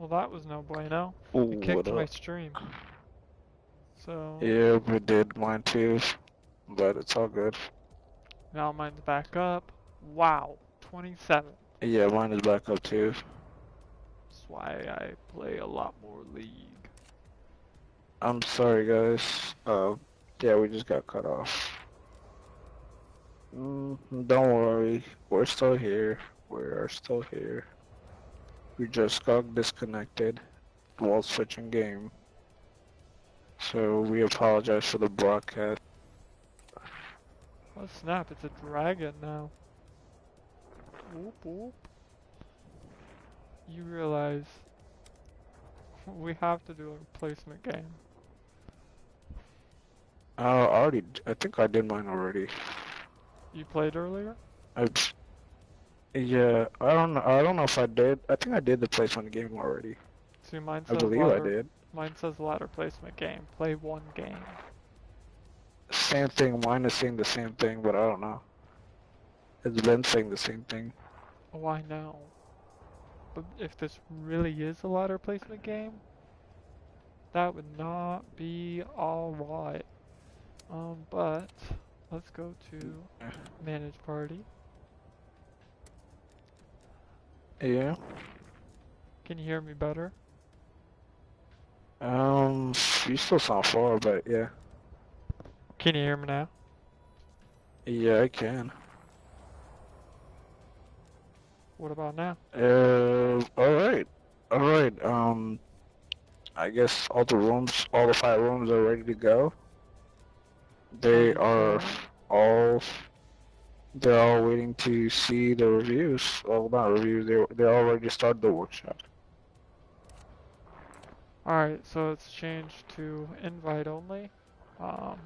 Well, that was no bueno. Ooh, It what kicked my up? stream. So, Yeah, we did mine too, but it's all good. now mine's back up. Wow, 27. Yeah, mine is back up too. That's why I play a lot more League. I'm sorry, guys. Yeah, we just got cut off. Don't worry, we're still here. We are still here. We just got disconnected while switching game, so we apologize for the broadcast. Oh snap, it's a dragon now. Whoop whoop. You realize we have to do a replacement game. I think I did mine already. You played earlier? I, yeah, I don't know if I did. I think I did the placement game already. See, mine I says believe I ladder. did. Mine says ladder placement game. Play one game. Same thing, mine is saying the same thing, but I don't know. It's been saying the same thing. Oh, I know. But if this really is a ladder placement game, that would not be alright. But let's go to manage party. Yeah. Can you hear me better? You still sound far, but yeah. Can you hear me now? Yeah, I can. What about now? Alright. Alright, I guess all the 5 rooms are ready to go. They are Okay. all, they're all waiting to see the reviews. Well, not reviews, they already started the workshop. Alright, so it's changed to invite only. And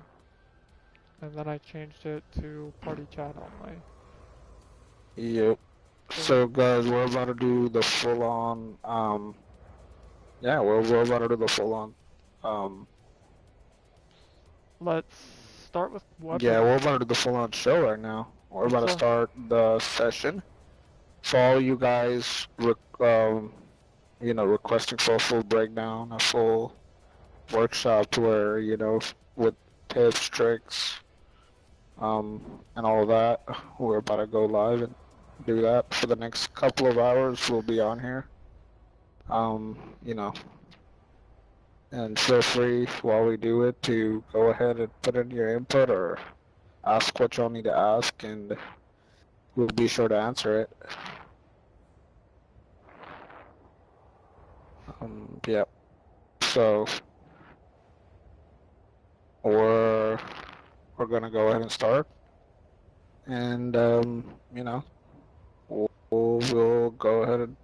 then I changed it to party chat only. Yep. So guys, we're about to do the full-on, yeah, we're about to do the full-on, Let's start with weapons. yeah, we're about to do the full-on show right now. We're about to start the session. For all you guys, you know, requesting for a full breakdown, a full workshop where, you know, with tips, tricks, and all of that, we're about to go live and do that for the next couple of hours. We'll be on here. You know, and feel free while we do it to go ahead and put in your input or ask what y'all need to ask, and we'll be sure to answer it. Yeah. So we're gonna go ahead and start, and you know, we'll go ahead and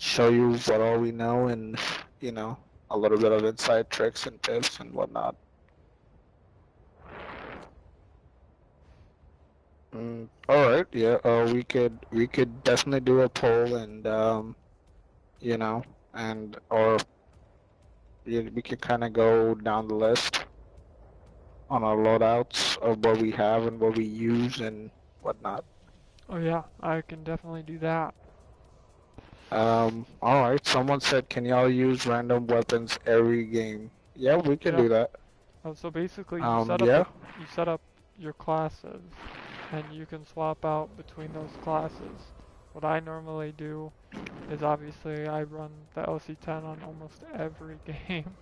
show you what all we know, and you know, a little bit of inside tricks and tips and whatnot. All right, yeah. We could definitely do a poll, and you know, or we could kind of go down the list on our loadouts of what we have and what we use and whatnot. Oh yeah, I can definitely do that. Alright, someone said, can y'all use random weapons every game? Yeah, we can do that. So basically, Yeah. you set up your classes, and you can swap out between those classes. What I normally do is obviously I run the LC10 on almost every game,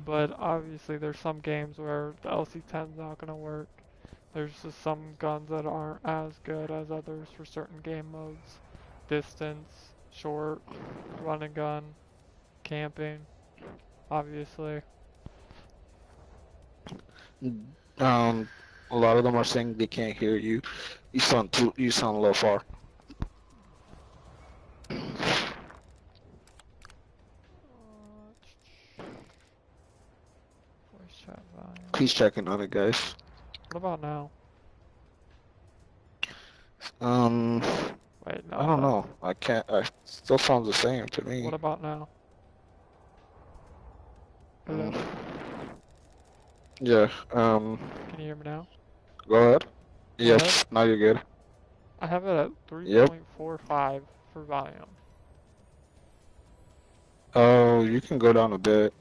but obviously there's some games where the LC10 is not gonna work. There's just some guns that aren't as good as others for certain game modes. Distance, short, run and gun, camping, obviously. A lot of them are saying they can't hear you. You sound a little far. Voice chat volume. Please check in on it, guys. What about now? Wait, no. I don't know. I can't. Still sounds the same to me. What about now? Hello? Yeah. Can you hear me now? Go ahead. Yes. Ahead? Now you're good. I have it at 3.45 for volume. Oh, you can go down a bit.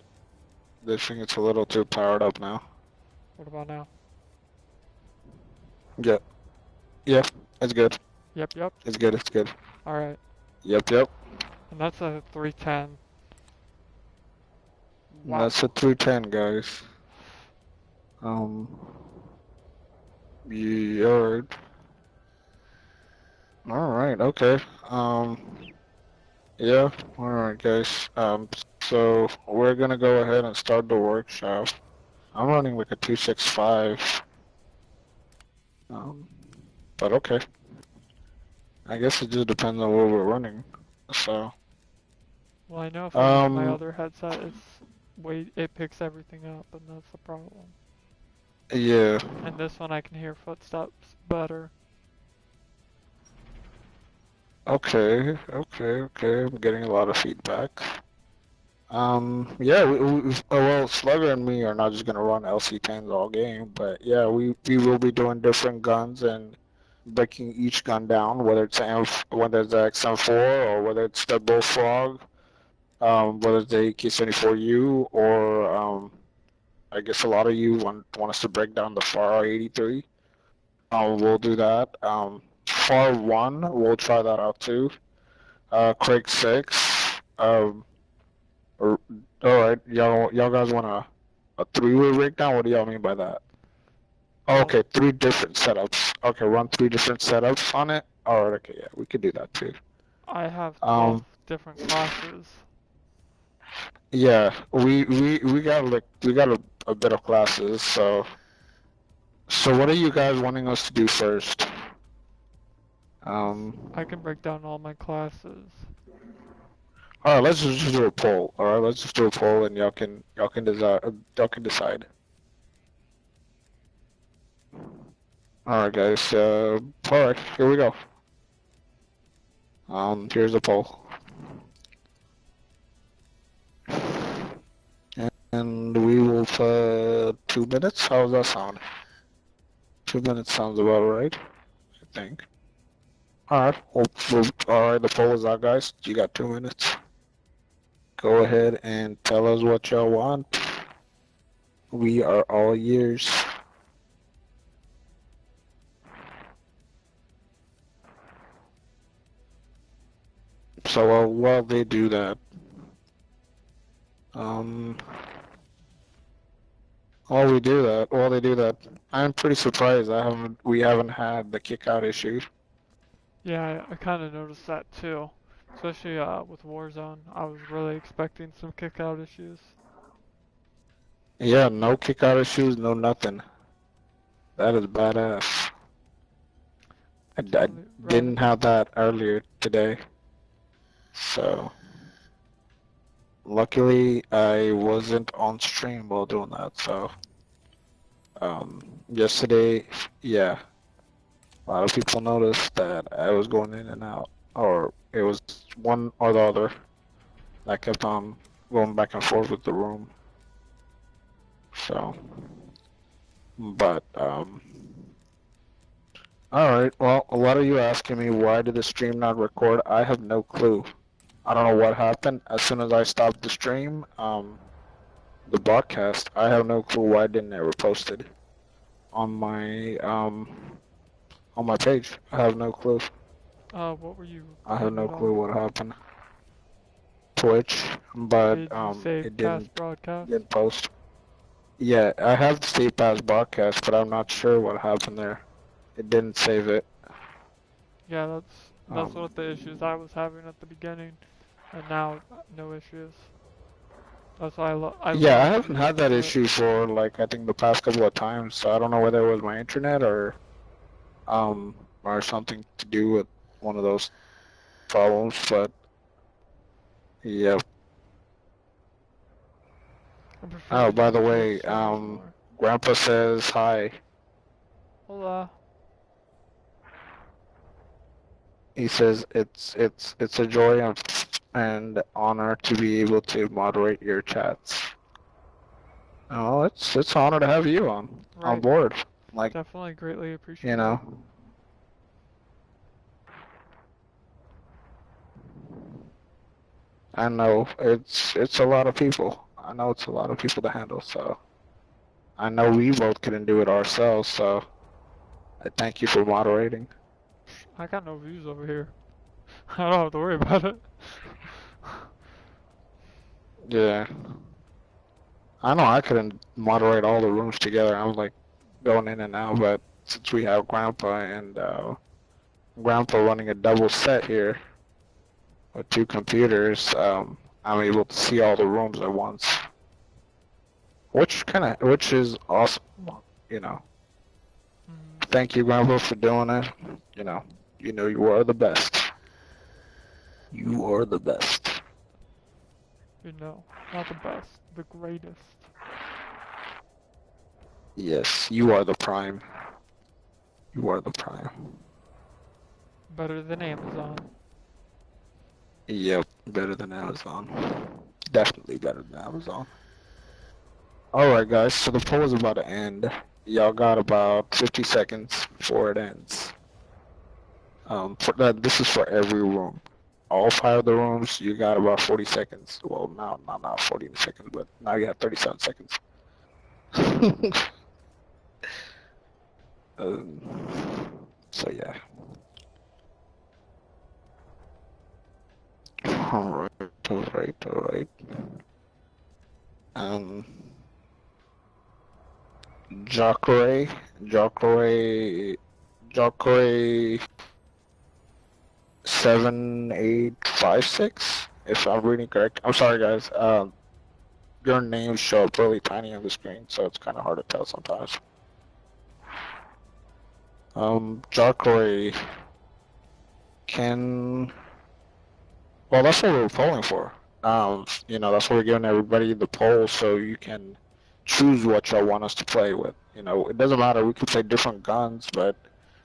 I think it's a little too powered up now. What about now? Yeah, yeah, it's good. Yep, yep. It's good, it's good. Alright. Yep, yep. And that's a 310. And that's a Wow. 310, guys. Yeah, alright, okay. Yeah, alright, guys. So we're gonna go ahead and start the workshop. I'm running like a 265. Um, but okay. I guess it just depends on what we're running. So, Well, I know if I use my um, other headset, it picks everything up, and that's the problem. yeah. And this one I can hear footsteps better. Okay. I'm getting a lot of feedback. Yeah, well, Slugger and me are not just gonna run LC10s all game, but yeah, we will be doing different guns and breaking each gun down, whether it's the XM4 or whether it's the Bullfrog, whether it's the AK-74U or I guess a lot of you want us to break down the FAR 83. We'll do that. FAR 1, we'll try that out too. Craig 6. All right, y'all guys want a three-way breakdown? What do y'all mean by that? Oh, Well, okay, three different setups. Okay, run three different setups on it. All right, okay, yeah, we could do that too. I have 12 Um, different classes. yeah, we got a bit of classes. So what are you guys wanting us to do first? I can break down all my classes. All right, let's just do a poll. All right, let's just do a poll, and y'all can decide. Y'all can decide. All right, guys. All right, here we go. Here's the poll. And we will put 2 minutes. How does that sound? 2 minutes sounds about right, I think. All right. All right. The poll is out, guys. You got 2 minutes. Go ahead and tell us what y'all want. We are all ears. So while they do that, um, while they do that, I'm pretty surprised we haven't had the kick out issue. Yeah, I kind of noticed that too. Especially with Warzone. I was really expecting some kick out issues. Yeah, no kick out issues, no nothing. That is badass. I Totally right. didn't have that earlier today. So luckily I wasn't on stream while doing that. So yesterday, yeah, a lot of people noticed that I was going in and out, or it was one or the other. I kept on going back and forth with the room. So, but all right. Well, a lot of you asking me why did the stream not record? I have no clue. I don't know what happened. As soon as I stopped the stream, the broadcast, I have no clue why didn't it ever posted on my page. I have no clue. What were you I have recording no it clue on? what happened. Twitch, but Did you save it past didn't broadcasts? didn't post. Yeah, I have the State Pass broadcast, but I'm not sure what happened there. It didn't save it. Yeah, that's Um, what the issues I was having at the beginning, and now no issues. That's why I yeah, I love haven't using had that Twitch. issue for like I think the past couple of times, so I don't know whether it was my internet or something to do with one of those problems, but yeah. I prefer Oh, to by use the Twitch way, so much more. Grandpa says hi. Hola. He says it's a joy and honor to be able to moderate your chats. Oh, it's an honor to have you on Right. board. Like, Definitely greatly you appreciate it. know. I know it's a lot of people. I know it's a lot of people to handle, so I know we both couldn't do it ourselves, so I thank you for moderating. I got no views over here. I don't have to worry about it. Yeah. I know I couldn't moderate all the rooms together. I'm like going in and out, but since we have Grandpa and Grandpa running a double set here with two computers, I'm able to see all the rooms at once, which is awesome. You know, thank you, Grandpa, for doing it. You know, you are the best. You are the best. You know, not the best, the greatest. Yes, you are the prime. You are the prime. Better than Amazon. Yep, better than Amazon. Definitely better than Amazon. Alright guys, so the poll is about to end. Y'all got about 50 seconds before it ends. This is for every room. All 5 of the rooms, you got about 40 seconds. Well, now not 40 seconds, but now you have 37 seconds. So yeah. Alright. Um, Jacare 7856, if I'm reading correct. I'm sorry guys. Your names show up really tiny on the screen, so it's kind of hard to tell sometimes. Jacare can. Well, that's what we're polling for. That's what we're giving everybody the poll so you can choose what y'all want us to play with. It doesn't matter. We could play different guns, but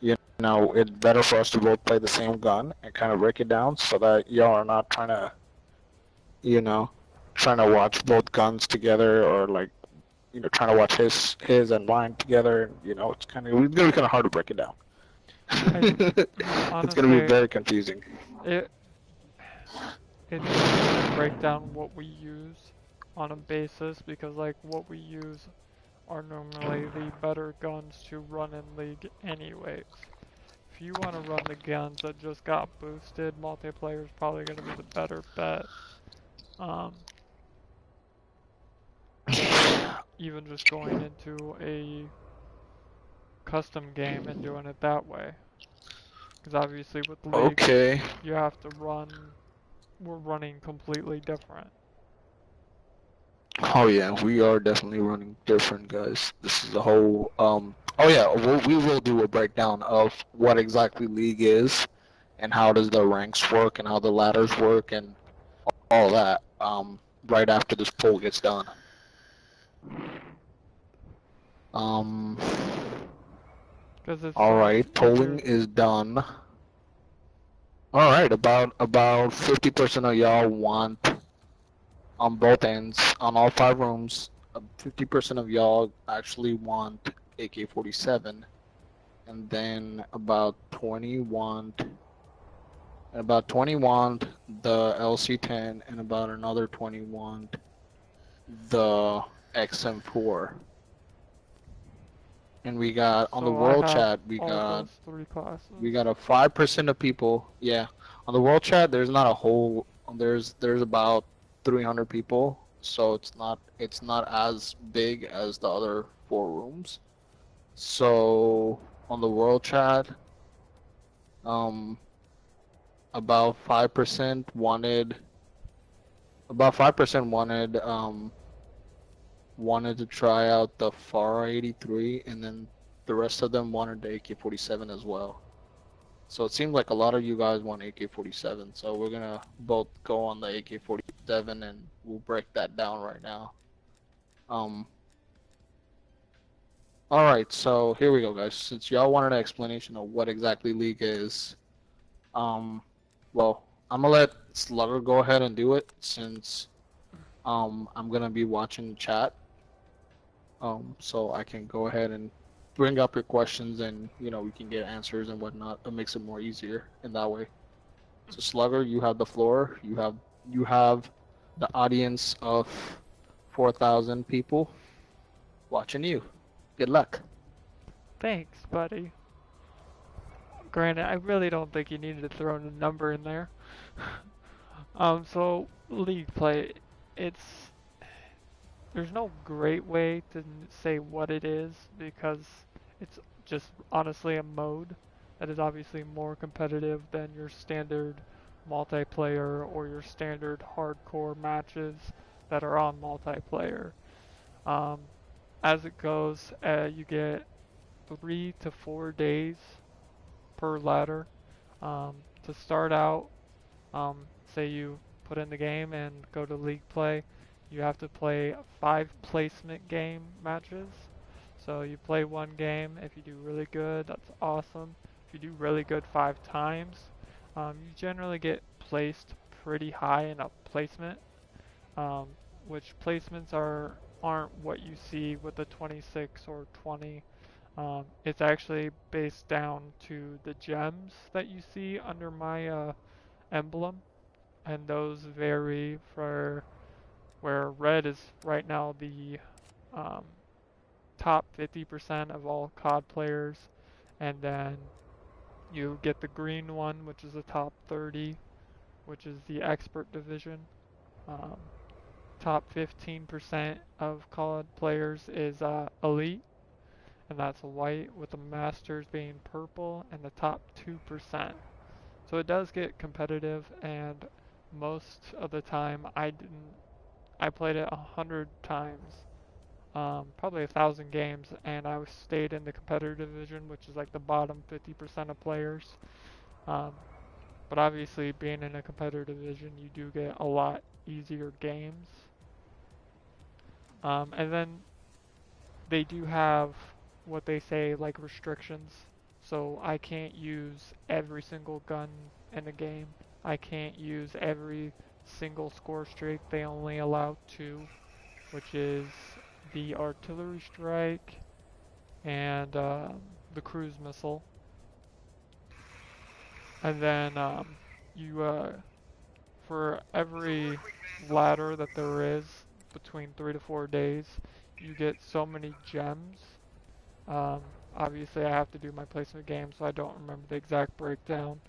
it's better for us to both play the same gun and kind of break it down so that y'all are not trying to, trying to watch both guns together or like, trying to watch his and mine together. It's gonna be kind of hard to break it down. Honestly, it's gonna be very confusing. It's gonna break down what we use on a basis because like what we use are normally the better guns to run in League anyways. If you want to run the guns that just got boosted, multiplayer is probably gonna be the better bet. Even just going into a custom game and doing it that way. Because obviously with League, you have to run. We're running completely different. Oh yeah, we are definitely running different, guys. This is a whole we will do a breakdown of what exactly League is and how does the ranks work and how the ladders work and all that right after this poll gets done. All right, polling is done. All right, about 50% of y'all want on both ends, on all 5 rooms, 50% of y'all actually want AK-47, and then about 20 want the LC-10, and about another 20 want the XM4. And we got on the world chat, we got a 5% of people. Yeah, on the world chat, there's not a whole. There's about 300 people, so it's not as big as the other 4 rooms. So on the world chat, about 5% wanted. Wanted to try out the FAR 83, and then the rest of them wanted the AK-47 as well. So it seems like a lot of you guys want AK-47, so we're gonna both go on the AK-47 and we'll break that down right now. Alright, so here we go, guys. Since y'all wanted an explanation of what exactly League is, well, I'm gonna let Slugger go ahead and do it since I'm gonna be watching chat. So I can go ahead and bring up your questions and, we can get answers and whatnot. It makes it more easier in that way. So Slugger, you have the floor. You have You have the audience of 4,000 people watching you. Good luck. Thanks, buddy. Granted, I really don't think you needed to throw a number in there. So league play, it's there's no great way to say what it is because it's just honestly a mode that is obviously more competitive than your standard multiplayer or your standard hardcore matches that are on multiplayer. Um, as it goes, you get 3 to 4 days per ladder. To start out, say you put in the game and go to league play, you have to play 5 placement game matches. So you play one game. If you do really good, that's awesome. If you do really good 5 times, you generally get placed pretty high in a placement, um, which placements aren't what you see with the 26 or 20. It's actually based down to the gems that you see under my emblem, and those vary for where red is right now the um, top 50% of all COD players, and then you get the green one, which is the top 30, which is the expert division. Um, top 15% of COD players is elite, and that's white, with the masters being purple, and the top 2%. So it does get competitive, and most of the time I played it 100 times, probably 1,000 games, and I stayed in the competitive division, which is like the bottom 50% of players. Um, but obviously, being in a competitive division, you do get a lot easier games. And then they do have what they say like restrictions. So I can't use every single gun in the game. I can't use every single score streak. They only allow 2, which is the artillery strike and the cruise missile. And then you, for every ladder that there is between 3 to 4 days, you get so many gems. Um, Obviously, I have to do my placement game, so I don't remember the exact breakdown.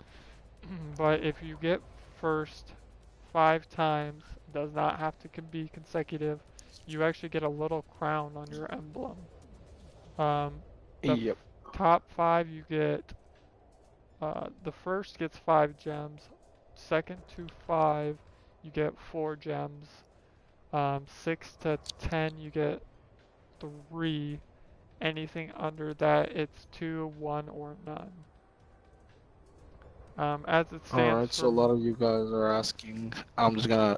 But if you get first 5 times, it does not have to be consecutive. You actually get a little crown on your emblem. Um, the Yep. top 5 you get, the first gets 5 gems, second to 5 you get 4 gems, 6 to 10 you get 3, anything under that it's 2, 1, or none. As it stands Alright, so for, a lot of you guys are asking, I'm just gonna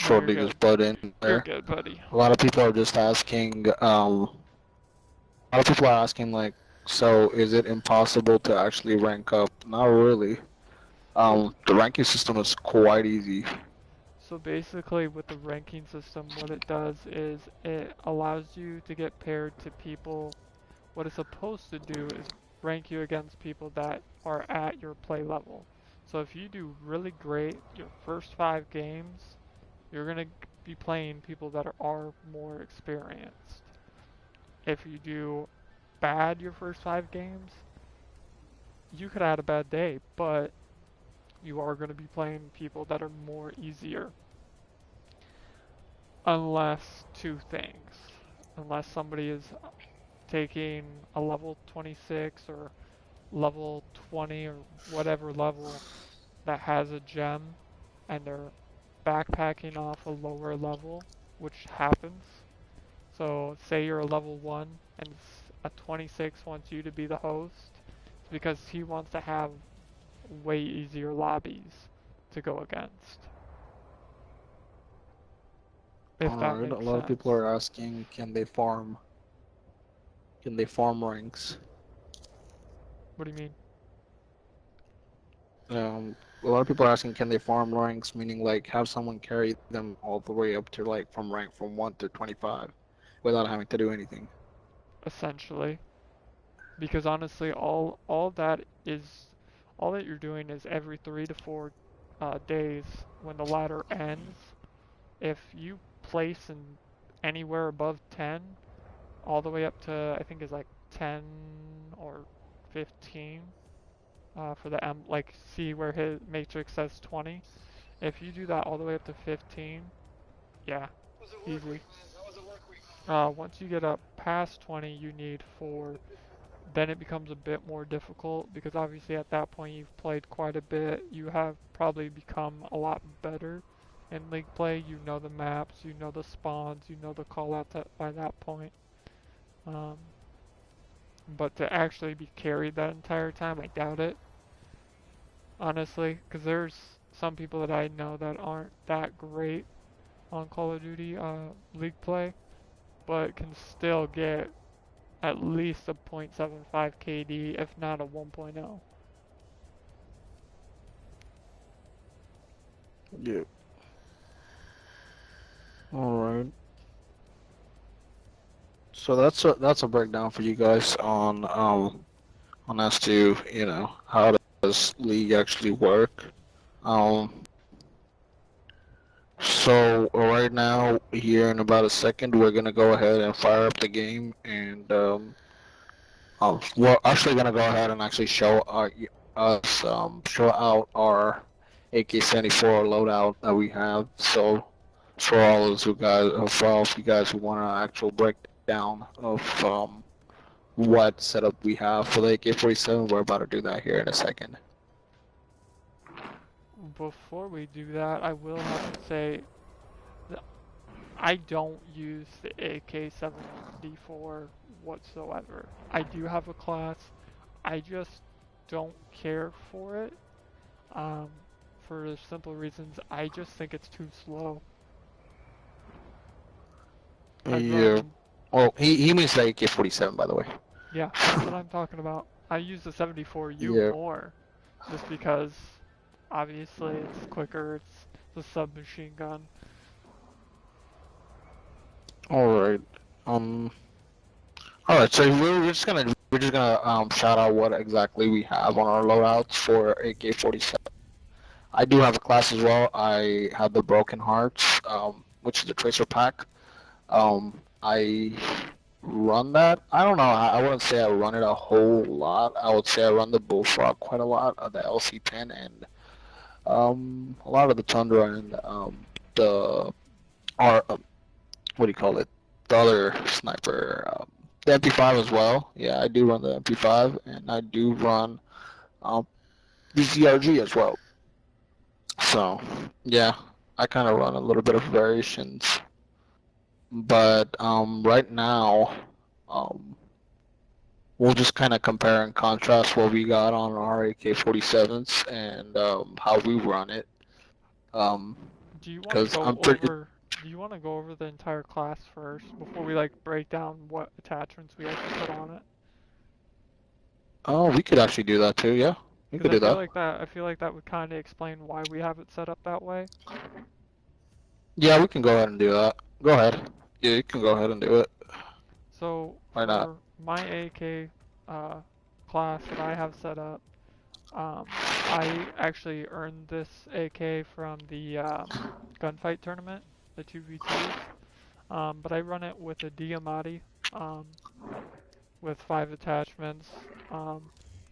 no, you're shortly good. just butt in You're there. good, buddy. A lot of people are just asking, a lot of people are asking, like, so is it impossible to actually rank up? Not really. So, The ranking system is quite easy. so basically, with the ranking system, what it does is it allows you to get paired to people. What it's supposed to do is rank you against people that are at your play level. So if you do really great your first 5 games, you're gonna be playing people that are more experienced. If you do bad your first 5 games, you could have had a bad day, but you are going to be playing people that are more easier. Unless 2 things. Unless somebody is taking a level 26 or level 20 or whatever level that has a gem and they're backpacking off a lower level, which happens. So say you're a level 1 and a 26 wants you to be the host. It's because he wants to have way easier lobbies to go against. If that Alright, a makes lot of people sense. are asking, can they farm ranks? What do you mean? A lot of people are asking, can they farm ranks, meaning like have someone carry them all the way up to like from rank from 1 to 25 without having to do anything. Essentially, because honestly, all that you're doing is every 3 to 4 days when the ladder ends, if you place in anywhere above 10, all the way up to I think is like 10 or 15 for the M, like see where his matrix says 20. If you do that all the way up to 15, yeah, easy. Once you get up past 20, you need 4. Then it becomes a bit more difficult because obviously at that point you've played quite a bit. You have probably become a lot better in league play. You know the maps, you know the spawns, you know the callouts by that point. Um, but to actually be carried that entire time, I doubt it, honestly, because there's some people that I know that aren't that great on Call of Duty league play, but can still get at least a .75 KD, if not a 1.0. Yeah. All right. So that's a breakdown for you guys on as to how does League actually work. Um, so right now here in about a second we're gonna go ahead and fire up the game and we're actually gonna go ahead and actually show out our AK-74 loadout that we have. So for all of you guys, for all of you guys who want an actual breakdown of what setup we have for the AK-47, we're about to do that here in a second. Before we do that, I will have to say that I don't use the AK-74 whatsoever. I do have a class, I just don't care for it. Um, for the simple reasons, I just think it's too slow. I Yeah. run, Well, he means the AK-47, by the way. yeah, that's what I'm talking about. I use the 74U Yeah. more, just because obviously it's quicker, it's the submachine gun. All right. Um. All right. So we're just gonna shout out what exactly we have on our loadouts for AK-47. I do have a class as well. I have the Broken Hearts, which is the Tracer pack. I run that. I don't know. I wouldn't say I run it a whole lot. I would say I run the Bullfrog quite a lot, the LC-10, and a lot of the Tundra and the what do you call it? The other sniper, the MP5 as well. Yeah, I do run the MP5, and I do run the ZRG as well. So yeah, I kind of run a little bit of variations, but right now, um, we'll just kind of compare and contrast what we got on our AK-47s and how we run it. Um, Do you want to because go I'm pretty. over do you want to go over the entire class first before we like break down what attachments we actually put on it? Oh, we could actually do that too. Yeah, we Because could do that. I feel like that would kind of explain why we have it set up that way. Yeah, we can go ahead and do that. Go ahead. Yeah, you can go ahead and do it. So Why not? for my AK class that I have set up, I actually earned this AK from the gunfight tournament, the 2v2s. But I run it with a Diamatti, um, with 5 attachments. Um,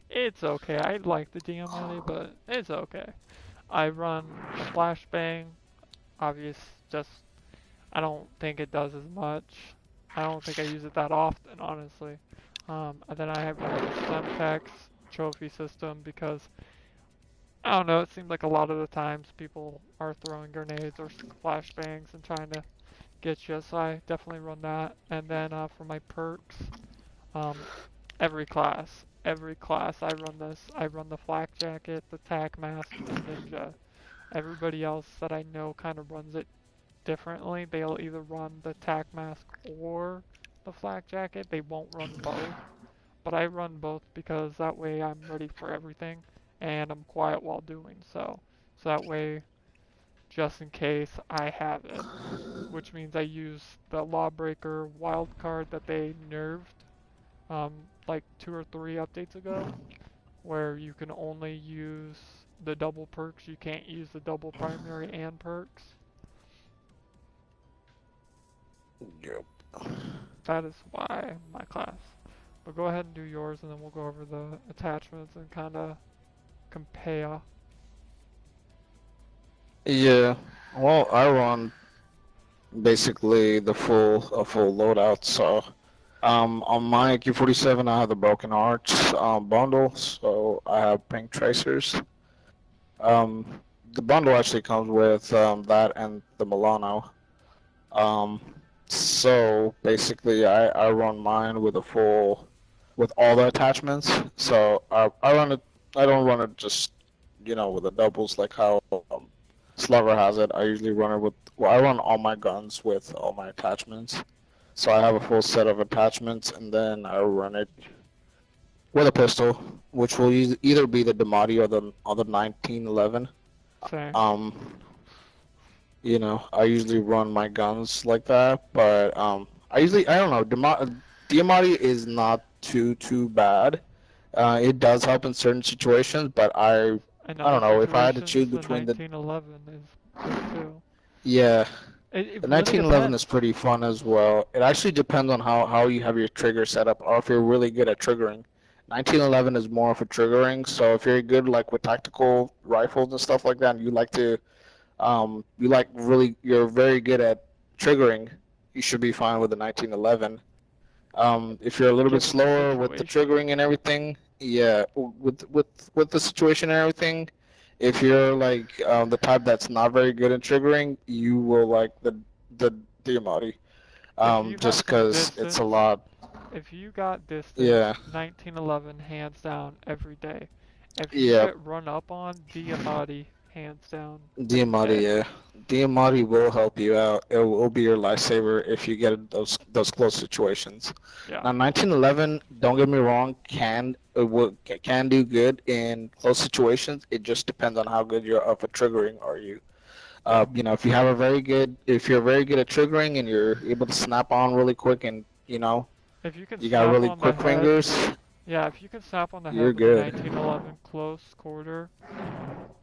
it's okay. I like the Diamatti, but it's okay. I run a flashbang, obvious, just I don't think it does as much. I don't think I use it that often, honestly. And then I run the Semtex trophy system because I don't know. It seems like a lot of the times people are throwing grenades or flashbangs and trying to get you. So I definitely run that. And then for my perks, um, every class I run this. I run the flak jacket, the tac mask, the ninja. Everybody else that I know kind of runs it differently. They'll either run the tac mask or the flak jacket. They won't run both. But I run both because that way I'm ready for everything and I'm quiet while doing so. So that way, just in case I have it, which means I use the Lawbreaker wildcard that they nerfed like 2 or 3 updates ago, where you can only use the double perks. You can't use the double primary and perks. Yep. That is why my class. But go ahead and do yours, and then we'll go over the attachments and kind of compare. Yeah. Well, I run basically the full loadout. So, on my Q47, I have the Broken Hearts bundle. So I have pink tracers. Um, the bundle actually comes with that and the Milano. Um, so basically, I run mine with a full, with all the attachments. So I run it. I don't run it just, with the doubles like how Slugger has it. I usually run it with. Well, I run all my guns with all my attachments. So I have a full set of attachments, and then I run it with a pistol, which will either be the Damati or the 1911. Same. Um, I usually run my guns like that, but I don't know, Diamante is not too bad. It does help in certain situations, but In I other don't know if I had to situations, choose the between the 1911 is good too. yeah, It the really 1911 is depends. pretty fun as well. It actually depends on how you have your trigger set up, or if you're really good at triggering. 1911 is more for triggering, so if you're good like with tactical rifles and stuff like that, and you're very good at triggering, you should be fine with the 1911. If you're a little bit Given the slower with the situation. triggering and everything, yeah, with the situation and everything, if you're like the type that's not very good at triggering, you will like the Diamatti, If you have just some because it's a distance, lot. if you got distance, Yeah, 1911 hands down every day. If you yeah, get run up on, Diamatti hands down every Diamatti, day. yeah. Diamatti will help you out. It will be your lifesaver if you get in those close situations. Yeah. Now, 1911, don't get me wrong, can do good in close situations. It just depends on how good you're of a triggering are you. Yeah. If you're very good at triggering and you're able to snap on really quick and If you can you got snap really on the quick head, fingers, yeah, if you can snap on the you're head with the good. 1911 close quarter,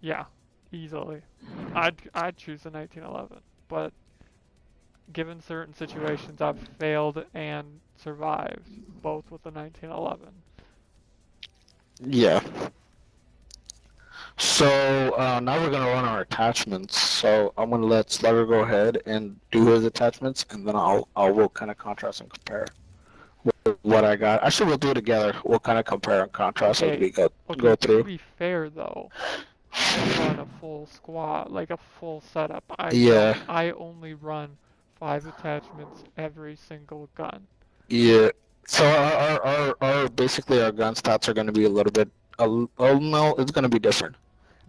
yeah, easily. I'd choose the 1911, but given certain situations, I've failed and survived both with the 1911. Yeah. So now we're gonna run our attachments. So I'm gonna let Slugger go ahead and do his attachments, and then we'll kind of contrast and compare what I got. Actually, we'll do it together. We'll kind of compare and contrast as Okay, we go okay, to through. be fair though, you run a full squad, like a full setup. I don't. Yeah, I only run 5 attachments every single gun. yeah. So our basically our gun stats are gonna be a little bit. Oh no, it's gonna be different.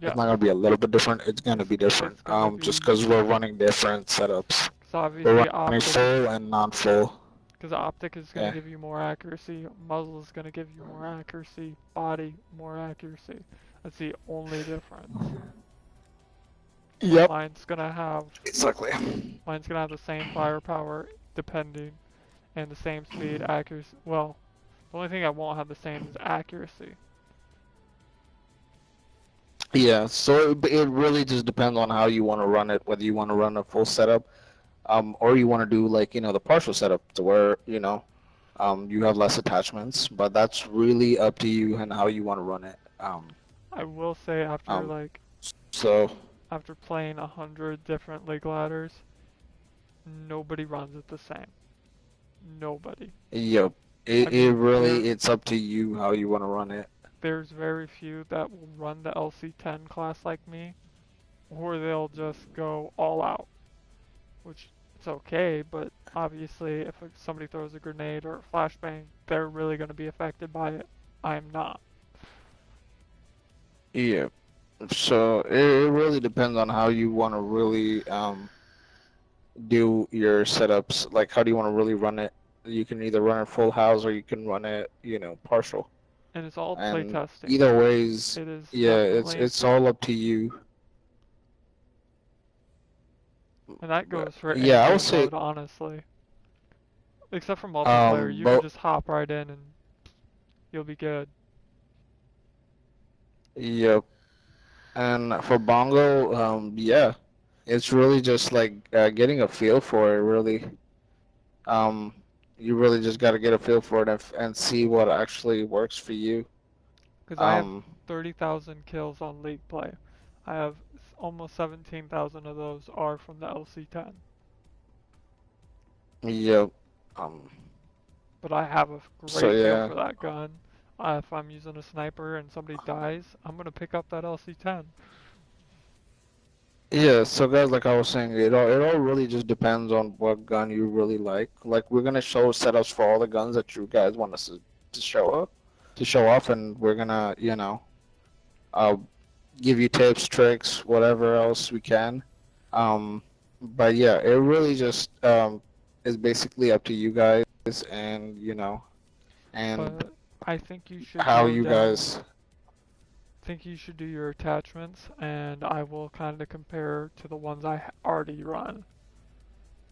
It's Yeah, not gonna be a little bit different. It's gonna be different. it's gonna Just be, because we're running different setups. because We're obviously running optic is, full and non-full. because optic is gonna Yeah. give you more accuracy, muzzle is gonna give you more accuracy, body more accuracy. That's the only difference. Yep. Mine's gonna have, Exactly. mine's gonna have the same firepower depending, and the same speed, accuracy. Well, the only thing I won't have the same is accuracy. Yeah, so it really just depends on how you want to run it, whether you want to run a full setup, or you want to do like, the partial setup to where, you have less attachments, but that's really up to you and how you want to run it. I will say Um, so after playing 100 different league ladders, nobody runs it the same. Nobody. yep, I it mean, really it's up to you how you want to run it. there's very few that will run the LC10 class like me, or they'll just go all out, which it's okay, but obviously if somebody throws a grenade or a flashbang, they're really going to be affected by it. I am not. Yeah. So it really depends on how you want to really do your setups. Like, how do you want to really run it? You can either run it full house or you can run it, partial. And it's all And playtesting. either ways, It is yeah, it's definitely, it's all up to you. and that But goes for any yeah, I would game say, mode, honestly. Except for multiplayer, you can but just hop right in and you'll be good. yeah, And for bongo, yeah, it's really just like getting a feel for it. Really, um, you really just got to get a feel for it and see what actually works for you. Because I have Um, 30,000 kills on League play. I have almost 17,000 of those are from the LC10. yeah. Um, But I have a so great feel yeah, for that gun. If I'm using a sniper and somebody dies, I'm gonna pick up that LC10. yeah. So guys, like I was saying, it all really just depends on what gun you really like. Like we're gonna show setups for all the guns that you guys want us to show up, to show off, and we're gonna, uh, give you tips, tricks, whatever else we can. Um, but yeah, it really just is basically up to you guys and and But I think you should how go you down. guys. Think you should do your attachments, and I will kind of compare to the ones I already run,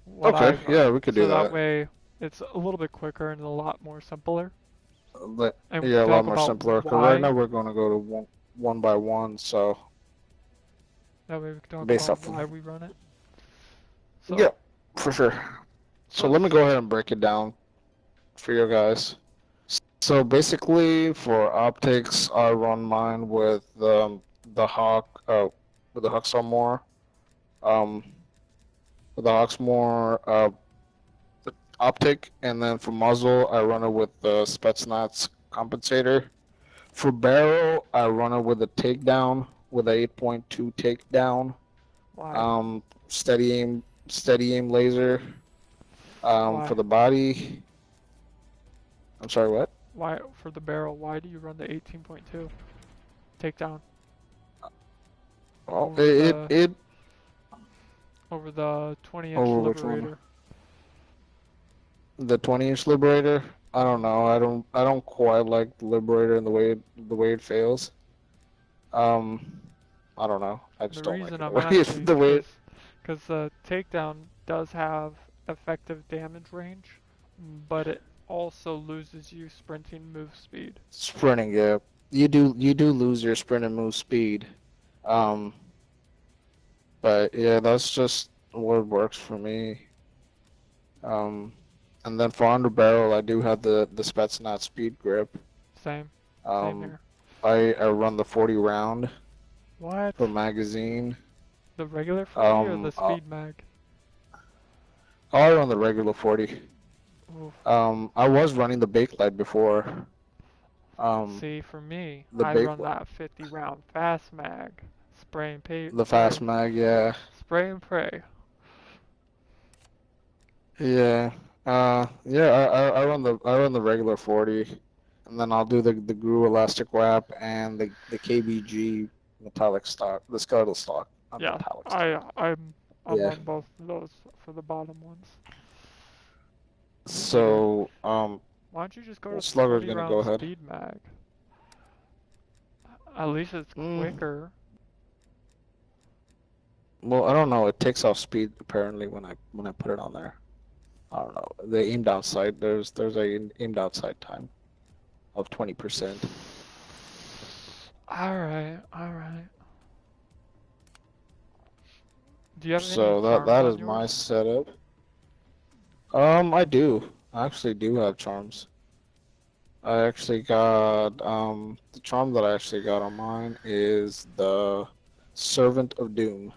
what I Okay, yeah, run. we could do So that that. way, it's a little bit quicker and a lot more simpler. And we Yeah, can a lot talk more about simpler. Cause right now why. we're gonna go to one by one, so That way we can talk based about off. why we run it. Yeah, So for sure. So let me let's. go ahead and break it down for you guys. So basically, for optics, I run mine the Hawk, with the Huxamore, um, with the Hawksmore, optic, and then for muzzle, I run it with the Spetsnaz compensator. For barrel, I run it with a takedown, with a 8.2 takedown, Why? steady aim laser. For Why? the body, I'm sorry, what? Why for the barrel? Why do you run the 18.2 takedown Well, over it the it over the 20-inch over which one? Liberator? The 20-inch Liberator? I don't Hmm. know. I don't quite like the Liberator and the way it fails. Um, I don't know. I just The don't like reason it the I'm way it asking the way it because the takedown does have effective damage range, but it also loses you sprinting move speed. sprinting. Yeah, you do lose your sprint and move speed. Um, but yeah, that's just what works for me. Um, and then for under barrel, I do have the Spetsnaz speed grip. Same, same Um, here. I run the 40 round What? per magazine. The regular 40 or the Um, uh, speed mag? I run the regular 40. Oof. I was running the Bakelite before. Um, See, for me, the I Bake, run that 50 round fast mag. Spray and pay, the Fast Mag, yeah, spray and pray. yeah, yeah. I run the regular 40, and then I'll do the GRU elastic wrap and the KBG metallic stock, the skeletal stock on Yeah, metallic stock. I'm Yeah. on both of those for the bottom ones. Easier. So, Why don't you just go to the Slugger's 40 gonna go round ahead. speed mag? At least it's Mm, quicker. well, I don't know. It takes off speed apparently when I put it on there. I don't know. The aim down sight, there's a aim down sight time of 20%. Alright, alright. Do you have any So that charms that on is my yours? setup. I do. I actually do have charms. I actually got the charm that I actually got on mine is the Servant of Doom.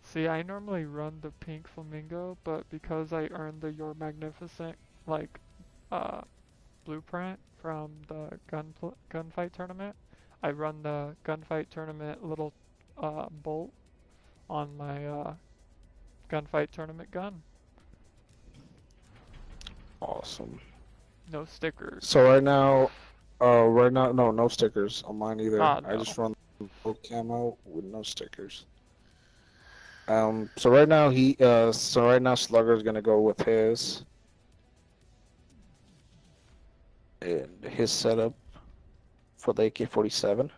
See, I normally run the pink flamingo, but because I earned the Your Magnificent, like, uh, blueprint from the gunfight tournament, I run the gunfight tournament little, bolt on my, gunfight tournament gun. Awesome. No stickers. So right now, no stickers on mine either. Ah, I just no. run full camo with no stickers. So right now Slugger's gonna go with his and his setup for the AK-47.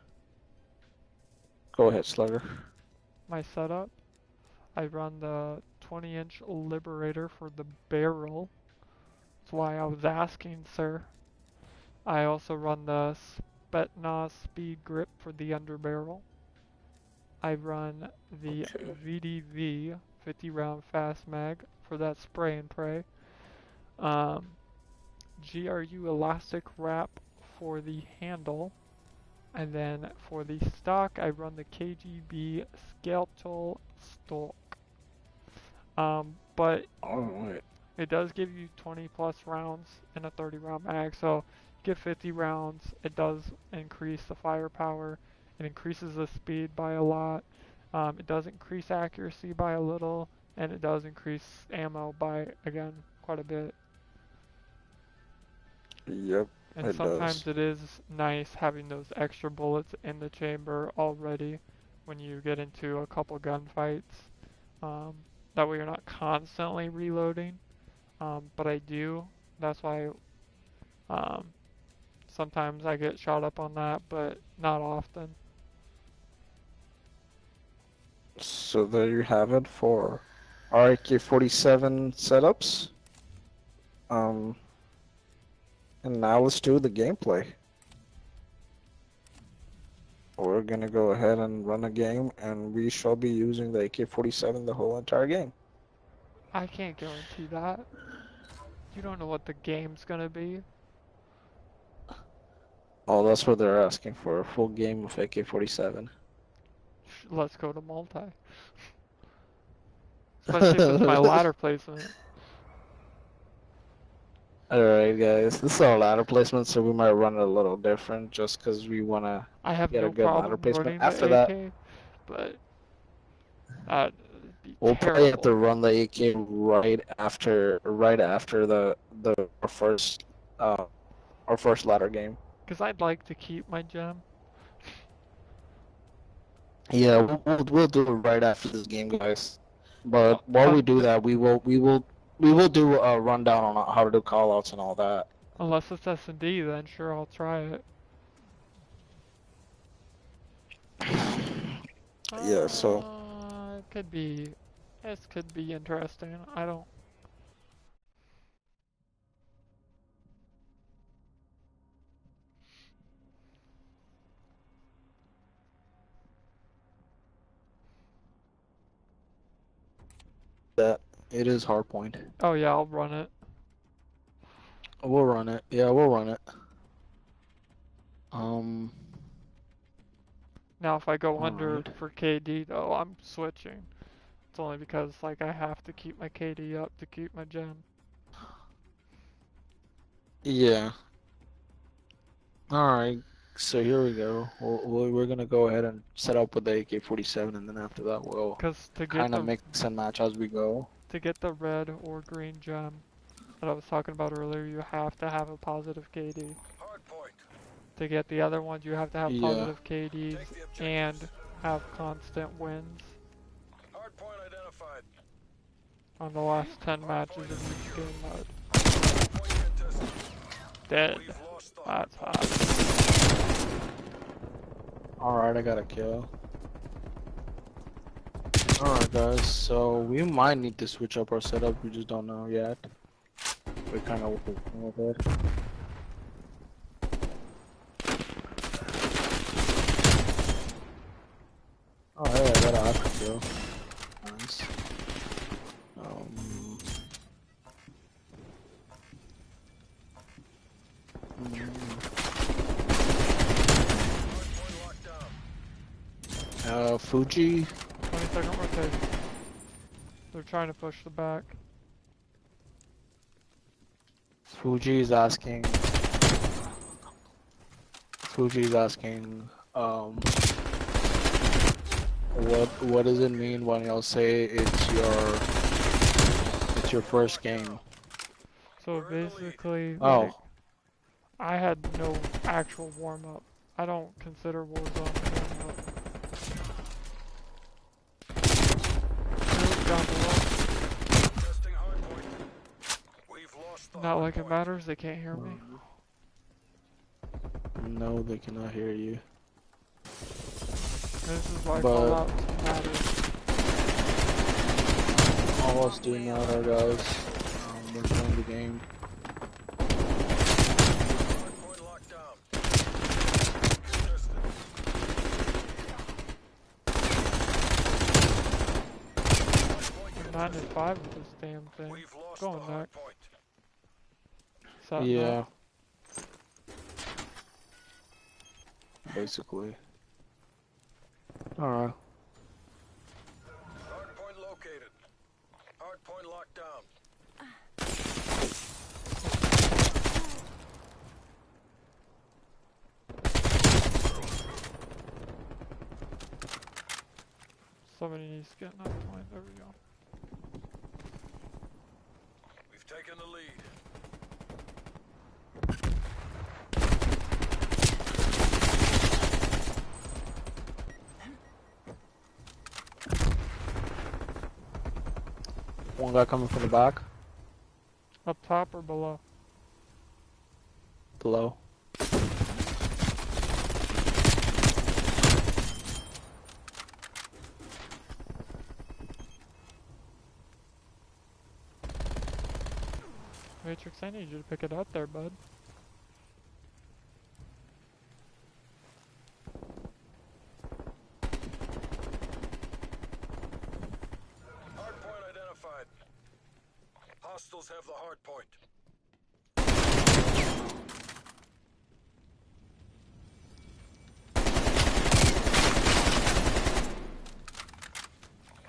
Go ahead, Slugger. My setup, I run the 20-inch Liberator for the barrel. That's why I was asking, sir. I also run the Spetnaz Speed Grip for the underbarrel. I run the Okay. VDV 50 round fast mag for that spray and pray. Um, GRU elastic wrap for the handle. And then for the stock, I run the KGB skeletal stock. But Alright. it does give you 20 plus rounds in a 30 round mag. So you get 50 rounds. It does increase the firepower. It increases the speed by a lot. It does increase accuracy by a little. And it does increase ammo by, again, quite a bit. Yep, And it does. sometimes it is nice having those extra bullets in the chamber already when you get into a couple gunfights. Um, that way you're not constantly reloading. But I do. That's why um, sometimes I get shot up on that, but not often. So there you have it for our AK-47 setups. Um, and now let's do the gameplay. We're gonna go ahead and run a game, and we shall be using the AK-47 the whole entire game. I can't guarantee that. You don't know what the game's gonna be. Oh, that's what they're asking for, a full game of AK-47. Let's go to multi. Especially if it's my ladder placement. Alright guys, this is our ladder placement, so we might run it a little different just because we want to I have get a no good ladder problem placement. running After the that, AK, but that'd be we'll probably have to terrible. run the AK right after uh our first ladder game. Because I'd like to keep my gem. Yeah, we'll do it right after this game, guys. But while we do Unti- that, we will do a rundown on how to do callouts and all that. Unless it's S&D, then sure, I'll try it. Yeah, so It could be. This could be interesting. I don't. that it is hardpoint. Oh yeah, I'll run it. We'll run it. Yeah, we'll run it. Now if I go All under right. for KD though, I'm switching. It's only because like I have to keep my KD up to keep my gem. Yeah. All right. So here we go. We're gonna go ahead and set up with the AK-47, and then after that we'll Cause to get kind of mix and match as we go. the red or green gem that I was talking about earlier, you have to have a positive KD. To get the other ones, you have to have Yeah. positive KDs and have constant wins on the last 10 matches of each game mode. Dead. That's hot. All right, I got a kill. All right, guys. So we might need to switch up our setup. We just don't know yet. We're kind of working with it. Oh, yeah, I got a half kill. Nice. Fuji. 20-second rotation. They're trying to push the back. Fuji is asking. What does it mean when y'all say it's your first game? So basically, Oh. like, I had no actual warm-up. I don't consider Warzone a warm-up. Down below. Not like it matters, they can't hear me. No, they cannot hear you. This is why But callouts matter. all us do matter, guys. We're playing the game. 95 of this damn thing. Going next. Setting Yeah. up. Basically. Alright. Hardpoint located. Hardpoint locked down. Somebody needs to get another point. There we go. We've taken the lead. One guy coming from the back. Up top or below? Below. Matrix, I need you to pick it up there, bud. Hardpoint identified. Hostiles have the hardpoint.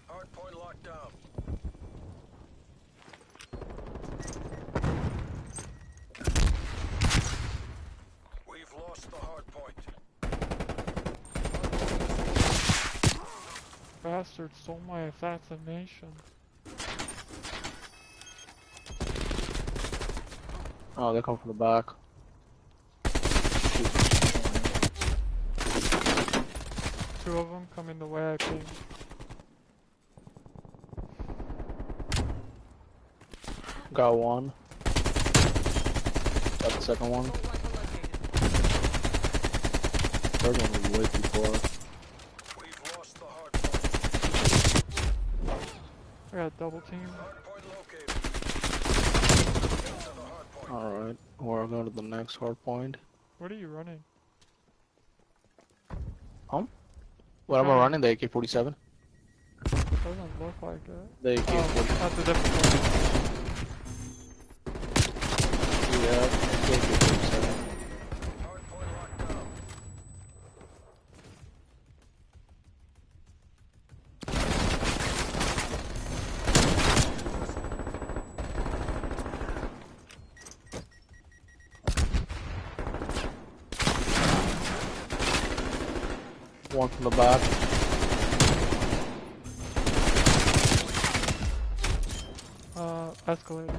Hardpoint locked down. We've lost the hardpoint. Bastard stole my assassination. Oh, they come from the back. Two of them coming the way I pinged. Got one. Got the second one. Third one was way too far. We've lost the hardpoint. I got double team. Hardpoint located. Get to the hardpoint. Alright, we're going to the next hard point. What are you running? What am I running? The AK-47? Doesn't look like it. The Oh, AK-47. that's a different one. Yeah, the AK-47. Hardpoint locked down. One from the back. Escalators.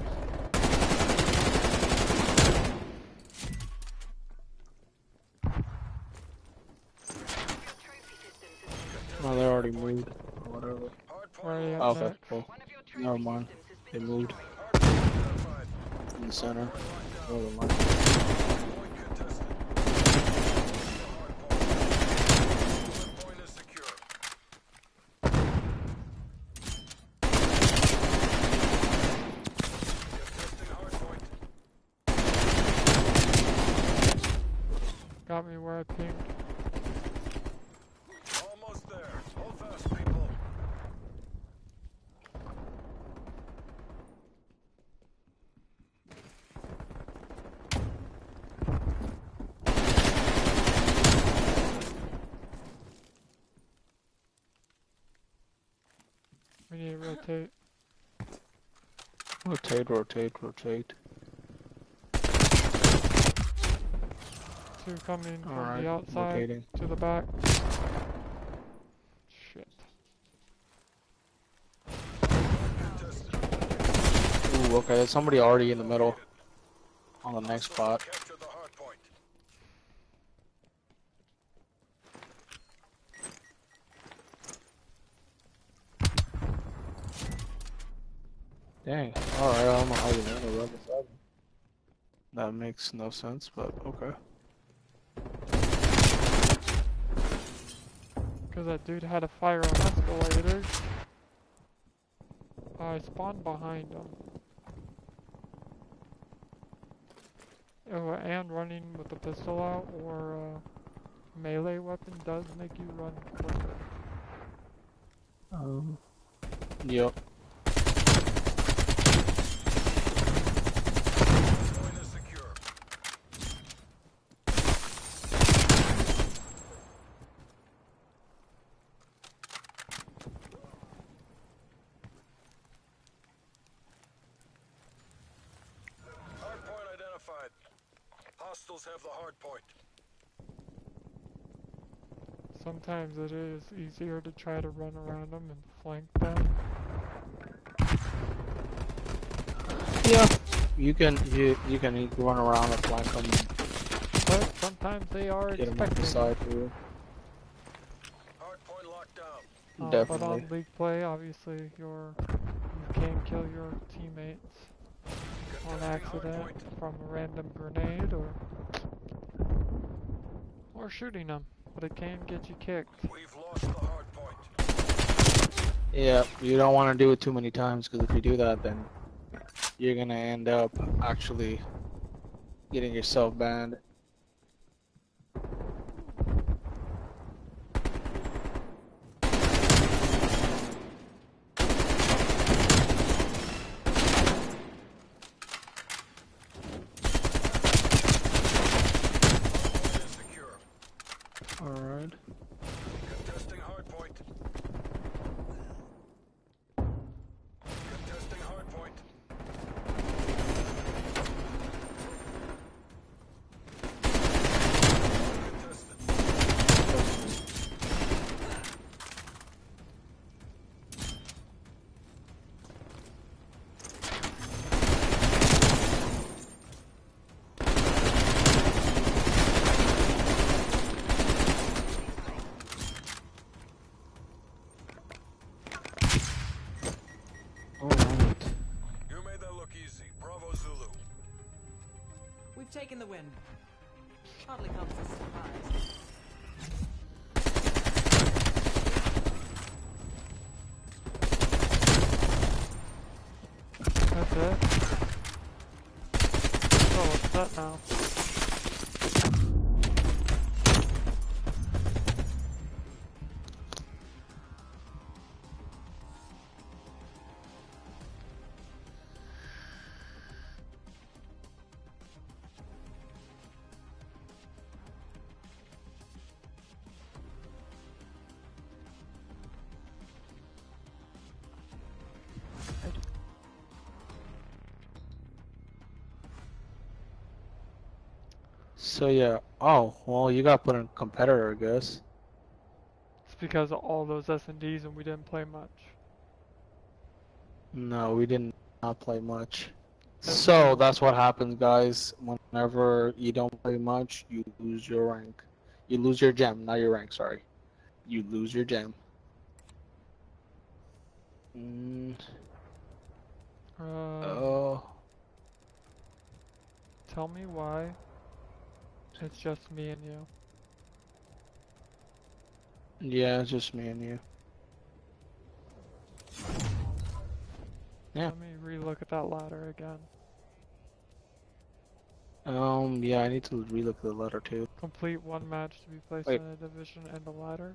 Oh, they already moved. Whatever. Where are you at Okay, next? cool. Never mind. They moved. In the center. Never mind. Point contested. Point is secure. Contesting hardpoint. Got me where I pinged. Almost there. Hold fast, people. We need to rotate. Rotate, rotate, rotate. Two coming from Alright, the outside rotating. to the back. Shit. Contested. Ooh, okay, there's somebody already in the middle. On the next spot. Capture the hardpoint. Dang. Alright, I don't know how you know the level 7. That makes no sense, but okay. Because that dude had a fire on escalators. I spawned behind him. Oh, and running with the pistol out or melee weapon does make you run quicker. Yep. Hostiles have the hard point. Sometimes it is easier to try to run around them and flank them. Yeah, you can run around and flank them, But sometimes they are get them off the expecting. side too. Hard point locked down. But Definitely. on league play, obviously, you can kill your teammates on accident from a random grenade or shooting them, but it can get you kicked. We've lost the hard point. Yeah, you don't want to do it too many times, because if you do that, then you're gonna end up actually getting yourself banned. Is secure. Alright. Contesting hard point. Contesting hard point. Contested. Alright. You made that look easy. Bravo Zulu. We've taken the win. Hardly helps us survive. That's it. So what's that now? So yeah. Oh, well, you got put in competitor, I guess. It's because of all those S&Ds and we didn't play much. No, we did not play much. That's So true. that's what happens, guys. Whenever you don't play much, you lose your rank. You lose your gem, not your rank, sorry. You lose your gem. Oh. Tell me why it's just me and you. Yeah, it's just me and you. Yeah. Let me relook at that ladder again. Yeah, I need to relook the letter too. Complete one match to be placed Wait. in a division and a ladder.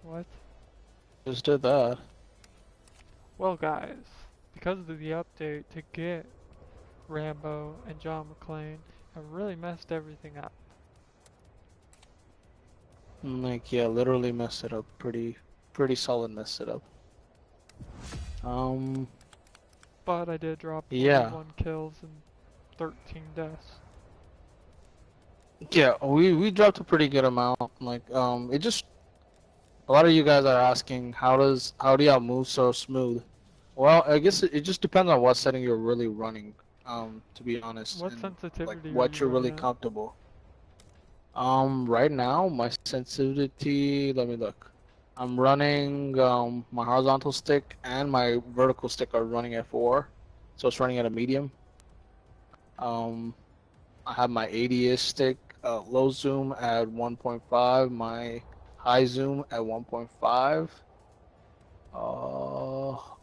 What? Just did that. Well guys, because of the update to get Rambo and John McClane, have really messed everything up. Like, yeah, literally messed it up. Pretty solid messed it up. But I did drop Yeah. 41 kills and 13 deaths. Yeah, we dropped a pretty good amount. Like, it just, a lot of you guys are asking, how do y'all move so smooth? Well, I guess it just depends on what setting you're really running, to be honest. What and, sensitivity like, are what you you're really running at? comfortable. Right now, my sensitivity, let me look. I'm running, my horizontal stick and my vertical stick are running at 4. So it's running at a medium. I have my ADS stick, low zoom at 1.5, my high zoom at 1.5.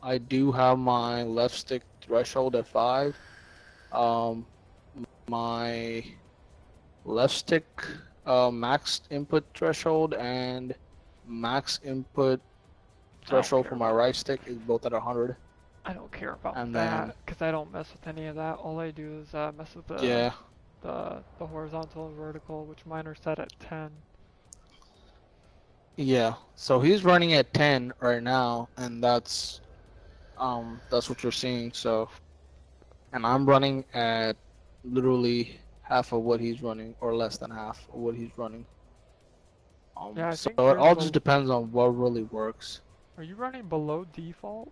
I do have my left stick threshold at 5. My left stick max input threshold and max input threshold for my right stick is both at 100. I don't care about And that, then, because I don't mess with any of that. All I do is mess with yeah, the horizontal and vertical, which mine are set at 10. yeah. So he's running at 10 right now, and that's what you're seeing. So, and I'm running at literally half of what he's running, or less than half of what he's running. Yeah, I So think it you're all just depends on what really works. Are you running below default?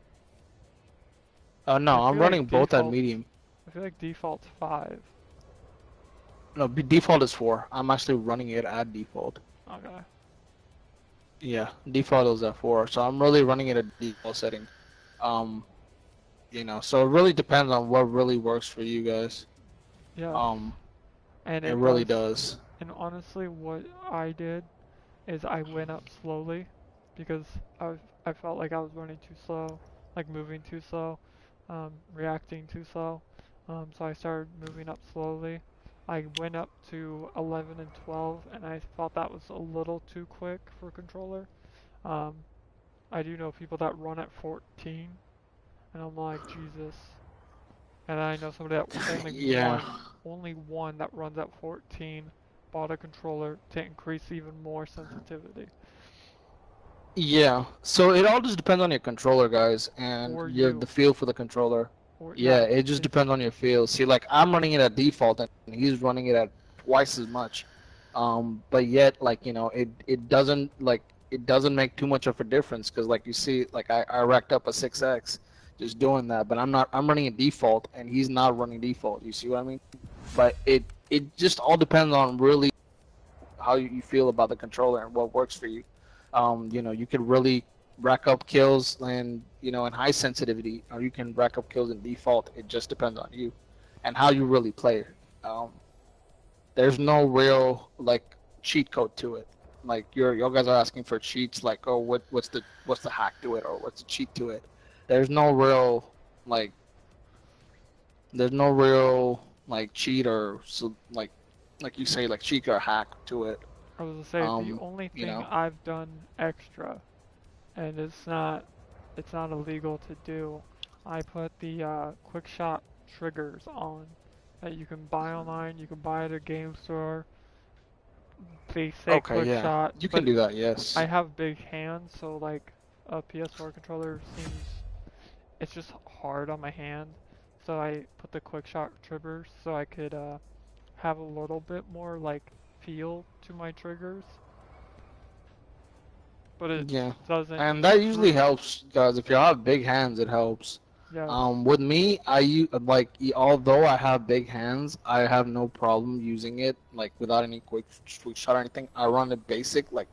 I No, I'm feel like running both at default. medium. I feel like default's 5. No, default is 4. I'm actually running it at default. Okay. Yeah, default is at 4, so I'm really running it at default setting. Um, so it really depends on what really works for you guys. Yes. Um, And it it really does. does. And honestly, what I did is I went up slowly because I felt like I was running too slow, like moving too slow, reacting too slow. So I started moving up slowly. I went up to 11 and 12, and I thought that was a little too quick for a controller. Um, I do know people that run at 14, and I'm like, Jesus. And I know somebody that Yeah. only one that runs at 14 bought a controller to increase even more sensitivity. Yeah, so it all just depends on your controller, guys, and For the you. feel for the controller. Or Yeah, yes, it just depends on your feel. See, like I'm running it at default, and he's running it at twice as much. But yet, like it doesn't make too much of a difference because, like you see, like I racked up a 6x just doing that, but I'm running a default, and he's not running default. You see what I mean? But it just all depends on really how you feel about the controller and what works for you. You can really rack up kills and in high sensitivity, or you can rack up kills in default. It just depends on you and how you really play. Um, there's no real like cheat code to it. Like you guys are asking for cheats, like oh what's the hack to it or what's the cheat to it. There's no real like there's no real like cheat or so like you say like cheat or hack to it. I was gonna say the only You thing know. I've done extra, and it's not illegal to do. I put the quick shot triggers on that you can buy online. You can buy at a game store. They say Okay, quick yeah. shot, You can but do that, I yes. have big hands, so like a PS4 controller seems it's just hard on my hand. So I put the quick shot triggers so I could have a little bit more like feel to my triggers, but it Yeah. doesn't And that usually improve. helps, guys. If you have big hands, it helps. Yes. With me, although I have big hands, I have no problem using it like without any quick shot or anything. I run it basic, like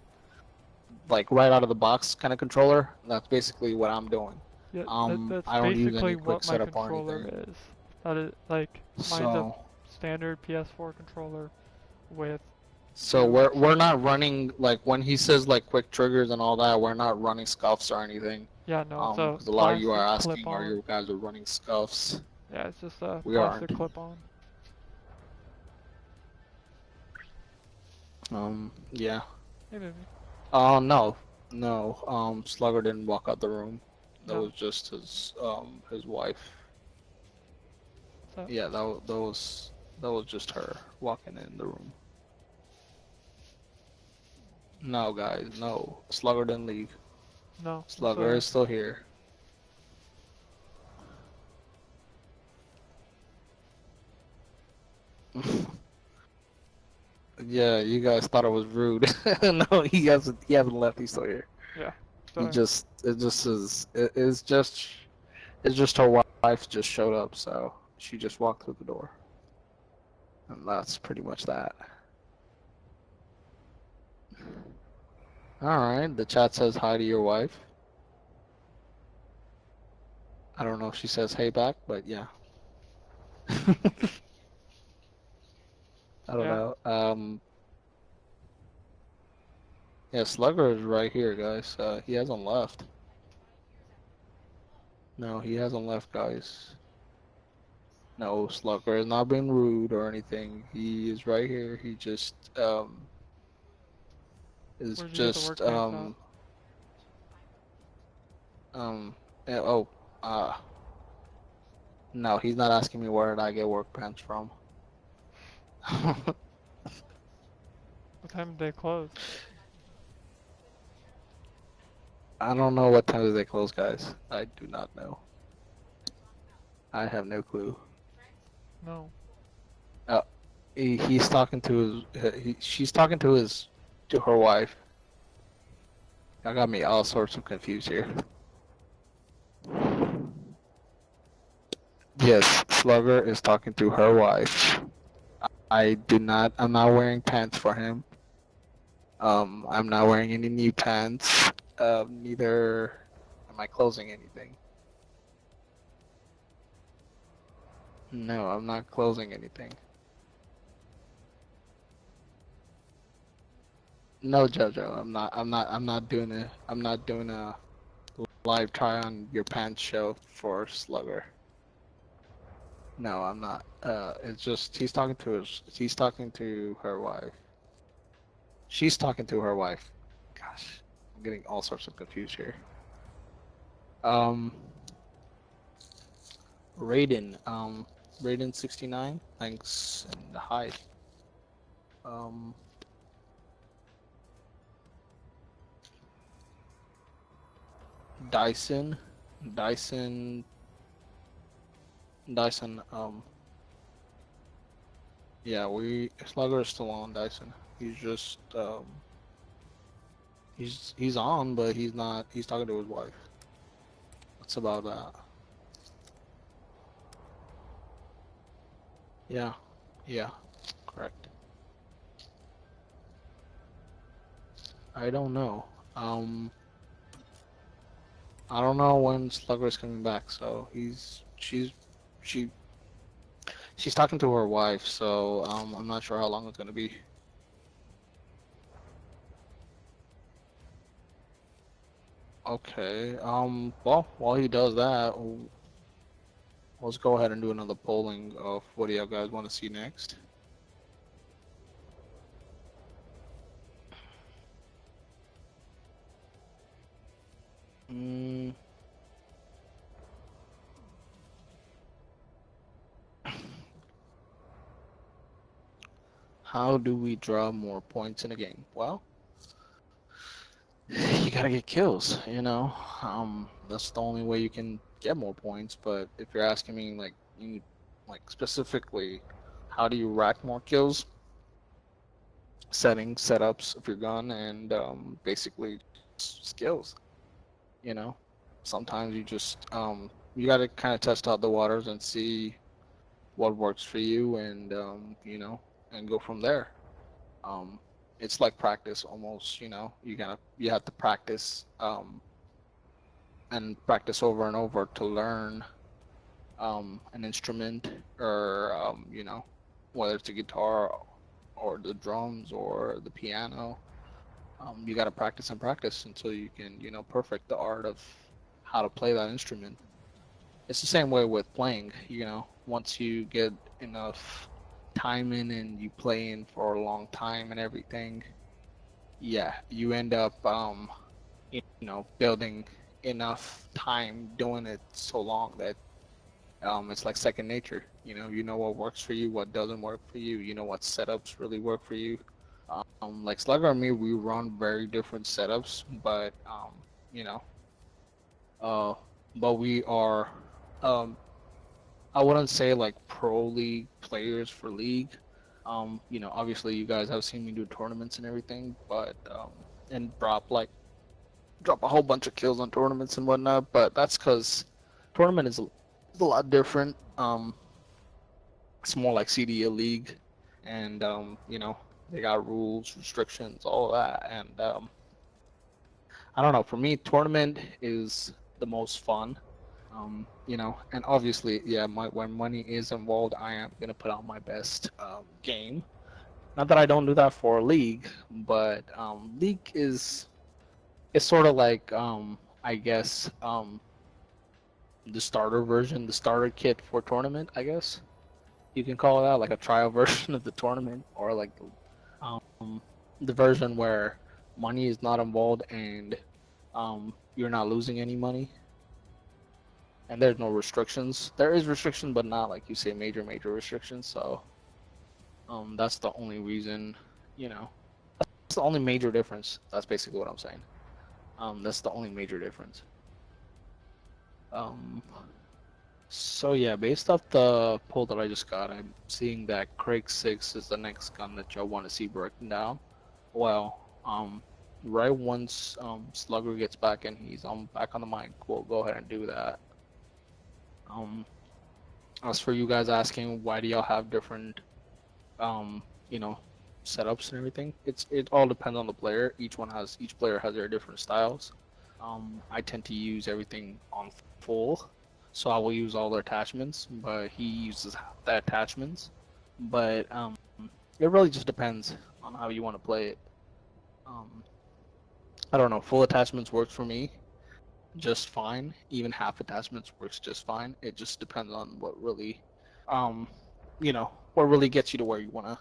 right out of the box kind of controller. That's basically what I'm doing. Yeah, that's I don't use basically any what quick my setup or controller anything. is. That is like mine's a So, standard PS4 controller with so two we're not triggers. running like when he says like quick triggers and all that. We're not running scuffs or anything. Yeah, no, it's a Because a lot of you are plastic asking, are clip-on. you guys are running scuffs? Yeah, it's just a We aren't. plastic clip-on. Yeah. Hey, baby. No, no. Slugger didn't walk out the room. That No. was just his wife. So, Yeah, that was just her walking in the room. No, guys, no. Slugger didn't leave. no, I'm still Slugger here. is still here. Yeah, you guys thought it was rude. No, he hasn't left. He's still here. Yeah, still He here. just it just is it's just her wife just showed up, so she just walked through the door. And that's pretty much that. Alright, the chat says hi to your wife. I don't know if she says hey back, but yeah. I don't Yeah. know. Yeah, Slugger is right here, guys. He hasn't left. No, he hasn't left, guys. No, Slugger is not being rude or anything. He is right here. He just is Where'd you get the just workbench at? yeah, oh no, he's not asking me where did I get workbench from. What time did they close? I don't know what time do they close, guys. I do not know. I have no clue. No. He's talking to his. She's talking to her wife. That got me all sorts of confused here. Yes, Slugger is talking to her wife. I'm not wearing pants for him. I'm not wearing any new pants. Neither am I closing anything. No, I'm not closing anything. No, Jojo, I'm not doing a live try on your pants show for Slugger. No, I'm not. It's just he's talking to her wife. She's talking to her wife. Gosh, I'm getting all sorts of confused here. Um, Raiden 69, thanks, and hi. Um, Dyson, Dyson, Dyson. Yeah, Slugger is still on Dyson. He's just he's on, but he's not. He's talking to his wife. What's about that? Yeah, yeah, correct. I don't know. I don't know when Slugger is coming back. So she she's talking to her wife. So I'm not sure how long it's gonna be. Okay. Well, while he does that, let's go ahead and do another polling of what do you guys want to see next. Mm. How do we draw more points in a game? Well, you gotta get kills, you know. That's the only way you can get more points. But if you're asking me, like specifically, how do you rack more kills? Settings, setups of your gun, and basically skills. You know, sometimes you gotta kind of test out the waters and see what works for you, and and go from there. Um, it's like practice almost. You have to practice and practice over and over to learn an instrument or whether it's a guitar or the drums or the piano. You got to practice and practice until you can perfect the art of how to play that instrument. It's the same way with playing. Once you get enough time in and you play in for a long time and everything, yeah, you end up building enough time doing it so long that it's like second nature. You know what works for you, what doesn't work for you. You know what setups really work for you. Like Slugger and me, we run very different setups, but you know, uh, but we are, um, I wouldn't say like pro league players for league. Obviously you guys have seen me do tournaments and everything, but and drop a whole bunch of kills on tournaments and whatnot. But that's because tournament is a lot different. It's more like CDA league, and they got rules, restrictions, all of that. And I don't know. For me, tournament is the most fun. And obviously, yeah, when money is involved, I am gonna put out my best game. Not that I don't do that for league, but league is it's sort of like I guess the starter version, the starter kit for tournament. I guess you can call it that, like a trial version of the tournament, or like the version where money is not involved and you're not losing any money, and there's no restrictions. There is restrictions, but not like you say major restrictions. So that's the only reason, that's the only major difference. That's basically what I'm saying. That's the only major difference. Um, So yeah, based off the poll that I just got, I'm seeing that Craig 6 is the next gun that y'all want to see broken down. Well, right once Slugger gets back and he's back on the mic, we'll go ahead and do that. Um, as for you guys asking why do y'all have different you know, setups and everything, it all depends on the player. Each player has their different styles. I tend to use everything on full, so I will use all the attachments, but he uses the attachments. But it really just depends on how you want to play it. Um, I don't know, full attachments works for me just fine. Even half attachments works just fine. It just depends on what really, um, what really gets you to where you wanna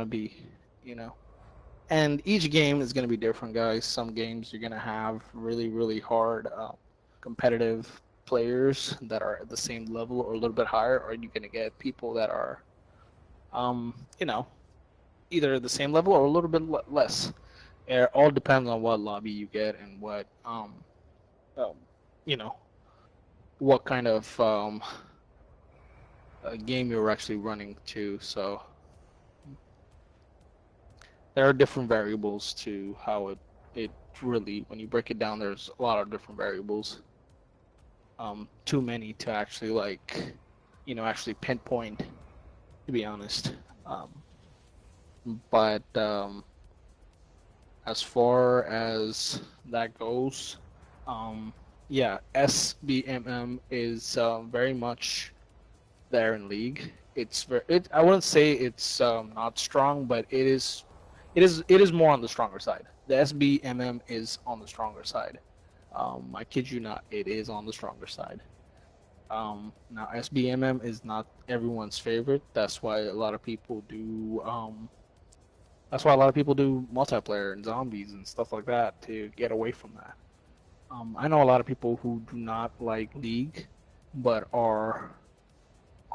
be, you know. And each game is gonna be different, guys. Some games you're gonna have really, really hard, competitive players that are at the same level or a little bit higher, or you're gonna get people that are, um, you know, either the same level or a little bit less. It all depends on what lobby you get and what, um, you know, what kind of game you're actually running to. So there are different variables to how it really, when you break it down, there's a lot of different variables. Too many to actually actually pinpoint, to be honest. But as far as that goes, yeah, SBMM is very much there in League. I wouldn't say it's not strong, but it is more on the stronger side. The SBMM is on the stronger side. I kid you not, it is on the stronger side. Now SBMM is not everyone's favorite. That's why a lot of people do multiplayer and zombies and stuff like that to get away from that. I know a lot of people who do not like League, but are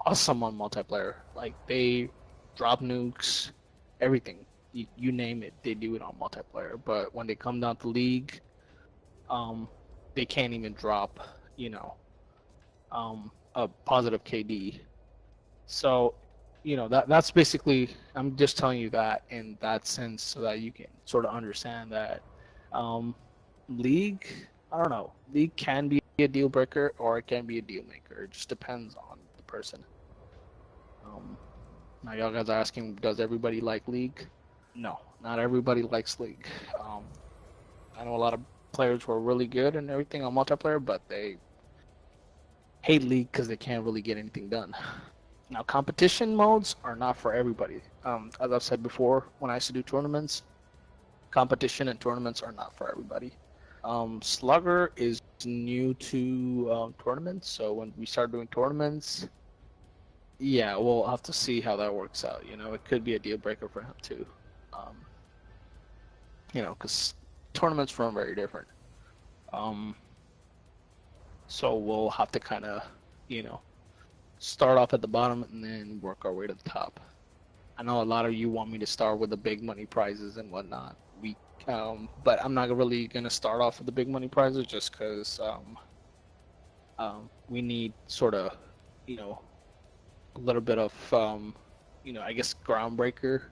awesome on multiplayer. Like they drop nukes, everything. You name it, they do it on multiplayer. But when they come down to League, um, they can't even drop, a positive KD. So, that's basically. I'm just telling you that in that sense, so that you can sort of understand that, League. I don't know. League can be a deal breaker or it can be a deal maker. It just depends on the person. Now y'all guys are asking, does everybody like League? No, not everybody likes League. I know a lot of players who are really good and everything on multiplayer, but they hate League because they can't really get anything done. Now, competition modes are not for everybody. As I've said before, when I used to do tournaments, competition and tournaments are not for everybody. Slugger is new to tournaments, so when we start doing tournaments, yeah, we'll have to see how that works out. It could be a deal breaker for him too. Um, because tournaments for him are very different. Um, so we'll have to kind of, start off at the bottom and then work our way to the top. I know a lot of you want me to start with the big money prizes and whatnot. But I'm not really gonna start off with the big money prizes just because we need sort of, a little bit of, I guess groundbreaker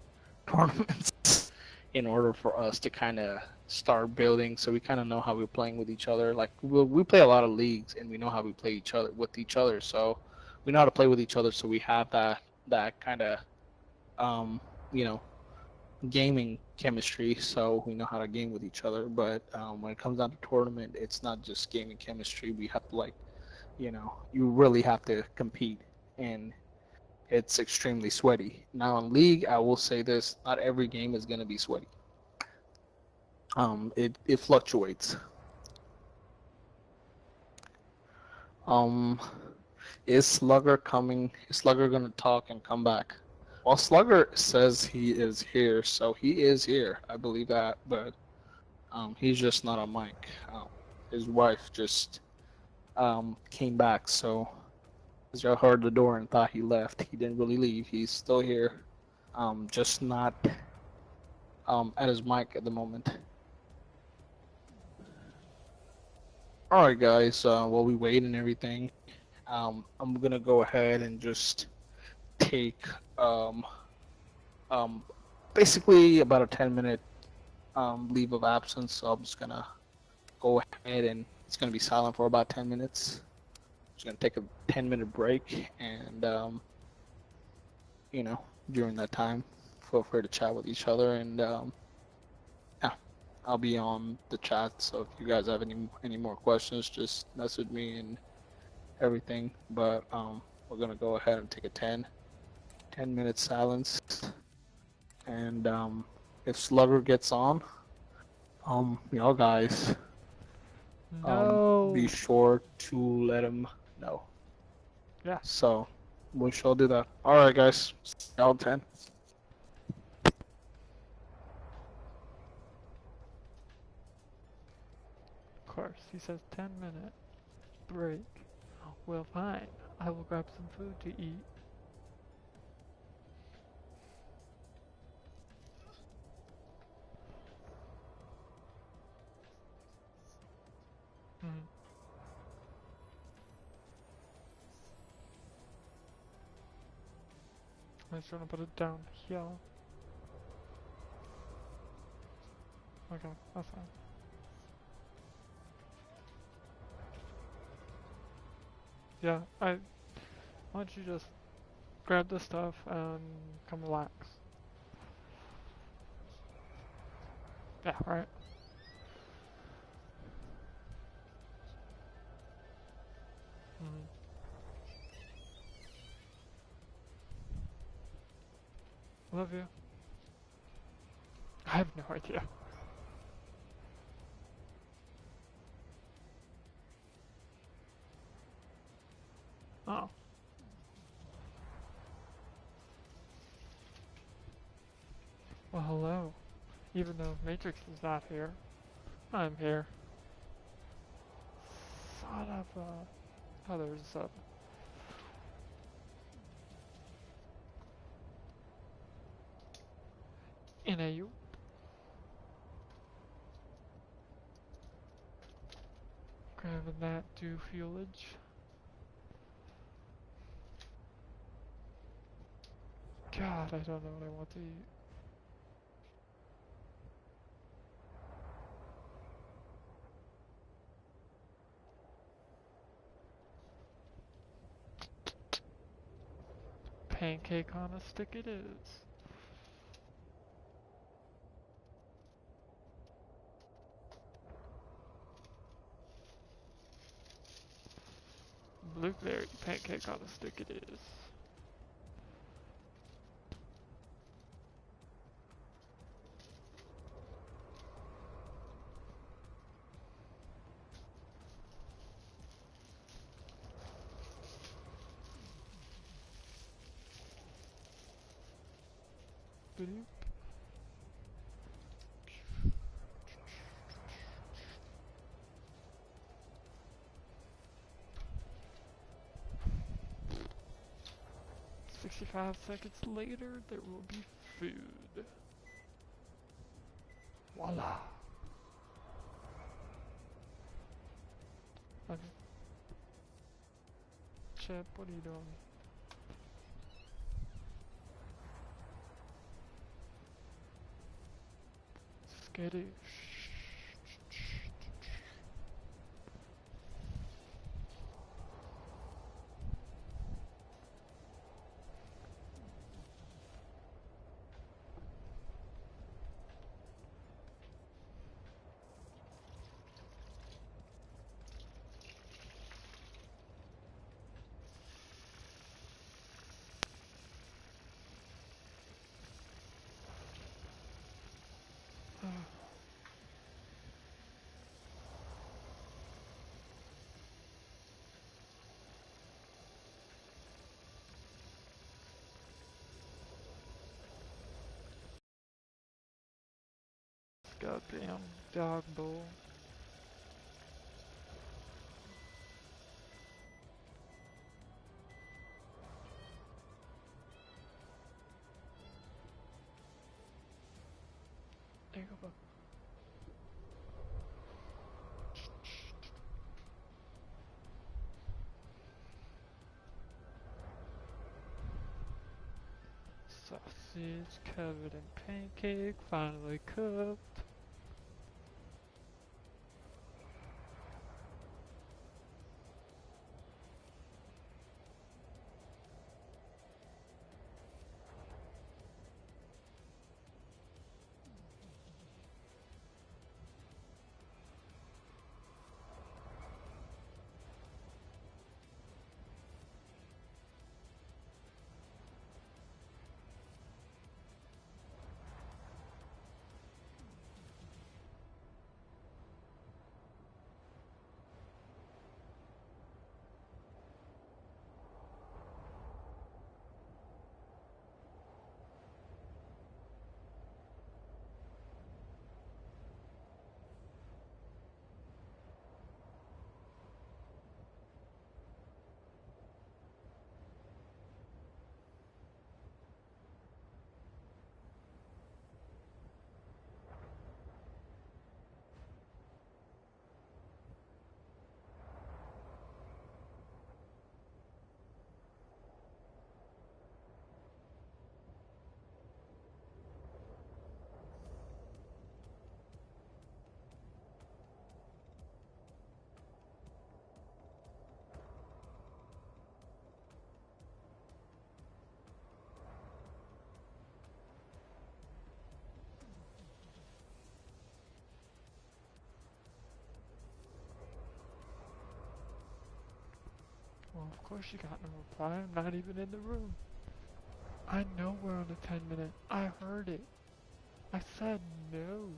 tournaments in order for us to kind of start building, so we kind of know how we're playing with each other. Like we play a lot of leagues and we know how we play with each other, so we know how to play with each other. So we have that kind of you know gaming chemistry, so we know how to game with each other. But when it comes down to tournament, it's not just gaming chemistry. We have to you really have to compete, and it's extremely sweaty. Now in League, I will say this: not every game is going to be sweaty. It fluctuates. Um, is Slugger coming? Is Slugger gonna talk and come back? Well, Slugger says he is here, so he is here. I believe that, but he's just not on mic. His wife just came back, so as y'all heard the door and thought he left, he didn't really leave. He's still here, just not at his mic at the moment. All right, guys. While we wait and everything, I'm gonna go ahead and just take um, basically about a 10-minute leave of absence. So I'm just gonna go ahead and it's gonna be silent for about 10 minutes. Just gonna take a 10-minute break, and you know, during that time, feel free to chat with each other, and yeah, I'll be on the chat. So if you guys have any more questions, just message me and everything. But we're gonna go ahead and take a 10-minute silence, and if Slugger gets on, y'all guys, be No. sure to let him know. Yeah. So we shall do that. All right, guys. Y'all 10. Of course, he says 10-minute break. Well, fine. I will grab some food to eat. Hmm. I'm just gonna put it down here. Okay, that's fine. Yeah, why don't you just grab the stuff and come relax? Yeah, right. Hmm. Love you. I have no idea. Oh. Well, hello. Even though Matrix is not here, I'm here. Son of a... Oh, there's a... NAU. Grabbing that dew fuelage. God, I don't know what I want to eat. Pancake on a stick it is. Blueberry pancake on a stick it is. Bloop. 65 seconds later, there will be food. Voila. Okay. Chip, what are you doing? Skittish. Goddamn dog bowl. There you go, bud. sausage covered in pancake, finally cooked. Well, of course you got no reply. I'm not even in the room. I know we're on a 10-minute. I heard it. I said no.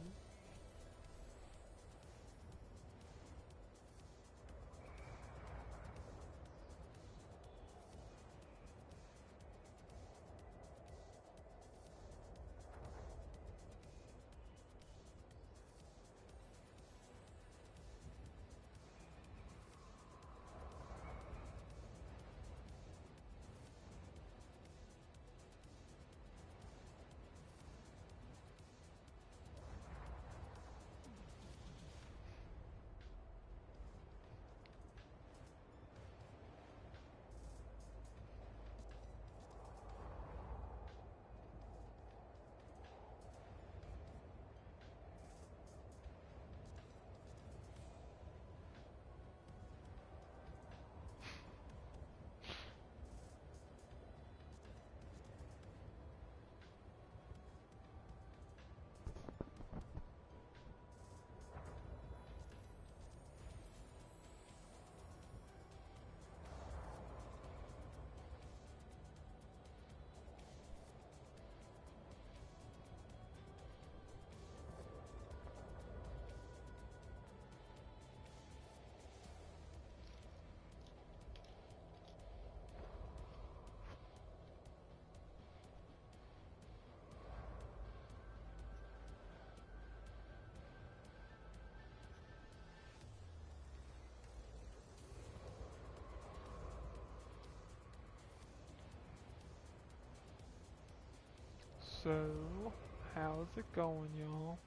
So, how's it going, y'all?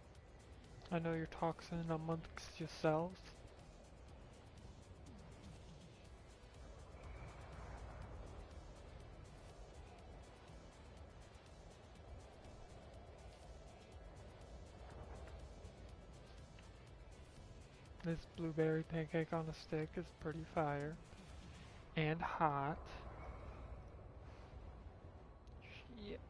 I know you're talking amongst yourselves. This blueberry pancake on a stick is pretty fire. And hot. Shit.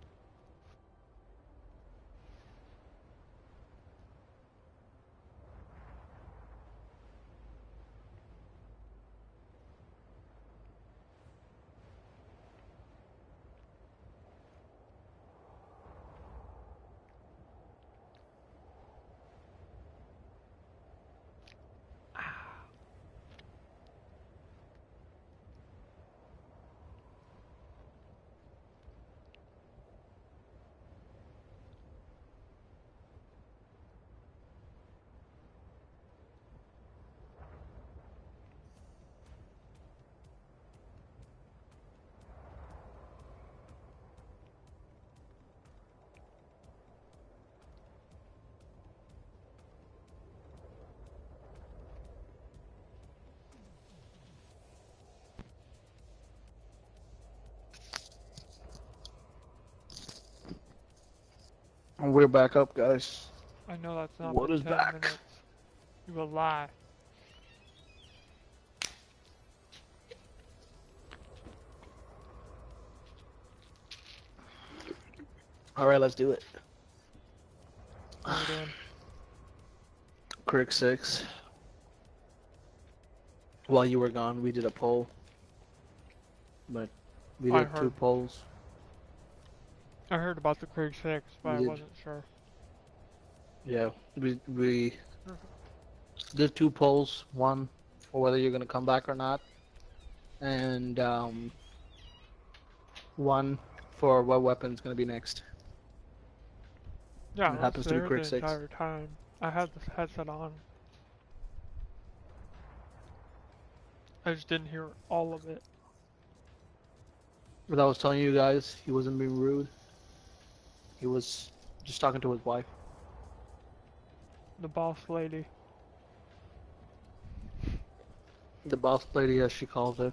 We're back up, guys. I know that's not What been is 10 back? minutes. You will lie. All right, let's do it. What are we doing? Crick 6. While you were gone, we did a poll, but we I did 2 heard. polls. I heard about the Krieg 6, but We I did, wasn't sure. yeah, we did 2 polls. One for whether you're gonna come back or not, and one for what weapon's gonna be next. Yeah, And it I was happens to be there the Crick 6. entire time. I had the headset on. I just didn't hear all of it. But I was telling you guys, he wasn't being rude. He was just talking to his wife. The boss lady. The boss lady, as she calls it.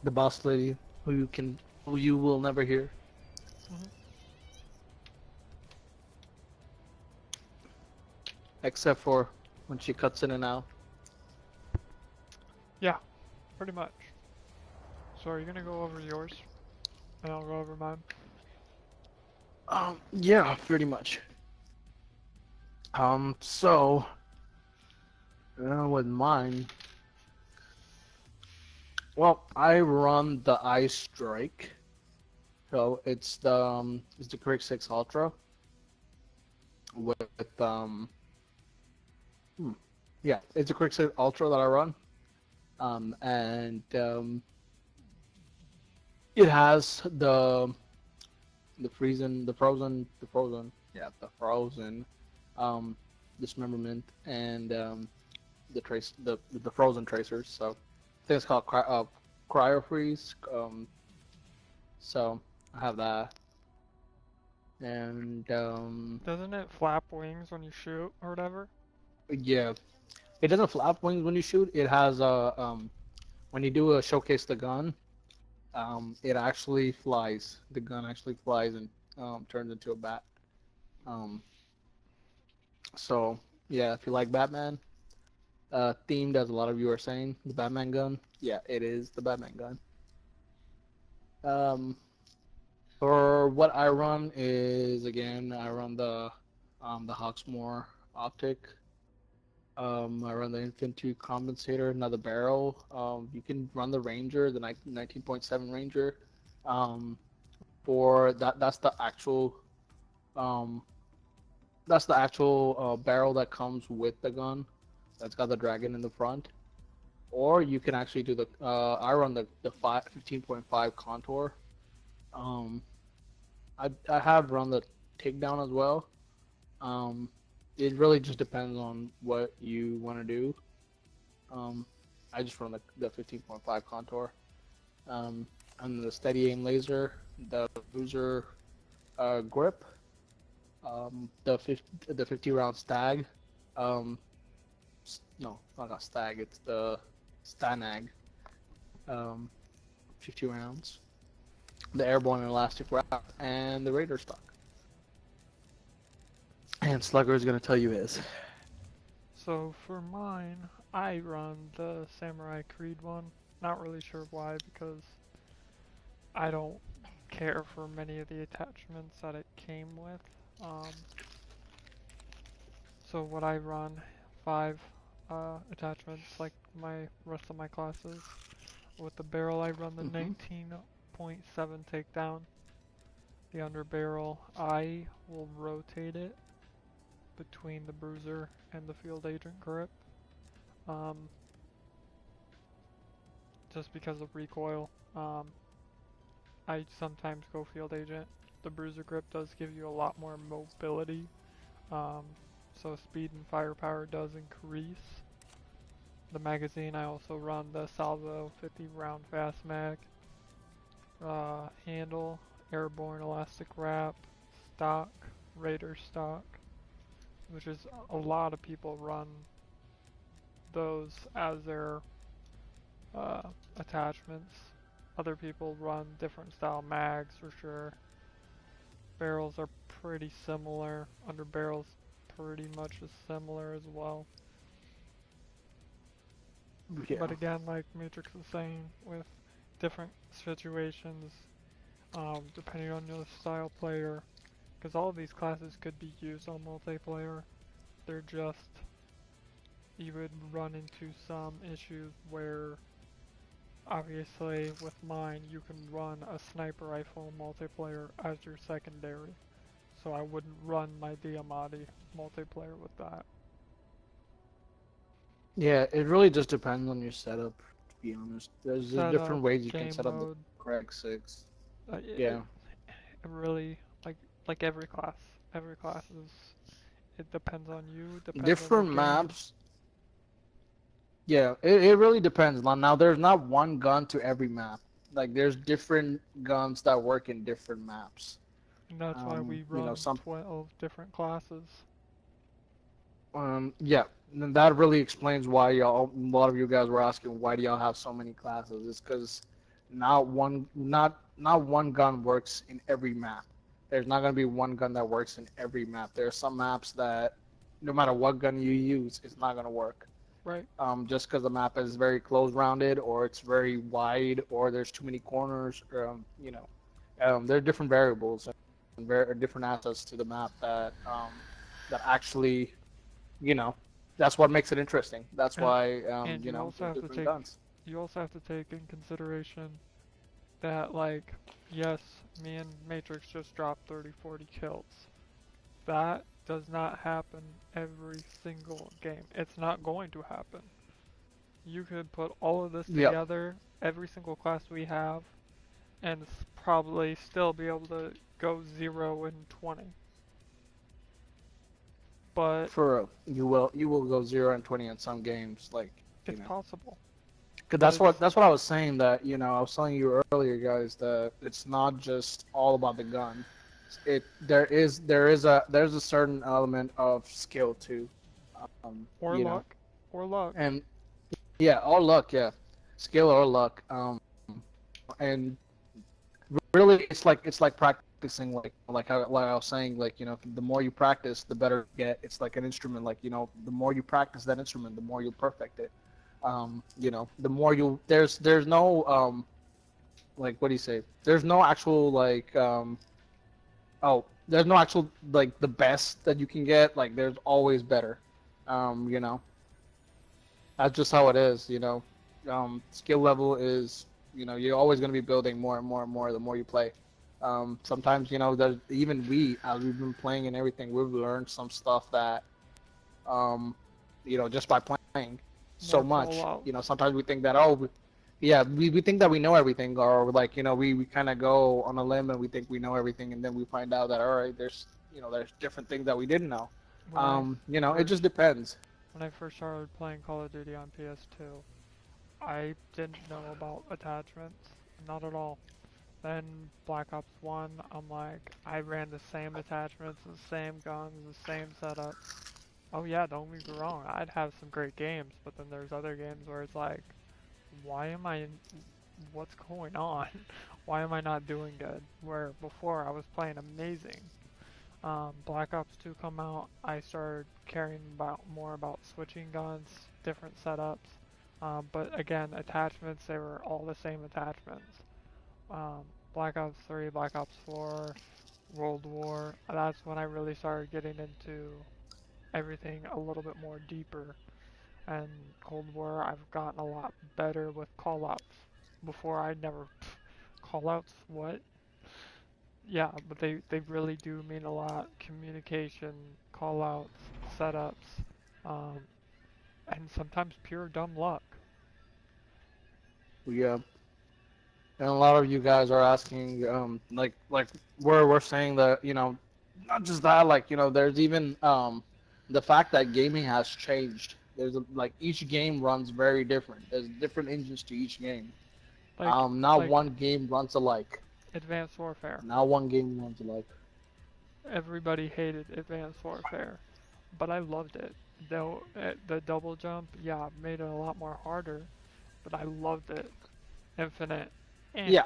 The boss lady, who you will never hear. Mhm. Except for when she cuts in and out. Yeah, pretty much. So are you gonna go over yours? And I'll go over mine. Yeah, pretty much. So, with mine, well, I run the Ice Strike. So it's the Crick 6 Ultra with yeah, it's a Crick 6 Ultra that I run. And it has the frozen dismemberment and the frozen tracers. So I think it's called cryo freeze. So I have that, and Doesn't it flap wings when you shoot or whatever? yeah, it doesn't flap wings when you shoot. It has when you do a showcase the gun, it actually flies. The gun actually flies and turns into a bat. Um, so yeah, if you like Batman themed, as a lot of you are saying, the Batman gun, yeah, it is the Batman gun. Um, for what I run is, again, I run the Hawksmoor optic. I run the infantry compensator, another barrel. You can run the Ranger, the 19.7 Ranger. Um, for that, um, that's the actual barrel that comes with the gun. That's got the dragon in the front. Or you can actually do I run the 15.5 contour. Um, I have run the takedown as well. Um, it really just depends on what you want to do. Um, I just run the 15.5 contour. Um, and the steady aim laser, the bruiser grip, the 50 round stag. Um, no, not a stag. It's the stanag. 50 rounds. The airborne elastic wrap, and the Raider stock. And Slugger is going to tell you his. So for mine, I run the Samurai Creed one. Not really sure why, because I don't care for many of the attachments that it came with. So what I run, 5 attachments like my rest of my classes. With the barrel I run the 19.7 takedown. The under barrel, I will rotate it between the bruiser and the field agent grip. Just because of recoil. I sometimes go field agent. The bruiser grip does give you a lot more mobility. So speed and firepower does increase. The magazine, I also run the Salvo 50 round fast mag. Handle, airborne elastic wrap, stock, Raider stock, which is a lot of people run those as their attachments. Other people run different style mags for sure. Barrels are pretty similar. Under barrels pretty much is similar as well. Yeah. But again, like Matrix was saying, with different situations, depending on your style player, because all of these classes could be used on multiplayer. They're just, you would run into some issues where, obviously, with mine, you can run a sniper rifle multiplayer as your secondary. So I wouldn't run my Diamatti multiplayer with that. Yeah, it really just depends on your setup, to be honest. There's Setup, different ways you can game set up the mode, correct six. it Yeah. really, like every class is, it depends on you, depends on the Different game. maps. Yeah, it really depends. Now, there's not one gun to every map. Like, there's different guns that work in different maps. And that's why we run Some 12 different classes. Yeah, and that really explains why y'all, a lot of you guys were asking why do y'all have so many classes. It's because not one gun works in every map. There's not gonna be one gun that works in every map. There are some maps that no matter what gun you use, it's not gonna work. Right. Just because the map is very close-rounded, or it's very wide, or there's too many corners. There are different variables and different assets to the map that actually, that's what makes it interesting. That's And, why, and you also there's have to different take guns. you also have to take in consideration that, like, yes, me and Matrix just dropped 30, 40 kills. That does not happen every single game. It's not going to happen. You could put all of this Yep. together, every single class we have, and probably still be able to go 0 and 20. But You will go 0 and 20 in some games, like, it's possible. Cause But that's what I was saying, that I was telling you earlier, guys, that it's not just all about the gun. There's a certain element of skill too. or luck, or luck. And yeah, or luck, yeah, skill or luck. And really, it's like practicing, like I was saying, like, the more you practice, the better you get. It's like an instrument, like, the more you practice that instrument, the more you perfect it. The more there's no like, what do you say? There's no actual, like, there's no actual, like, the best that you can get. Like, there's always better. You know, that's just how it is. Skill level is, you're always going to be building more and more and more the more you play. Sometimes, even as we've been playing and everything, we've learned some stuff that, just by playing so More much. call-outs. Sometimes we think that, yeah, we think that we know everything, or, like, we kind of go on a limb and we think we know everything, and then we find out that, all right, there's different things that we didn't know. It just depends. When I first started playing Call of Duty on PS2, I didn't know about attachments, not at all. Then Black Ops 1, I'm like, I ran the same attachments, the same guns, the same setup. Oh yeah, don't get me wrong, I'd have some great games, but then there's other games where it's like, what's going on? Why am I not doing good? Where before I was playing amazing. Black Ops 2 come out, I started caring more about switching guns, different setups. But again, attachments, they were all the same attachments. Black Ops 3, Black Ops 4, World War, that's when I really started getting into everything a little bit more deeper. And Cold War, I've gotten a lot better with callouts. Before I never, callouts, what? Yeah, but they really do mean a lot. Communication, callouts, setups, um, and sometimes pure dumb luck. Yeah. And a lot of you guys are asking, like we're saying that, not just that, like, there's even the fact that gaming has changed. Like, each game runs very different. There's different engines to each game. Like Not like one game runs alike. Advanced Warfare. Not one game runs alike. Everybody hated Advanced Warfare, but I loved it. Though the double jump, yeah, made it a lot more harder, but I loved it. Infinite, Eh. Yeah,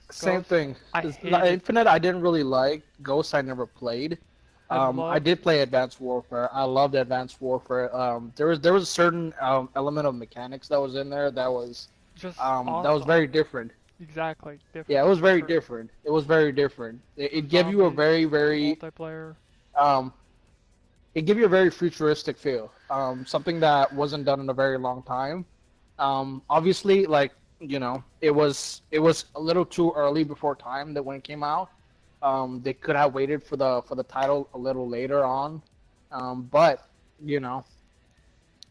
same Ghost, thing. I hated. Infinite, I didn't really like. Ghost, I never played. I I loved did play Advanced Warfare. I loved Advanced Warfare. There was a certain element of mechanics that was in there just that was awesome. very different. Exactly, Yeah, different it was for very sure. different. It was very different. It gave you a Zombies, very multiplayer. um it gave you a very futuristic feel. Something that wasn't done in a very long time. Obviously, like it was a little too early before time that when it came out. They could have waited for the title a little later on. But you know,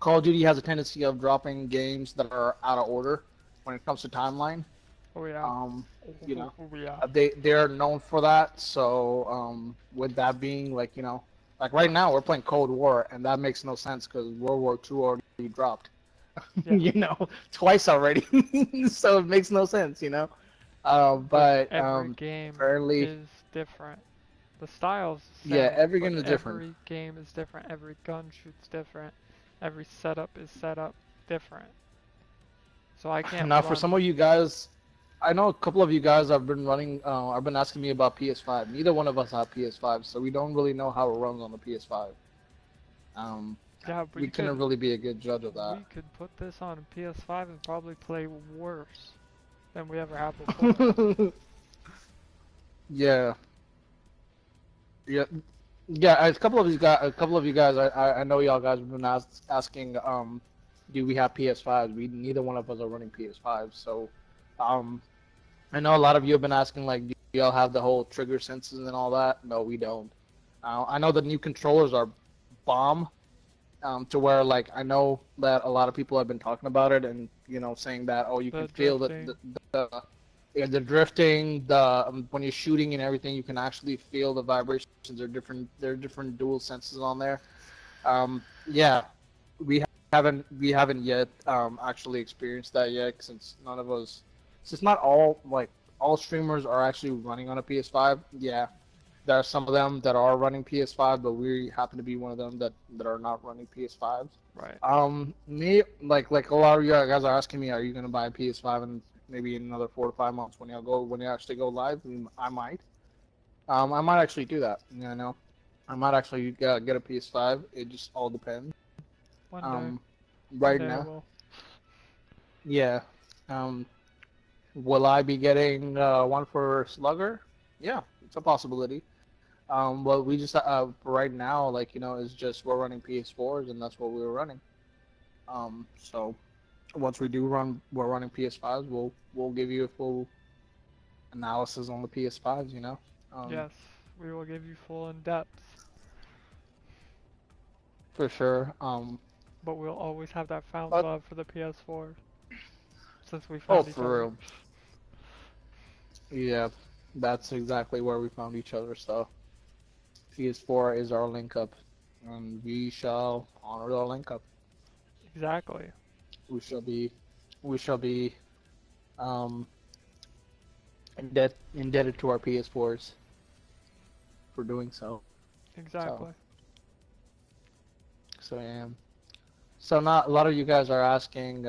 Call of Duty has a tendency of dropping games that are out of order when it comes to timeline. Oh yeah. Um, you know, Oh yeah. they are known for that. So with that being like right now we're playing Cold War, and that makes no sense because World War II already dropped. Yeah. Twice already. So it makes no sense. But But every game apparently, is different. The style's the yeah, same, every but game is different. every game is different. Every gun shoots different. Every setup is set up different. So I can't Now, for run. some of you guys, I know a couple of you guys have been running. I've been asking me about PS5. Neither one of us have PS5, so we don't really know how it runs on the PS5. Um, Yeah, we couldn't really be a good judge of that. we could put this on a PS5 and probably play worse than we ever have before. Yeah, yeah, yeah. A couple of you guys. I know y'all guys have been asking. Do we have PS5s? We neither one of us are running PS5s, so um, I know a lot of you have been asking, like, do y'all have the whole trigger senses and all that? No, we don't. I know the new controllers are bomb, to where, like, I know that a lot of people have been talking about it and, saying that, oh, you can The feel drifting. yeah, the drifting, when you're shooting and everything, you can actually feel the vibrations. They're different. There are different dual senses on there. Yeah, we we haven't yet actually experienced that yet since none of us since not all streamers are actually running on a PS5. Yeah, there are some of them that are running PS5, but we happen to be one of them that are not running PS5s. Right. Me, like a lot of you guys are asking me, are you gonna buy a PS5 and maybe in another 4 to 5 months when you actually go live? I might. I might actually do that. I might actually get a PS5. It just all depends. One day. Um, One right day I now, will. yeah. Um, will I be getting one for Slugger? Yeah, it's a possibility. But we just right now, like is just we're running PS4s and that's what we were running. So once we're running PS5s, we'll give you a full analysis on the PS5s. Um, Yes, we will give you full in depth, for sure. but we'll always have that found But love for the PS4 since we oh, found each for other. real, yeah, that's exactly where we found each other. So PS4 is our link up, and we shall honor the link up. Exactly. We shall be, we shall be um, indebted to our PS4s for doing so. So, Exactly. so yeah. So not a lot of you guys are asking,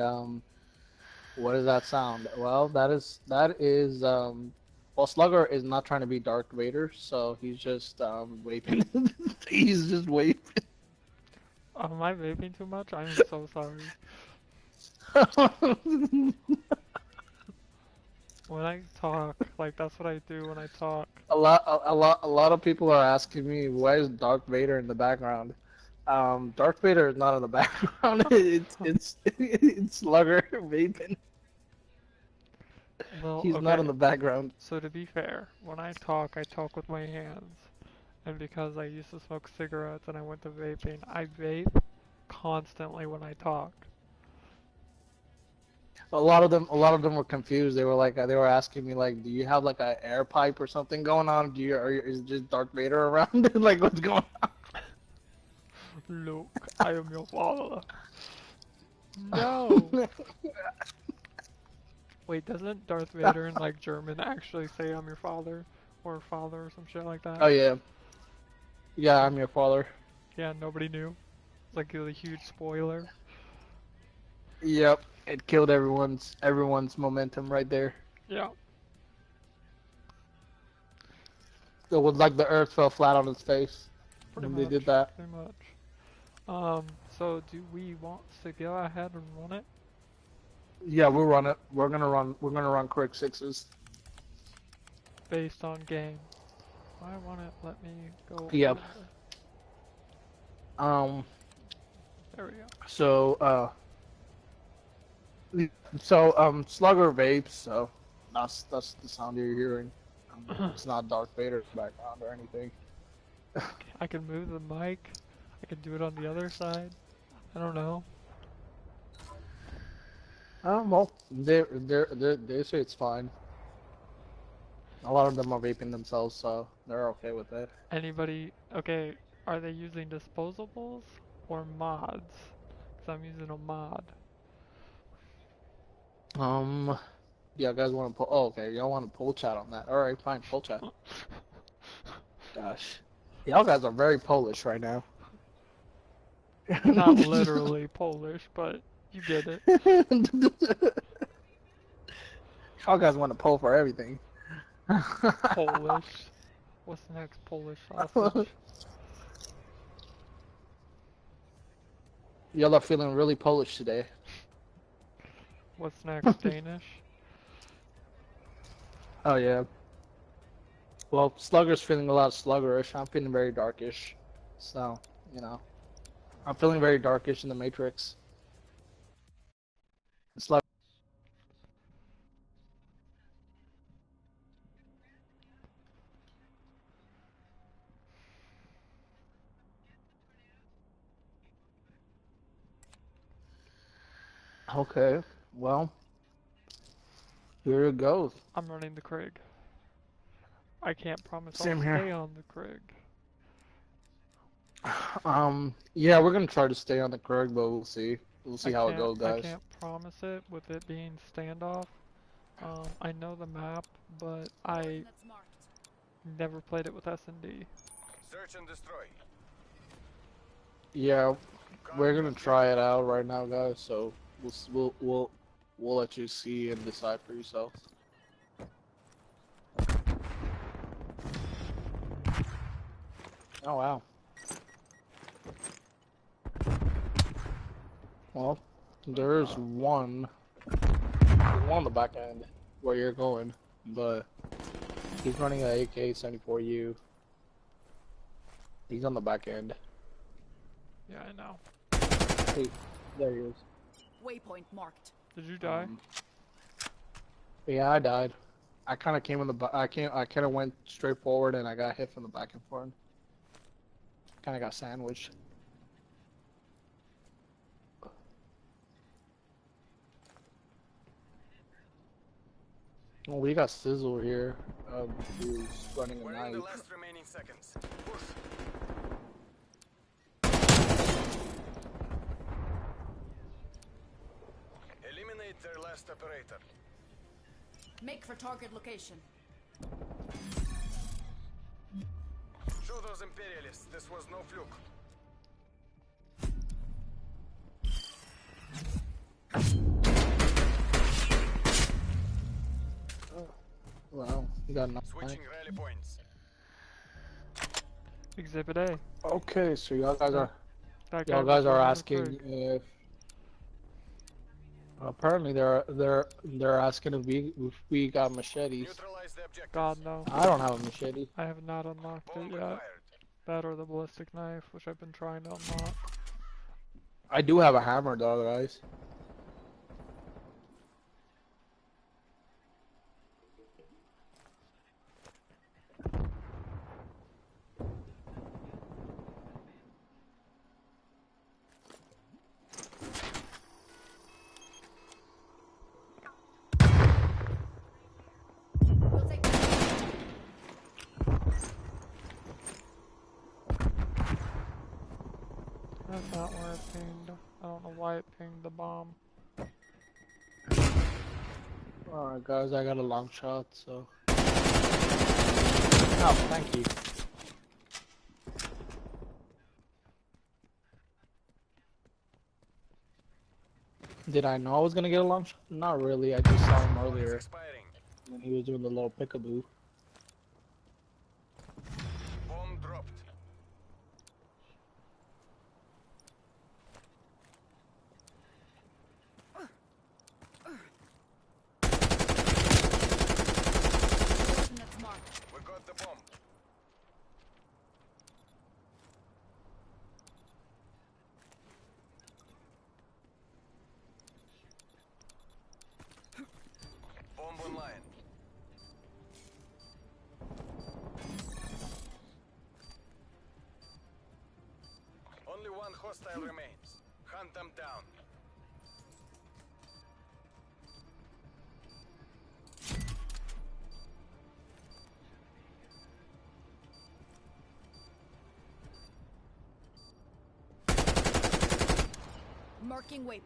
what does that sound? Well, well, Slugger is not trying to be Darth Vader, so he's just vaping. He's just vaping. Am I vaping too much? I'm so sorry. When I talk, like that's what I do when I talk. A lot of people are asking me why is Darth Vader in the background. Darth Vader is not in the background. It's Slugger vaping. Well, He's not in okay. the background. So to be fair, when I talk with my hands. And because I used to smoke cigarettes and I went to vaping, I vape constantly when I talk. A lot of them were confused. They were asking me like, do you have like a air pipe or something going on? Is it just Darth Vader around? Like what's going Luke, I am your father. No! on? Wait, doesn't Darth Vader in like German actually say I'm your father? Or father or some shit like Oh that? yeah, yeah, I'm your father. Yeah, nobody knew. Like a huge spoiler. Yep, it killed everyone's momentum right there. Yeah. it was like the earth fell flat on his face Pretty when they much. did that. Pretty much. So do we want to go ahead and run it? Yeah, we'll run it. We're gonna run quick sixes. Based on game. Why won't it let me go Yep. over? There we go. So Slugger vapes, so that's the sound you're hearing. It's not Darth Vader's background or anything. I can move the mic. I can do it on the other side. I don't know. Well, they say it's fine. A lot of them are vaping themselves, so they're okay with it. Anybody? Okay, are they using disposables or mods? Because I'm using a mod. Yeah, guys want to pull? Oh, okay, y'all want to pull chat on that? All right, fine, pull chat. Gosh, y'all guys are very Polish right now. Not literally Polish, but you get it. Y'all guys want to pull for everything. Polish. What's the next Polish sausage? Y'all are feeling really Polish today. What's next? Danish? Oh yeah. Well, Slugger's feeling a lot sluggerish. I'm feeling very darkish. So, you know. I'm feeling very darkish in the Matrix. Slugger. Okay, well, here it goes. I'm running the Krig. I can't promise Same I'll here. stay on the Krig. Yeah, we're gonna try to stay on the Krug, but we'll see. We'll see how it goes, I guys. can't promise it with it being standoff. I know the map, but I never played it with S&D. Search and destroy. Yeah, we're gonna try it out right now, guys. So we'll let you see and decide for yourself. Oh wow. Well, there's one on the back end where you're going, but he's running an AK-74U. He's on the back end. Yeah, I know. Hey, there he is. Waypoint marked. Did you die? Yeah, I died. I kind of came in the I kind of went straight forward and I got hit from the back and front. Kind of got sandwiched. Well, we got Sizzle here, who's running a We're in knife. the last remaining seconds. Push. Eliminate their last operator. Make for target location. Show those imperialists this was no fluke. Wow, you got enough. Switching rally points. Exhibit A. Okay, so y'all guys are That guy y'all was guys are running the asking Krig. if apparently they're asking if we got machetes. Neutralize the objectives. God, no. I don't have a machete. I have not unlocked it Bomb yet. acquired. That or the ballistic knife, which I've been trying to unlock. I do have a hammer though, guys. We'll take That's not where it pinged. I don't know why it pinged the bomb. Alright guys, I got a long shot, so. Oh, thank you. Did I know I was gonna get a long shot? Not really, I just saw him Ball is earlier expiring. when he was doing the little peekaboo. online. Only one hostile remains. Hunt them down. Marking waypoint.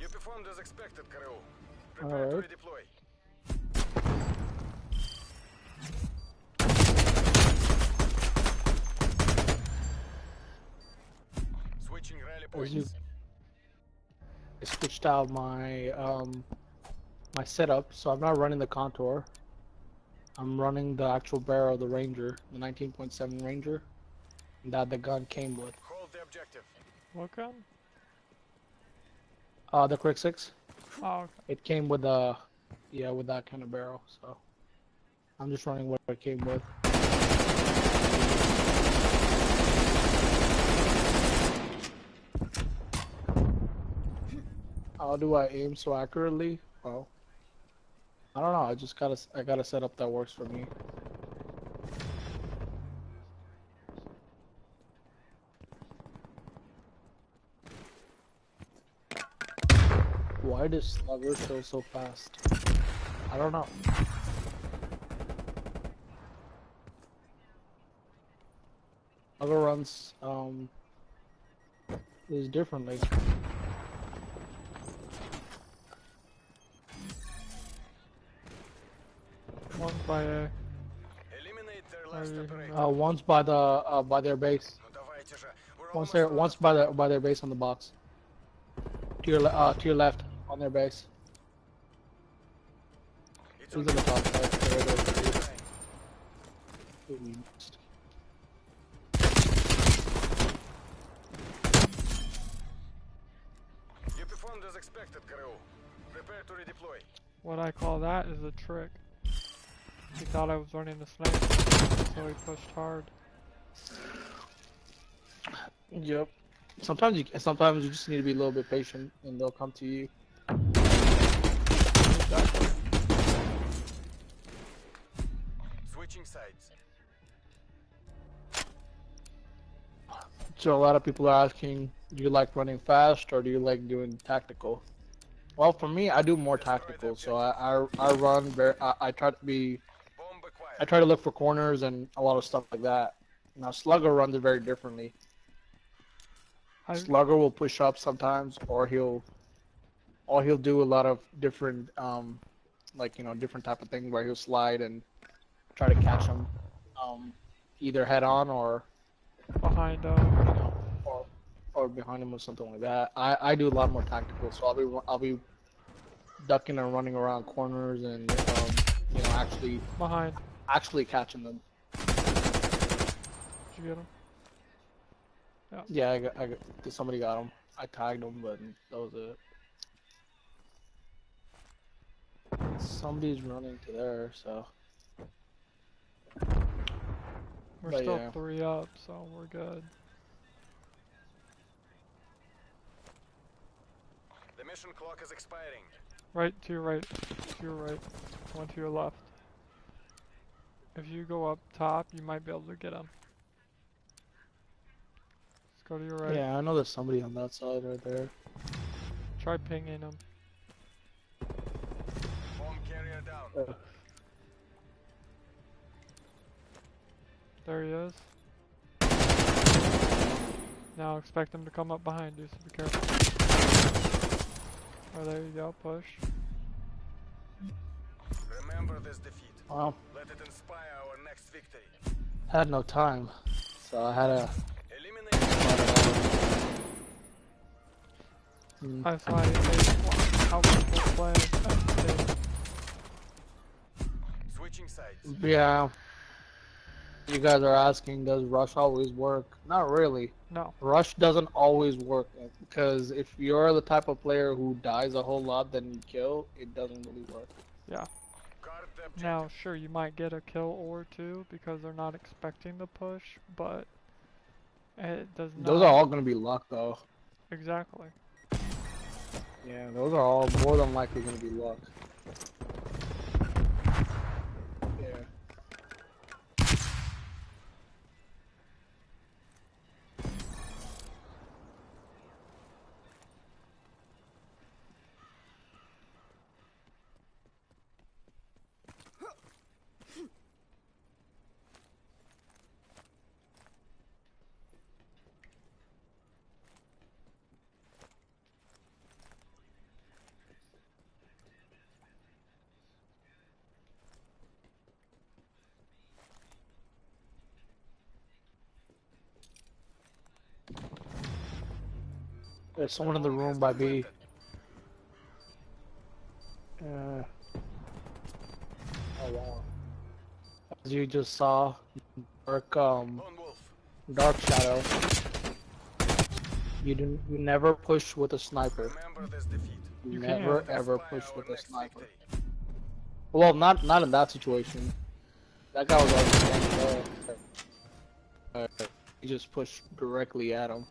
You performed as expected, Karoo. Prepare to Alright. redeploy. Switching rally As you- points. I switched out my my setup, so I'm not running the contour. I'm running the actual barrel of the Ranger, the 19.7 Ranger, that the gun came with. Hold the objective. What gun? The Quick 6. Oh, okay. It came with yeah, with that kind of barrel. So I'm just running what it came with. How do I aim so accurately? Well, I don't know. I got a setup that works for me. Why does Slugger kill so fast? I don't know. Slugger runs is differently. One by A. Eliminate their Are last you operator. One's by their base. Ну давайте же. We're Once almost once by their base on the box. To your left on their base. It's He's on on the top side. There it is. line. Ooh, we missed. You performed as expected, Karoo. Prepare to redeploy. What I call that is a trick. He thought I was running the sniper, so he pushed hard. Yep. Sometimes you just need to be a little bit patient, and they'll come to you. Exactly. Switching sides. So a lot of people are asking, do you like running fast or do you like doing tactical? Well, for me, I do more tactical. So I run very. I try to be. Bomb acquired. I try to look for corners and a lot of stuff like that. Now Slugger runs it very differently. Slugger will push up sometimes, or he'll do a lot of different, like different type of things where he'll slide and try to catch them, either head on or Behind or behind him or something like that. I do a lot more tactical, so I'll be ducking and running around corners and behind. actually catching them. Did you get him? Yeah, I got somebody got him. I tagged him, but that was it. Somebody's running to there, so. We're But still yeah. 3 up, so we're good. The mission clock is expiring. Right to your right. To your right. One to your left. If you go up top, you might be able to get him. Let's go to your right. Yeah, I know there's somebody on that side right there. Try pinging him. Bomb carrier down. There he is. Now expect him to come up behind you, so be careful. Oh, there you go, push. Remember this defeat. Well, Let it inspire our next victory. had no time, so I had to. Eliminate. That's why how people play FD. Switching sides. Yeah. You guys are asking, does rush always work? Not really. No. Rush doesn't always work, because if you're the type of player who dies a whole lot then you kill, it doesn't really work. Yeah. Guard the objective. Now, sure, you might get a kill or two because they're not expecting the push, but it does not. Those are all gonna be luck though. Exactly. Yeah, those are all more than likely gonna be luck. Yeah. There's someone in the room by B. Oh wow. As you just saw, Lone Wolf. dark shadow. You never push with a sniper. Remember this defeat. You can't. never Identify ever push our with a next sniper. victory. Well, not in that situation. That guy was already standing there. He just pushed directly at him.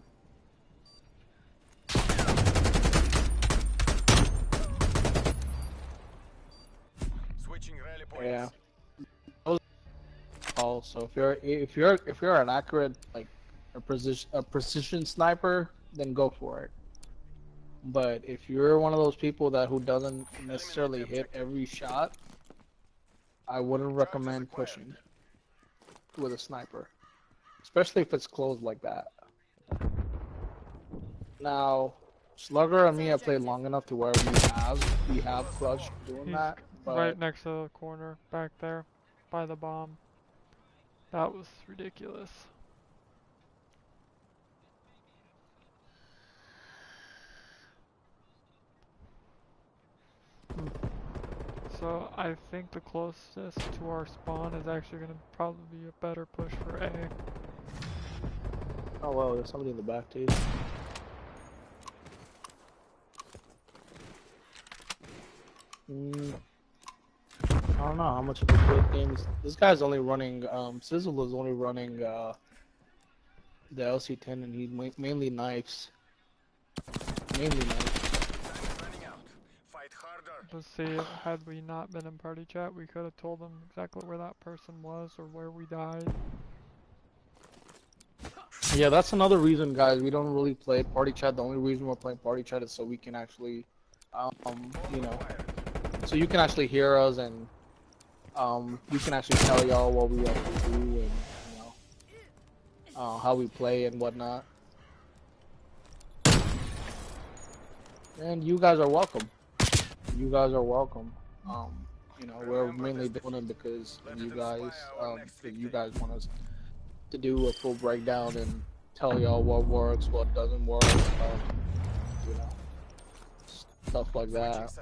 Switching rally points. Yeah. Also, if you're an accurate like a precision sniper, then go for it. But if you're one of those people who doesn't necessarily hit every shot, I wouldn't recommend pushing with a sniper, especially if it's close like that. Now, Slugger and me have played long enough to where we have clutch doing He's that, but right next to the corner back there by the bomb. That was ridiculous. So I think the closest to our spawn is actually going to probably be a better push for A. oh well, there's somebody in the back too. I don't know how much of a good game is. This guy's only running. Sizzle is only running the LC10, and he mainly knives. Mainly knives. Time's running out. Fight harder. But see, had we not been in party chat, we could have told them exactly where that person was or where we died. Yeah, that's another reason, guys. We don't really play party chat. The only reason we're playing party chat is so we can actually, you know, so you can actually hear us and you can actually tell y'all what we have to do and you know how we play and whatnot. And you guys are welcome. You guys are welcome. You know, we're mainly doing it because you guys want us to do a full breakdown and tell y'all what works, what doesn't work, you know, stuff like that.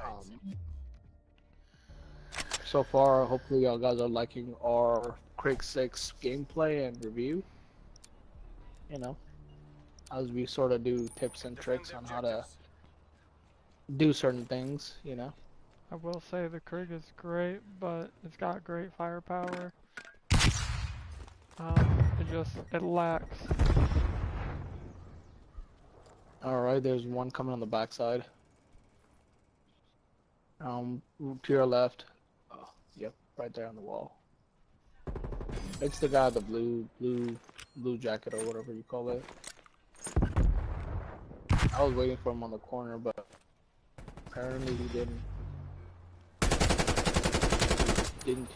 So far, hopefully y'all guys are liking our Craig 6 gameplay and review. You know, as we sort of do tips and tricks on how to do certain things, you know. I will say the Krieg is great, but it's got great firepower. It lacks. Alright, there's one coming on the backside. To your left. Oh, yep, right there on the wall. It's the guy with the blue jacket or whatever you call it. I was waiting for him on the corner, but apparently he didn't.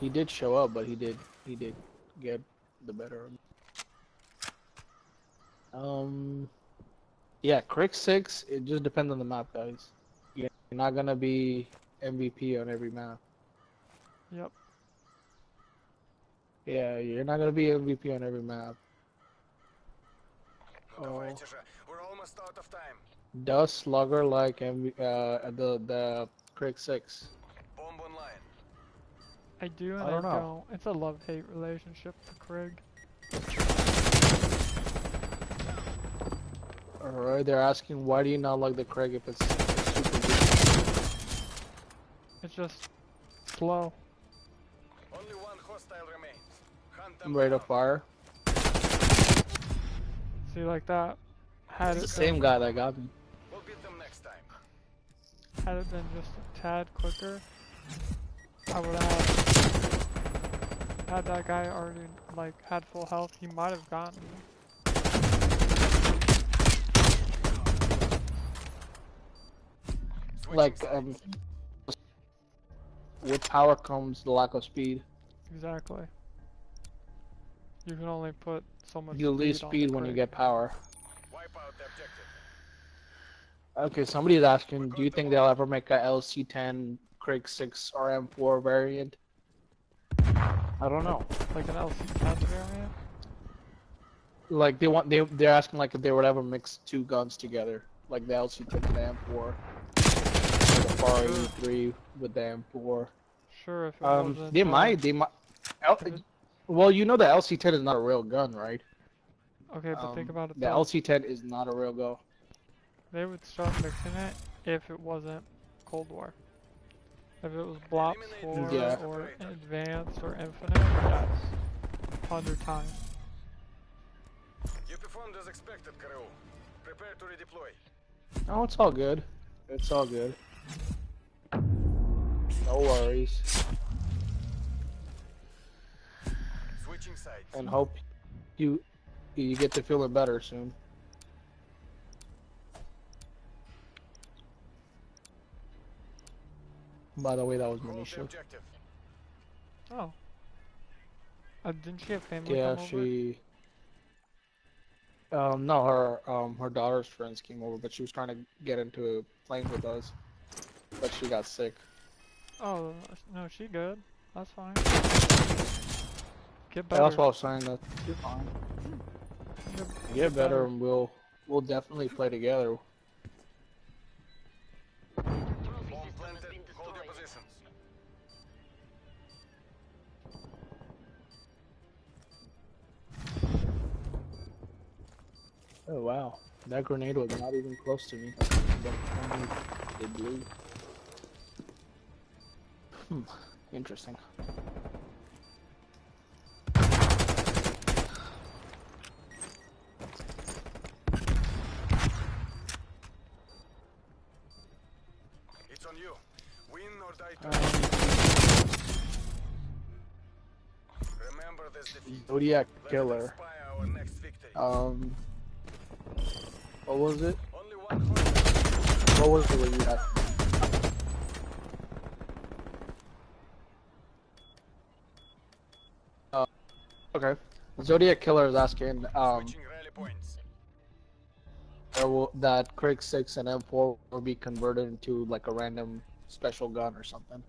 He did show up, but he did get the better of him. Yeah, Crick 6, it just depends on the map, guys. You're not gonna be MVP on every map. Yep. Yeah, you're not gonna be MVP on every map. Давайте же. We're almost out of time. Does Slugger like the Crick 6? Bomb online. I do and I I don't don't. know. It's a love-hate relationship with Krieg. Alright, they're asking why do you not like the Craig if it's super good? It's just slow. Only one hostile remains. Hunt them I'm ready to down. fire. See, like that. Had It's it the same been- guy that got me. We'll beat them next time. had it been just a tad quicker, I would have had that guy already like had full health. He might have gotten me. Like, with power comes the lack of speed. Exactly. You can only put so much You lose speed on speed the when you crate. get power. Wipe out the objective. Okay, somebody's asking, do you think they'll ever make a LC10, Craig 6, or M4 variant? I don't know. Like an LC10 variant? Like they're asking like if they would ever mix two guns together, like the LC10 and the M4, or the FAR 83 with the M4. Sure, if it wasn't. They might. Well, you know the LC10 is not a real gun, right? Okay, but think about it The though. LC10 is not a real gun. They would start mixing it if it wasn't Cold War. If it was Blops 4 Yeah. or Advanced or Infinite, yes. 100 times. You performed as expected, Karoo. Prepare to redeploy. Oh, it's all good. It's all good. No worries. Switching sides. And hope you get to feeling better soon. By the way, that was Hold the Manisha. objective. Oh. Didn't she have family Yeah, come over? she. No, her daughter's friends came over, but she was trying to get into planes with us, but she got sick. Oh, no, she good. That's fine. Get Yeah, better. that's what I was saying. That you're fine. Get better, and we'll definitely play together. Bomb planted. Hold your positions. Oh wow, that grenade was not even close to me. But it blew. Interesting. It's on you. Win or die Um, trying. Remember this defeat. Zodiac Let it Killer. inspire our next victory. What was it? Only one hostile. What was it when you had? Okay. Zodiac Killer is asking, Switching rally points. that Craig 6 and M4 will be converted into like a random special gun or something.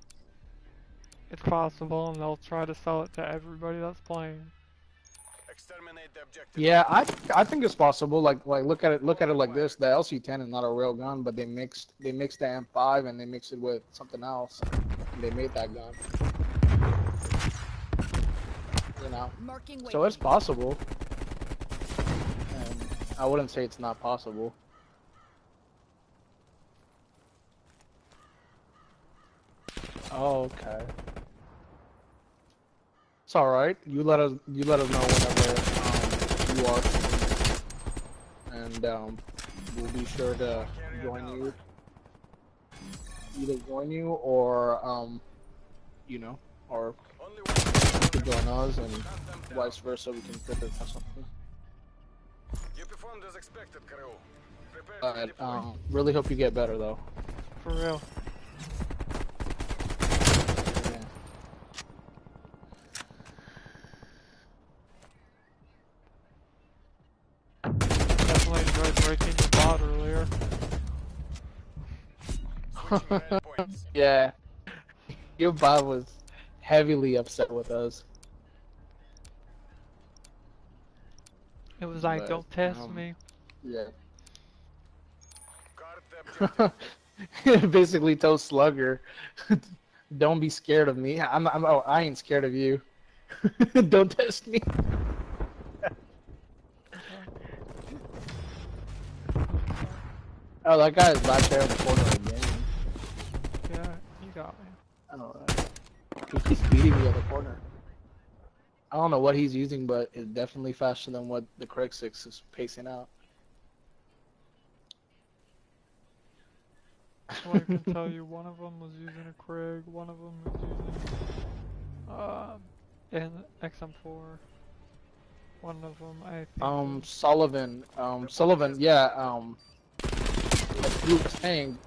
It's possible, and they'll try to sell it to everybody that's playing. Exterminate the objective. Yeah, I think it's possible. Like look at it like this. The LC10 is not a real gun, but they mixed the M5 and they mixed it with something else. And they made that gun. You know. Marking So it's waypoint. possible. And I wouldn't say it's not possible. Oh, okay. It's all right. You let us know whenever you are, and we'll be sure to join you. Either join you or you know, or Only you can one. join us, and Hunt them down. vice versa. We can fit it or something. You performed as expected, Karoo. Prepare to But redeploy. really hope you get better though. For real. Yeah. Definitely enjoyed breaking your bot earlier. Switching rally points. Yeah. Your bot was heavily upset with us. It was like, But, don't test me. Yeah. Guard the objective. Basically told Slugger, don't be scared of me. I ain't scared of you. Don't test me. Oh, that guy is back there in the corner again. Yeah, you got me. I don't know. He keeps beating me in the corner. I don't know what he's using, but it's definitely faster than what the Craig 6 is pacing out. So I can tell you one of them was using a Krig, one of them was using an XM4. One of them, I think. Sullivan, yeah, like you were saying,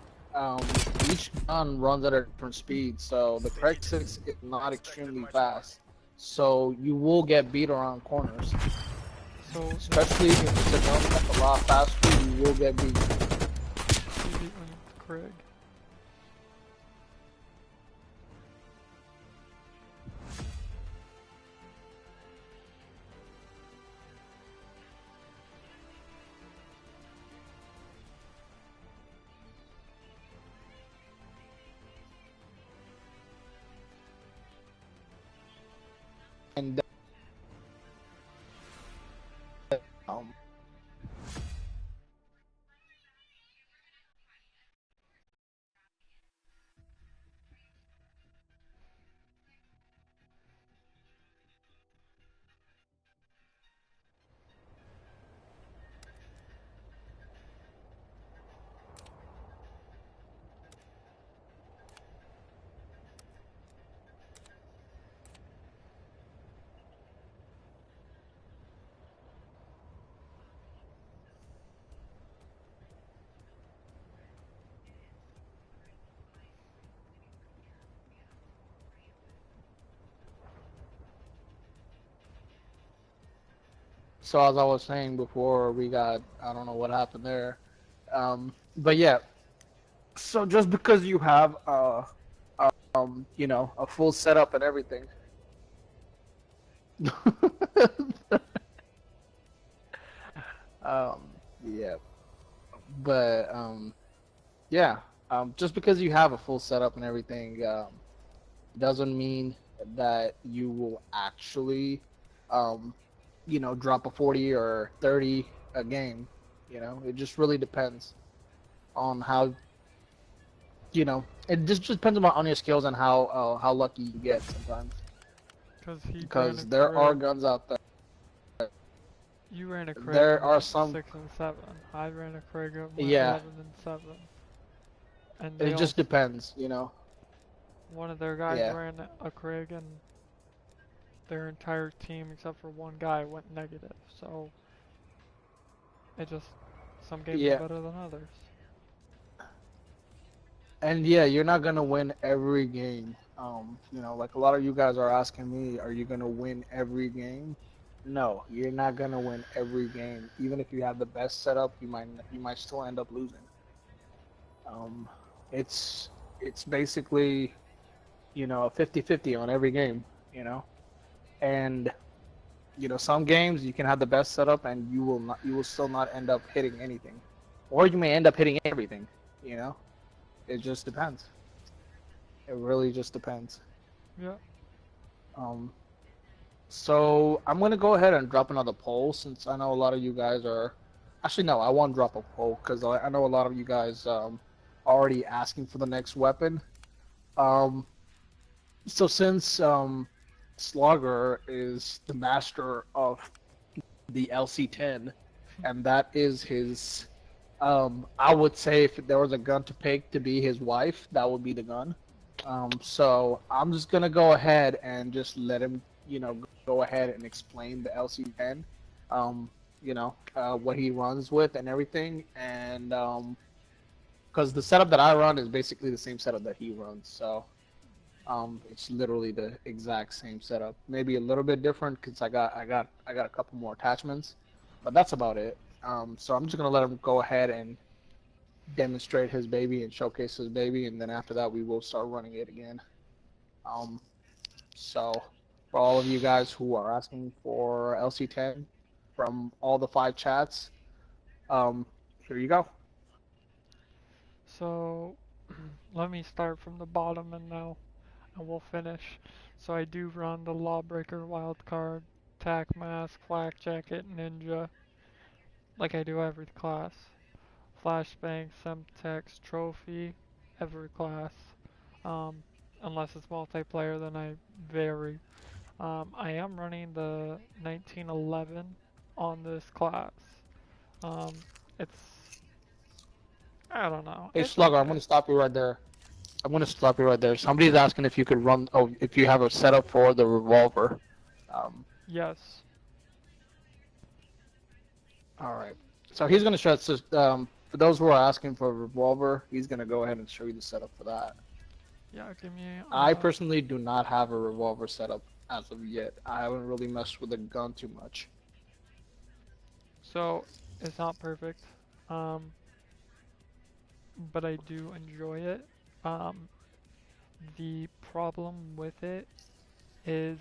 each gun runs at a different speed, so the Craig 6 is not extremely fast, so you will get beat around corners. So Especially if it's a gun that's a lot faster, you will get beat. you beat one with Krig. And um, so as I was saying before, we got, I don't know what happened there, but yeah. So just because you have you know, a full setup and everything. um, yeah, but yeah, just because you have a full setup and everything, doesn't mean that you will actually, um, you know, drop a 40 or 30 a game. You know, it just really depends on how, you know, it just depends on your skills and how lucky you get sometimes. Because he ran a Because there are Krig. guns out there. You ran a Krig There are with some, 6 and 7. I ran a Krig with my yeah, 11 and 7. And it they all, just depends, you know. one of their guys Yeah, ran a Krig and their entire team except for one guy went negative. So it just, some games are yeah, better than others. and yeah, you're not gonna win every game. You know, like a lot of you guys are asking me, are you gonna win every game? No, you're not gonna win every game. Even if you have the best setup, you might still end up losing. Um, it's it's basically, you know, a 50-50 on every game, you know. And you know, some games you can have the best setup and you will still not end up hitting anything. Or you may end up hitting everything, you know. It just depends. It really just depends. Yeah. Um, so I'm gonna go ahead and drop another poll since I know a lot of you guys are. Actually, no, I won't drop a poll because I know a lot of you guys already asking for the next weapon. Um, so since Slugger is the master of the LC10, and that is his, I would say if there was a gun to pick to be his wife, that would be the gun. So I'm just gonna go ahead and just let him, you know, go ahead and explain the LC10, you know, what he runs with and everything, and because the setup that I run is basically the same setup that he runs, so it's literally the exact same setup. Maybe a little bit different because I got a couple more attachments, but that's about it. So I'm just gonna let him go ahead and demonstrate his baby and showcase his baby, and then after that we will start running it again. Um, so for all of you guys who are asking for LC10 from all the 5 chats, here you go. So let me start from the bottom and we'll finish. So I do run the Lawbreaker wildcard, Tac Mask, Flak Jacket, Ninja, like I do every class. Flashbang, Semtex, Trophy, every class. Um, unless it's multiplayer, then I vary. I am running the 1911 on this class. Um, it's I don't know. Hey, It's Slugger, I'm okay. gonna stop you right there. Somebody's asking if you could run. Oh, if you have a setup for the revolver. Yes. All right. So he's gonna show us. For those who are asking for a revolver, he's gonna go ahead and show you the setup for that. Yeah, give me, I personally do not have a revolver setup as of yet. I haven't really messed with the gun too much. so, it's not perfect, um, but I do enjoy it. Um, the problem with it is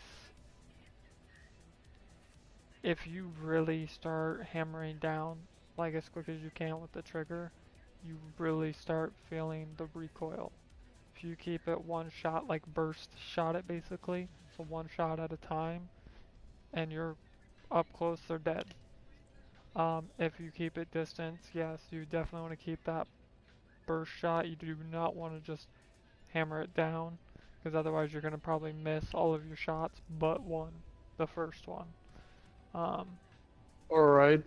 if you really start hammering down like as quick as you can with the trigger, you really start feeling the recoil. If you keep it one shot, like burst shot it basically, so one shot at a time, and you're up close, they're dead. If you keep it distance, yes, you definitely want to keep that burst shot. You do not want to just hammer it down, because otherwise you're going to probably miss all of your shots but one, the first one. Um, All right.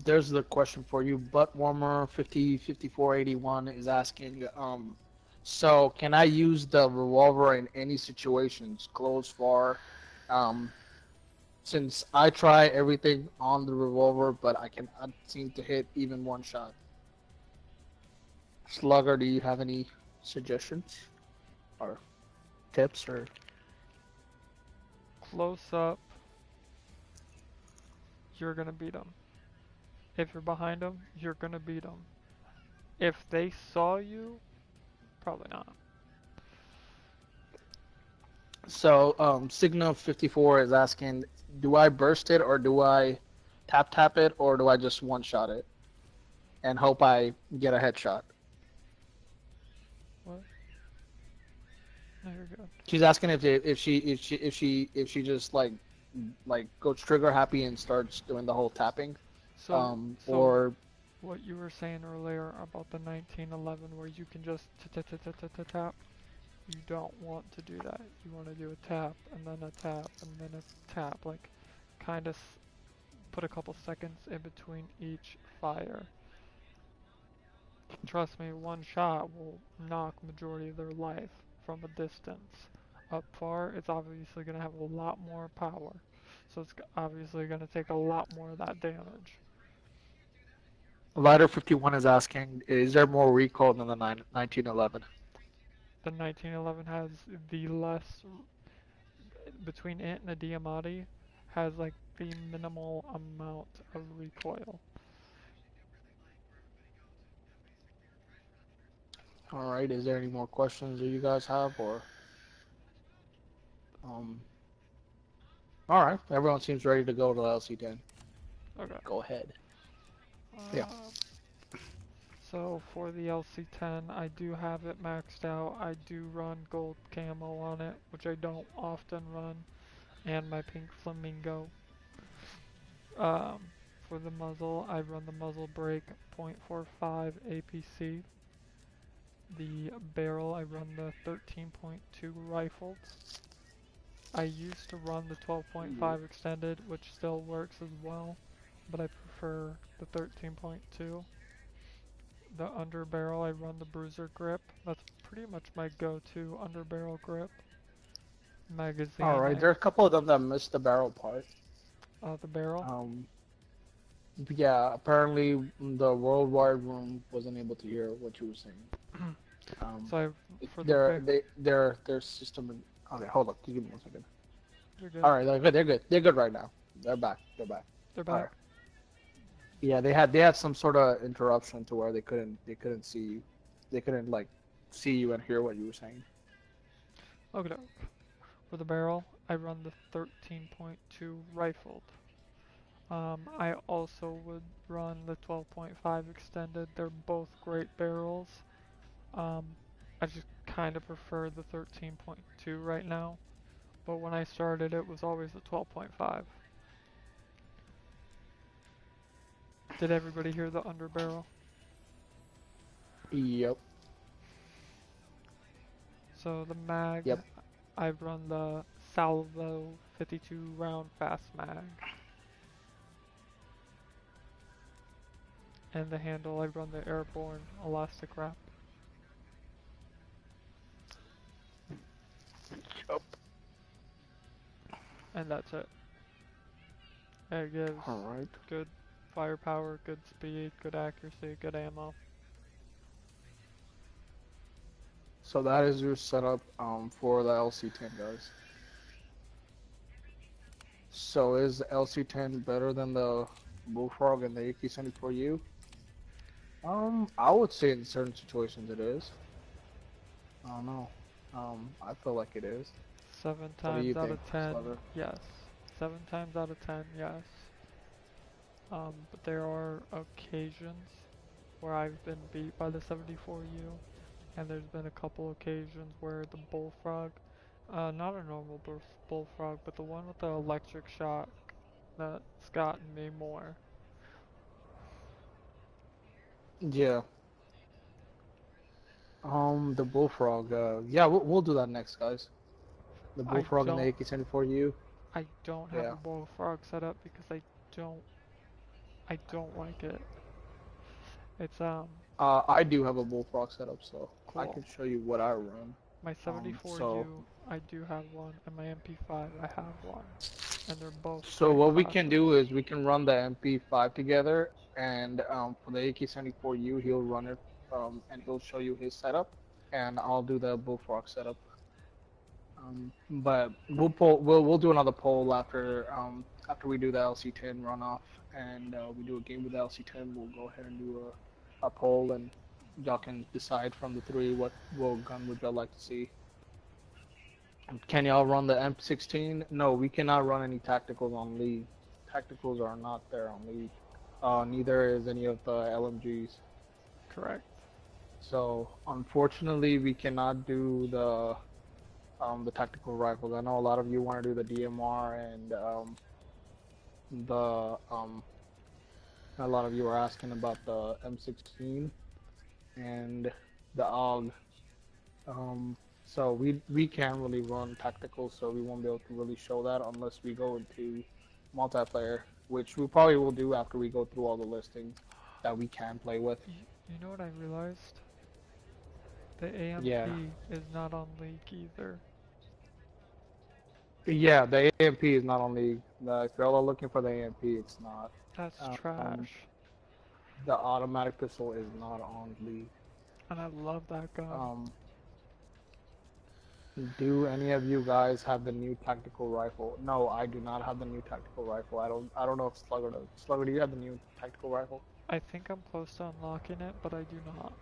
There's the question for you. Butt warmer 505481 is asking. So can I use the revolver in any situations, close, far? Since I try everything on the revolver, but I cannot seem to hit even one shot. Slugger, do you have any suggestions or tips or? Close up, you're gonna beat them. If you're behind them, you're gonna beat them. If they saw you, probably not. So, Signa54 is asking, do I burst it or do I tap it or do I just one shot it and hope I get a headshot? What? No, you're good. She's asking if she just like goes trigger happy and starts doing the whole tapping, So or what you were saying earlier about the 1911 where you can just tap, you don't want to do that. You want to do a tap and then a tap and then a tap, like kind of put a couple seconds in between each fire. Trust me, one shot will knock majority of their life from a distance. Up far, it's obviously going to have a lot more power, so it's obviously going to take a lot more of that damage. Lighter51 is asking, is there more recoil than the 1911? The 1911 has the less, between it and the Diamatti, has like the minimal amount of recoil. All right, is there any more questions that you guys have or? All right, everyone seems ready to go to LC10. Okay. Go ahead. Yeah. So for the LC10, I do have it maxed out. I do run gold camo on it, which I don't often run, and my pink flamingo. For the muzzle, I run the muzzle brake .45 APC. The barrel, I run the 13.2 rifled. I used to run the 12.5 extended, which still works as well, but I prefer the 13.2. The underbarrel, I run the bruiser grip. That's pretty much my go-to underbarrel grip. Magazine. All right, there are a couple of them that missed the barrel part. The barrel? Yeah, apparently the worldwide room wasn't able to hear what you were saying. So for their system. Okay, hold up. Give me 1 second. You're good. All right, they're good. They're good. They're good right now. They're back. They're back. They're back. Right. Yeah, they had some sort of interruption to where they couldn't see you. They couldn't like see you and hear what you were saying. Okay. For the barrel, I run the 13.2 rifled. I also would run the 12.5 extended. They're both great barrels. I just kind of prefer the 13.2 right now, but when I started it was always the 12.5. Did everybody hear the underbarrel? Yep. So the mag, Yep. I run the Salvo 52 round fast mag. and the handle I run the airborne elastic wrap. Yup. And that's it. It gives Alright. good firepower, good speed, good accuracy, good ammo. So that is your setup for the LC10, guys. So is the LC10 better than the Bullfrog and the AK-74U? I would say in certain situations it is. I don't know. I feel like it is. 7 What do you times out think, of 10, Slugger? yes. 7 times out of 10, yes. But there are occasions where I've been beat by the 74U, and there's been a couple occasions where the Bullfrog, not a normal Bullfrog, but the one with the electric shock, that's gotten me more. Yeah. The Bullfrog. Yeah, we'll do that next, guys. The I Bullfrog and the don't, AK-74U. I don't have Yeah. a Bullfrog set up because I don't like it. It's, I do have a Bullfrog setup, so I cool. can show you what I run. My 74U, So I do have one, and my MP5, I have one. And they're both So great what we can classes. do is we can run the MP5 together, and for the AK-74U, he'll run it, and he'll show you his setup, and I'll do the Bullfrog setup. But we'll do another poll after we do the LC10 runoff, and we do a game with the LC10. We'll go ahead and do a poll, and y'all can decide from the three what gun would y'all like to see. Can y'all run the M16? No, we cannot run any tacticals on League. Tacticals are not there on League. Neither is any of the LMGs. Correct. So unfortunately, we cannot do the tactical rifles. I know a lot of you want to do the DMR, and a lot of you are asking about the M16 and the AUG. So we can't really run tactical, so we won't be able to really show that unless we go into multiplayer, which we probably will do after we go through all the listings that we can play with. You know what I realized? The AMP Yeah. is not on League either. Yeah, the AMP is not on League. If y'all are looking for the AMP, it's not. That's Um, trash. the automatic pistol is not on League. And I love that gun. Do any of you guys have the new tactical rifle? No, I do not have the new tactical rifle. I don't know if Slugger does. Slugger, do you have the new tactical rifle? I think I'm close to unlocking it, but I do not.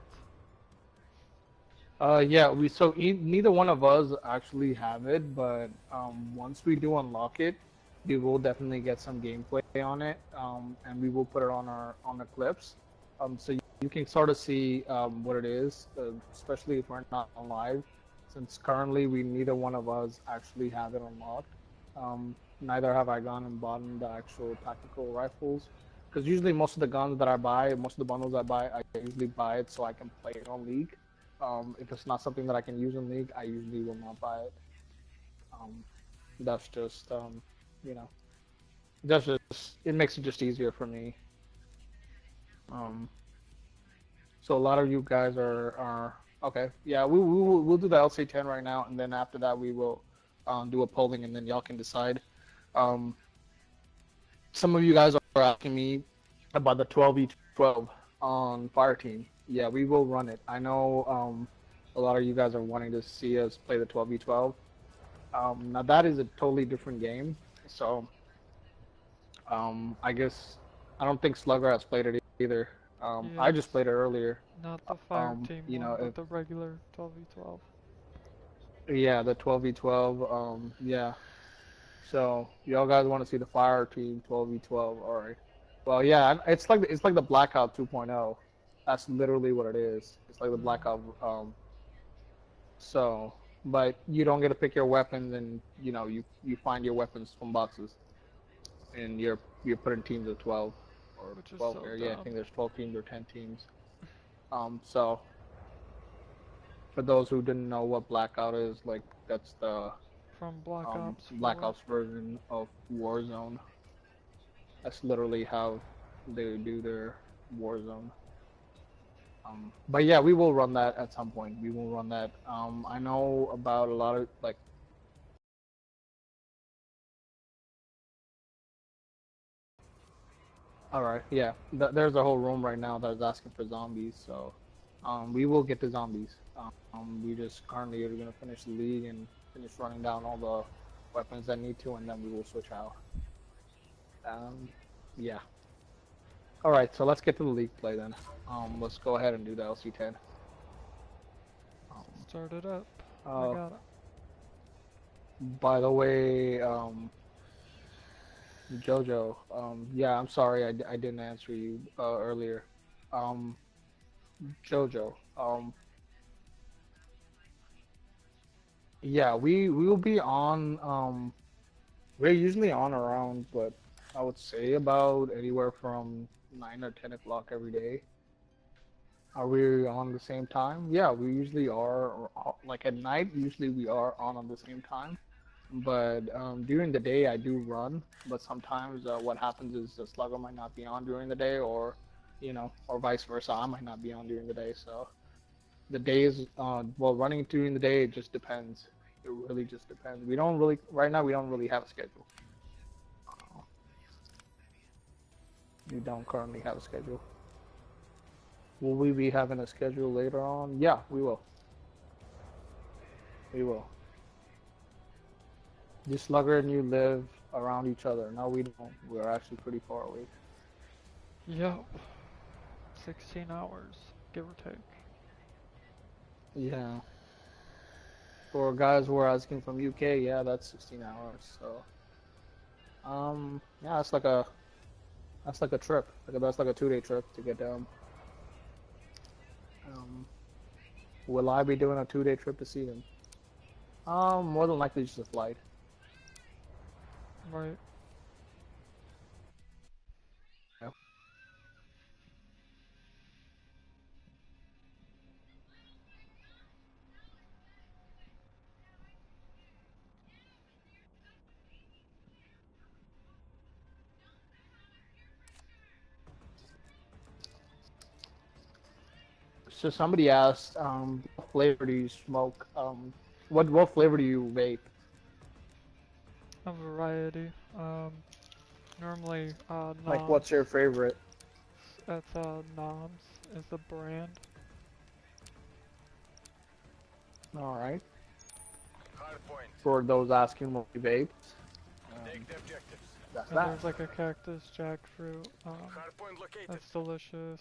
Yeah, neither one of us actually have it, but once we do unlock it, we will definitely get some gameplay on it, and we will put it on the clips, so you can sort of see what it is, especially if we're not on live, since currently neither one of us actually have it unlocked. Neither have I gone and bought the actual tactical rifles, because usually most of the guns that I buy, most of the bundles I buy, I usually buy it so I can play it on League. If it's not something that I can use in League, I usually will not buy it. That's just, you know, it makes it just easier for me. So a lot of you guys are okay. Yeah, we'll do the LC10 right now, and then after that we will do a polling, and then y'all can decide. Some of you guys are asking me about the 12v12 on Fireteam. Yeah, we will run it. I know a lot of you guys are wanting to see us play the 12v12. Now that is a totally different game, so I guess I don't think Slugger has played it either. I just played it earlier. Not the fire team You one, know, but the regular 12v12. yeah, the 12v12. Yeah. So y'all guys want to see the fire team 12v12? All right. Well, yeah, it's like the Blackout 2.0. That's literally what it is. It's like the Blackout. So, but you don't get to pick your weapons, and you find your weapons from boxes, and you're put in teams of 12 or Which is 12. so Or, yeah, I dumb. think there's 12 teams or 10 teams. So for those who didn't know what Blackout is, like that's the From Black Ops 4. Black Ops version of Warzone. That's literally how they do Warzone. But yeah, we will run that at some point. We will run that. I know about a lot of like. All right, yeah. There's a whole room right now that is asking for zombies, so we will get the zombies. We just currently are gonna finish the league and finish running down all the weapons that need to, and then we will switch out. Yeah. All right, so let's get to the league play then. Let's go ahead and do the LC10. Start it up. I Uh, got it. by the way, Jojo, yeah, I'm sorry I didn't answer you earlier. Um, Jojo, yeah, we will be on. We're usually on around, but I would say about anywhere from 9 or 10 o'clock every day. Are we on the same time? Yeah, we usually are. Like at night, usually we are on the same time. But during the day, I do run. But sometimes what happens is the slugger might not be on during the day, or or vice versa. I might not be on during the day. So the days, well, running during the day, it just depends. It really just depends. We don't really, right now, we don't really have a schedule. We don't currently have a schedule. Will we be having a schedule later on? Yeah, we will. We will. You Slugger and you live around each other. No, we don't. We're actually pretty far away. Yep. 16 hours, give or take. Yeah. For guys who are asking from UK, yeah, that's 16 hours. So, yeah, that's like a trip. That's like a 2-day trip to get down. Will I be doing a 2-day trip to see them? More than likely just a flight. Right. Yeah. So somebody asked, what flavor do you smoke? What flavor do you vape? A variety. Normally, Like, Noms. what's your favorite? That's, Noms is the brand. All right. Hardpoint. For those asking what we vape, Take the objectives. that's And that. there's like a cactus jackfruit. Hardpoint located. That's delicious.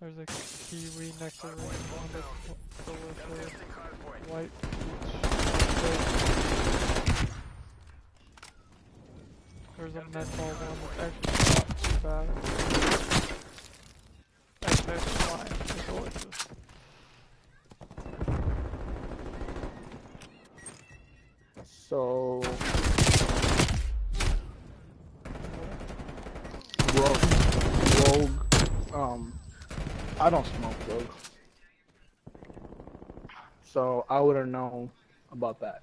There's a kiwi nectarine one that's delicious. Contesting hardpoint. White peach. There's a menthol one that's actually not too bad. Actually, it's fine. It's delicious. So, Rogue, I don't smoke Rogue, so I wouldn't know about that.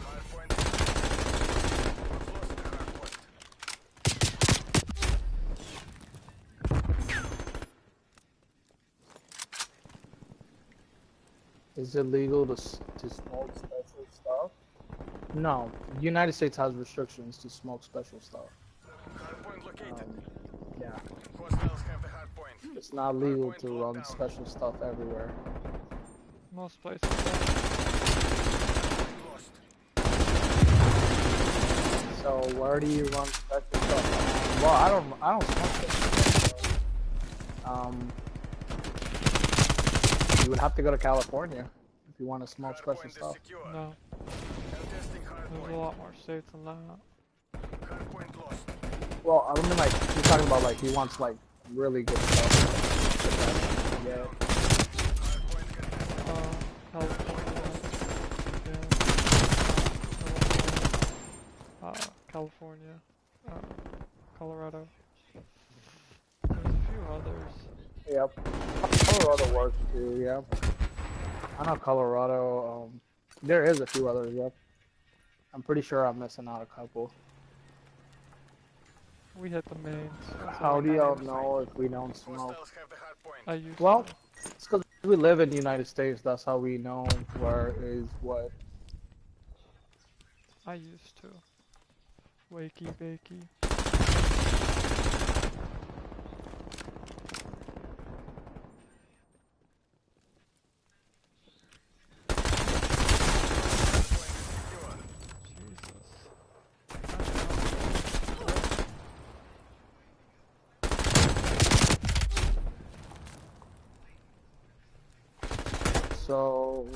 Hardpoint. We've lost the hardpoint. Is it legal to smoke special stuff? No, the United States has restrictions to smoke special stuff. Hardpoint located. Yeah, Hostiles have the hardpoint. it's not legal Hardpoint to locked run down. special stuff everywhere. Most places don't. Lost. So where do you run special stuff? Well, I don't smoke special stuff. So, you would have to go to California if you want to smoke special Hardpoint is stuff. secure. No. Contesting There's a hardpoint. lot more states than that. Hardpoint lost. Well, I mean, like, you're talking about, like, he wants, like, really good stuff. Yeah. Hardpoint contested. California. California. Colorado. There's a few others. Yep. Colorado works, too, yep. I know Colorado, there is a few others, yep. I'm pretty sure I'm missing out a couple. We hit the mains. That's all How that do y'all matters. know if we don't smoke? Hostiles have the hard point. I used Well, to. it's because we live in the United States. That's how we know where is what. I used to. Wakey bakey. Jesus. So,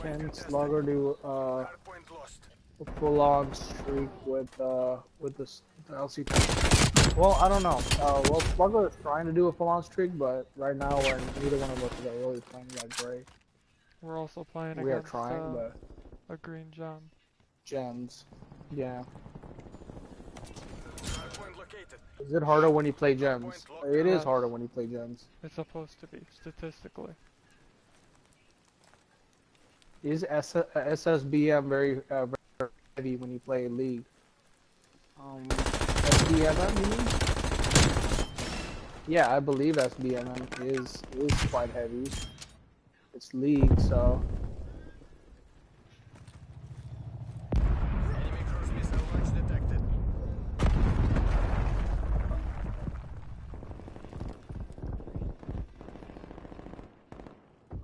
can Slugger do Hard point lost. a full-on streak with the LC10? Well, I don't know. Well, Slugger is trying to do a full-on streak, but right now we're neither one of us are really playing that great. We're also playing We are against trying, but a green gem. gems, yeah. Hard point located. Is it harder when you play gems? It is Yes. harder when you play gems. It's supposed to be, statistically. Is SSBM very heavy when you play League? SBMM, you mean? Yeah, I believe SBMM is quite heavy. It's League, so. Enemy cruise missile launch detected.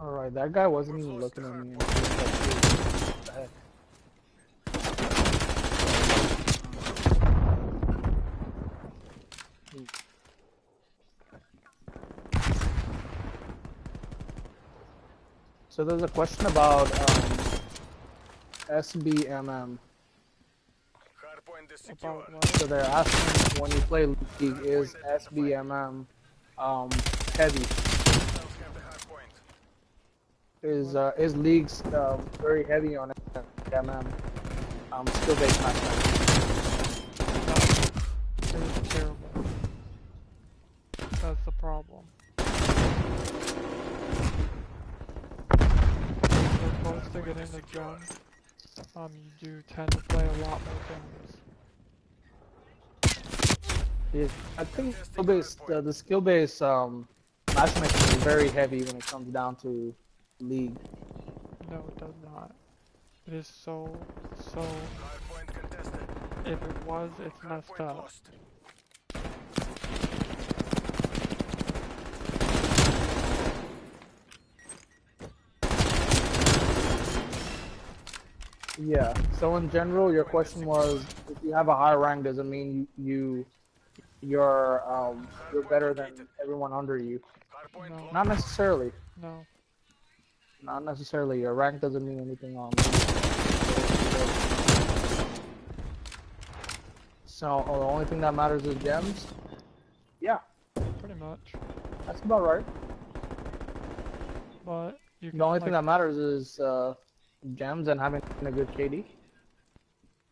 Alright, that guy wasn't even looking at me. What the heck? So there's a question about SBMM. Hard point is secure. About what? So they're asking when you play League, is SBMM heavy? Hostiles have the hard point. Is League's very heavy on SBMM skill-based matchmaking? It is terrible. That's the problem. If you're close to getting the gem, you do tend to play a lot more games. Yeah, I think the skill-based matchmaking is very heavy when it comes down to League. No, it does not. It is so. Hard point contested. If it was, it's Hard messed point up. lost. Yeah. So in general, your question was, if you have a high rank, does it mean you're better than everyone under you? Hard point No. lost. Not necessarily. No. Not necessarily. Your rank doesn't mean anything on. So the only thing that matters is gems. Yeah, Pretty much. that's about right. But you can The only like thing that matters is gems and having a good KD.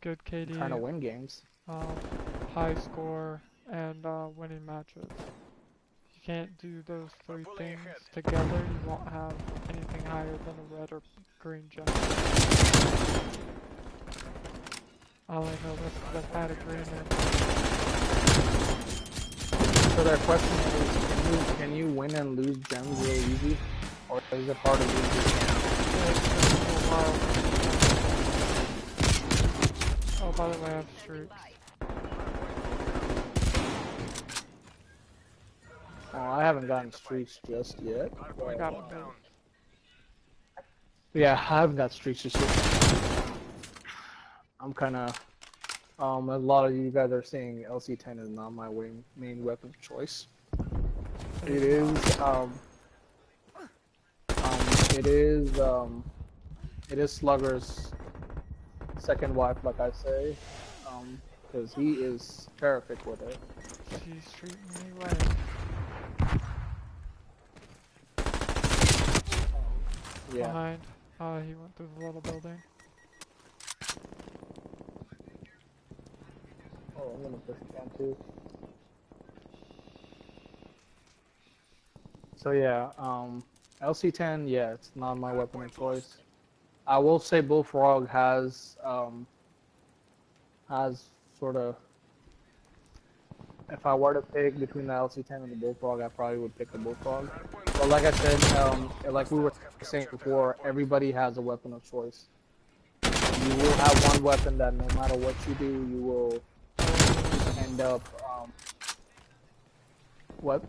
good KD, Trying to win games. high score, and winning matches. If you can't do those three things together, you won't have anything higher than a red or green gem. I only know this because I've had a green and So their question is, can you win and lose gems really easy, or is it hard to lose? it's been a while. Oh, by the way, I have streaks. Oh, I haven't gotten streaks just yet. Hard but- point got locked it. down. Yeah, I haven't got streaks just yet. I'm kind of. A lot of you guys are saying LC10 is not my main weapon of choice. It is Slugger's second wife, like I say, because he is terrific with it. She's treating me right. Yeah. Behind. He went through the little building. Oh, I'm gonna push down too. So yeah, LC10, yeah, it's not my weapon of choice. I will say Bullfrog has has sort of. If I were to pick between the LC10 and the Bullfrog, I probably would pick the Bullfrog. But like I said, like we were saying before, everybody has a weapon of choice. You will have one weapon that no matter what you do, you will end up. What?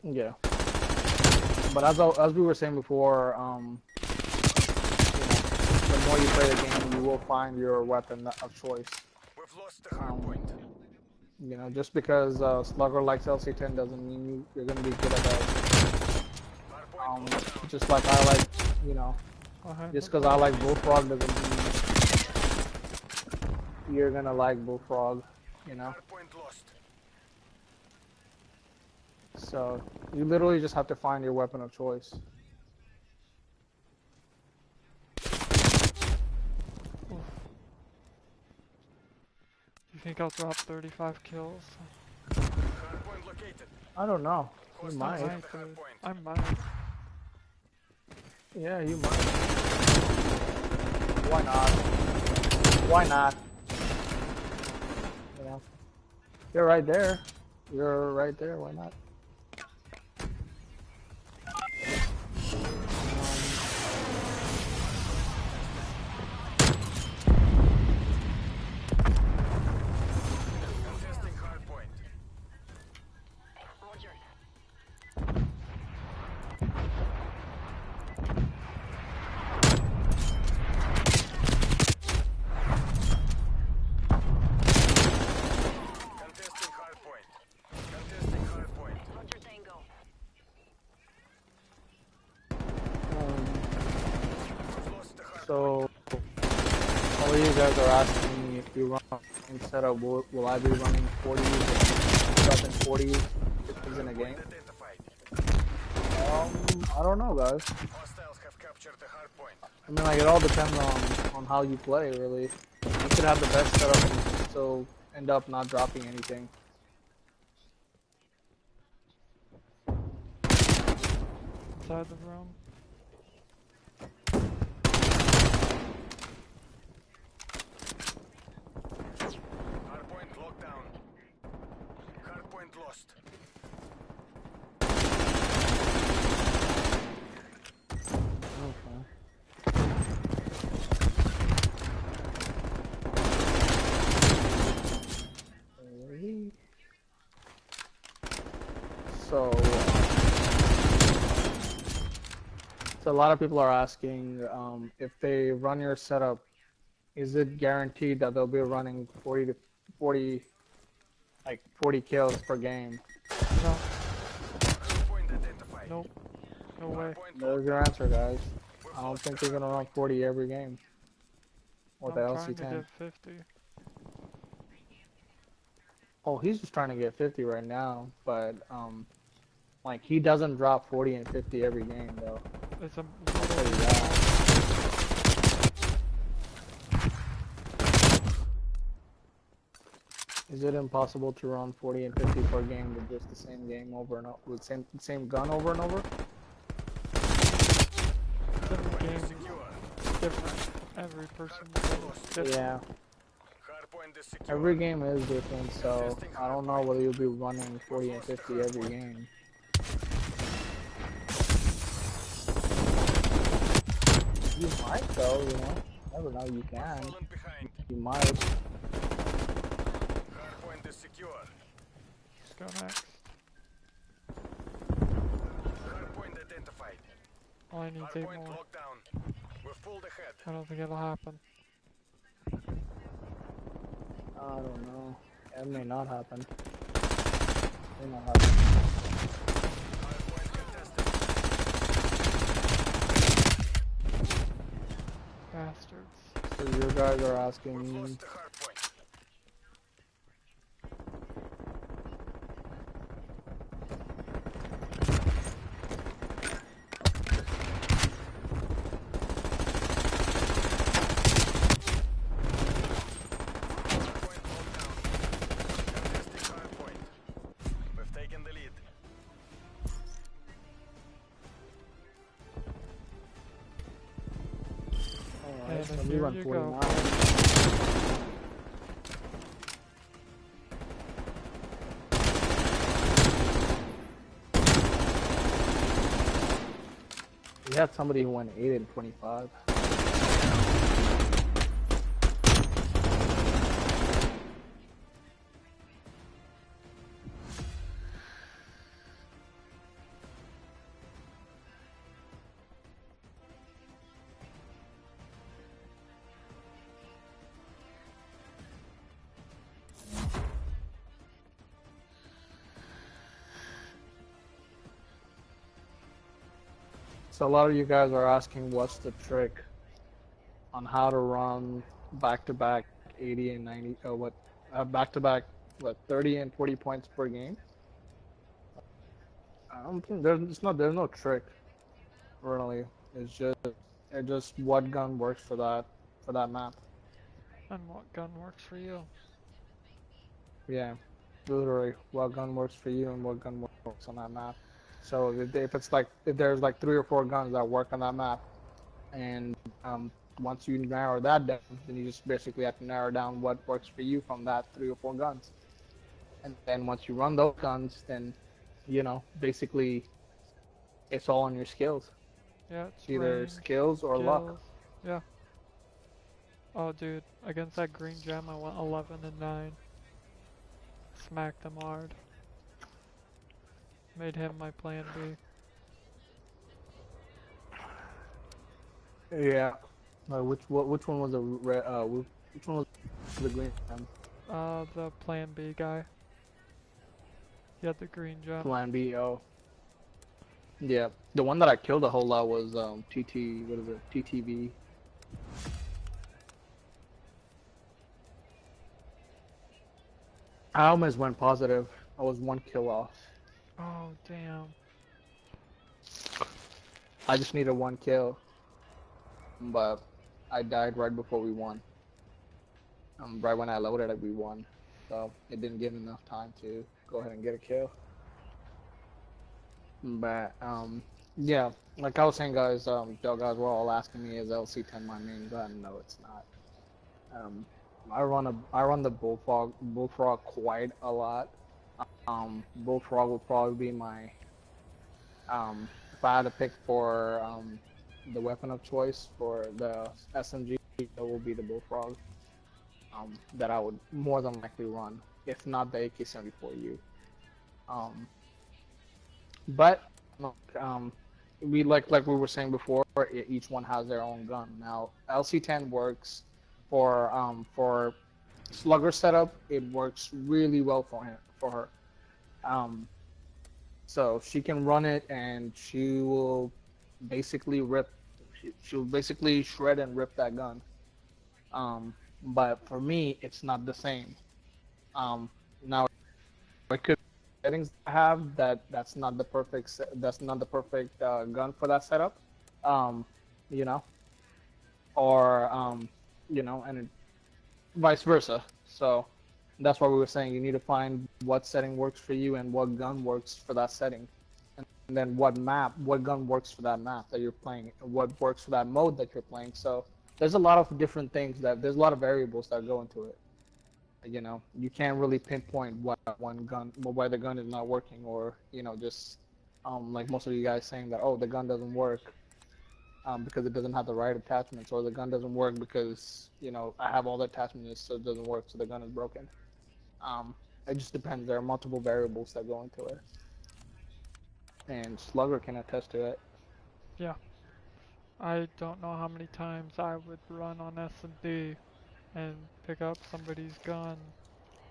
Yeah. But as we were saying before, the more you play the game, you will find your weapon of choice. We've lost the hard point. You know, just because Slugger likes LC10 doesn't mean you're going to be good at that. Just like I like, you know, just because I like Bullfrog doesn't mean you're going to like Bullfrog, you know? Hard point lost. So, you literally just have to find your weapon of choice. You think I'll drop 35 kills? Hard point located. I don't know. You Hostile might. at the hard point. I might. Yeah, you might. Why not? Why not? You know, you're right there. You're right there. Why not? Contesting hard point. Contesting hard point. Contesting hard point. We've lost the hard So, all of you guys are asking me if you run setup, will I be running 40s and stuff in 40s in a game? point identified. I don't know, guys. Hostiles have captured the hard point. I mean, like, it all depends on how you play, really. You could have the best setup and still end up not dropping anything. Inside the room. Hard point locked down. Hard point lost. Okay. So a lot of people are asking if they run your setup, is it guaranteed that they'll be running 40 kills per game? No. Hard point identified. Nope. No way. Hard point There's locked your down. answer, guys. We've I don't lost think the they're gonna hard run point. 40 every game. Or I'm the trying to LC10. get 50. Oh, he's just trying to get 50 right now, but like he doesn't drop 40 and 50 every game though. It's a I'll tell you that. Is it impossible to run 40 and 50 per game with just the same game over and over, with same gun over and over? different game, Secure. different. Every person is different. Yeah, Hard point is secure. every game is different, so I don't know whether you'll be running 40 and 50 every game. You might though, you know. Never know, you can. Fallen behind. You might. Hard point is secure. Let's go next. Hard point identified. All I need is Hard 8 point more. locked down. We've pulled ahead. I don't think it'll happen. I don't know. It may not happen. May not happen. Hard point contested. Bastards. So you guys are We've asking lost the hard point. Hard point locked down. Contesting hard point. We've taken the lead. And Let me here run you 49. go. We had somebody who went 8 and 25. So a lot of you guys are asking what's the trick on how to run back-to-back 80 and 90, back-to-back, 30 and 40 points per game. I don't think there's no trick, really. It's just what gun works for that map. And what gun works for you? Yeah, literally, what gun works for you and what gun works on that map. So if there's like 3 or 4 guns that work on that map, and once you narrow that down, then you just basically have to narrow down what works for you from that 3 or 4 guns. And then once you run those guns, then basically it's all on your skills. Yeah, It's it's either range, skills or luck. skills. Yeah. Oh, dude, against that green gem, I went 11 and 9. Smacked him hard. Made him my plan B. Yeah. Which one was the red? Which one was the green gem? The plan B guy. He had the green gem. Plan B. Oh. Yeah. The one that I killed a whole lot was TT. What is it? TTV. I almost went positive. I was 1 kill off. Oh, damn. I just needed 1 kill, but I died right before we won. Right when I loaded it, we won. So it didn't give enough time to go ahead and get a kill. But yeah, like I was saying, guys, y'all guys were all asking me, is LC10 my main gun? No, it's not. I run the bullfrog quite a lot. Bullfrog will probably be my if I had to pick for the weapon of choice for the SMG, it will be the bullfrog. That I would more than likely run, if not the AK-74U. But we like we were saying before, each one has their own gun. Now LC10 works for slugger setup. It works really well for her. So she can run it, and she will basically she'll basically shred and rip that gun. But for me, it's not the same. Now it could be settings I have that's not the perfect gun for that setup. Um, you know, or and vice versa. So that's why we were saying you need to find what setting works for you and what gun works for that setting, and then what gun works for that map that you're playing, and what works for that mode that you're playing. So there's a lot of different things there's a lot of variables that go into it. You can't really pinpoint why the gun is not working, or just like most of you guys saying that, oh, the gun doesn't work because it doesn't have the right attachments, or the gun doesn't work because I have all the attachments so it doesn't work, so the gun is broken. It just depends. There are multiple variables that go into it, and Slugger can attest to it. Yeah. I don't know how many times I would run on S&D and pick up somebody's gun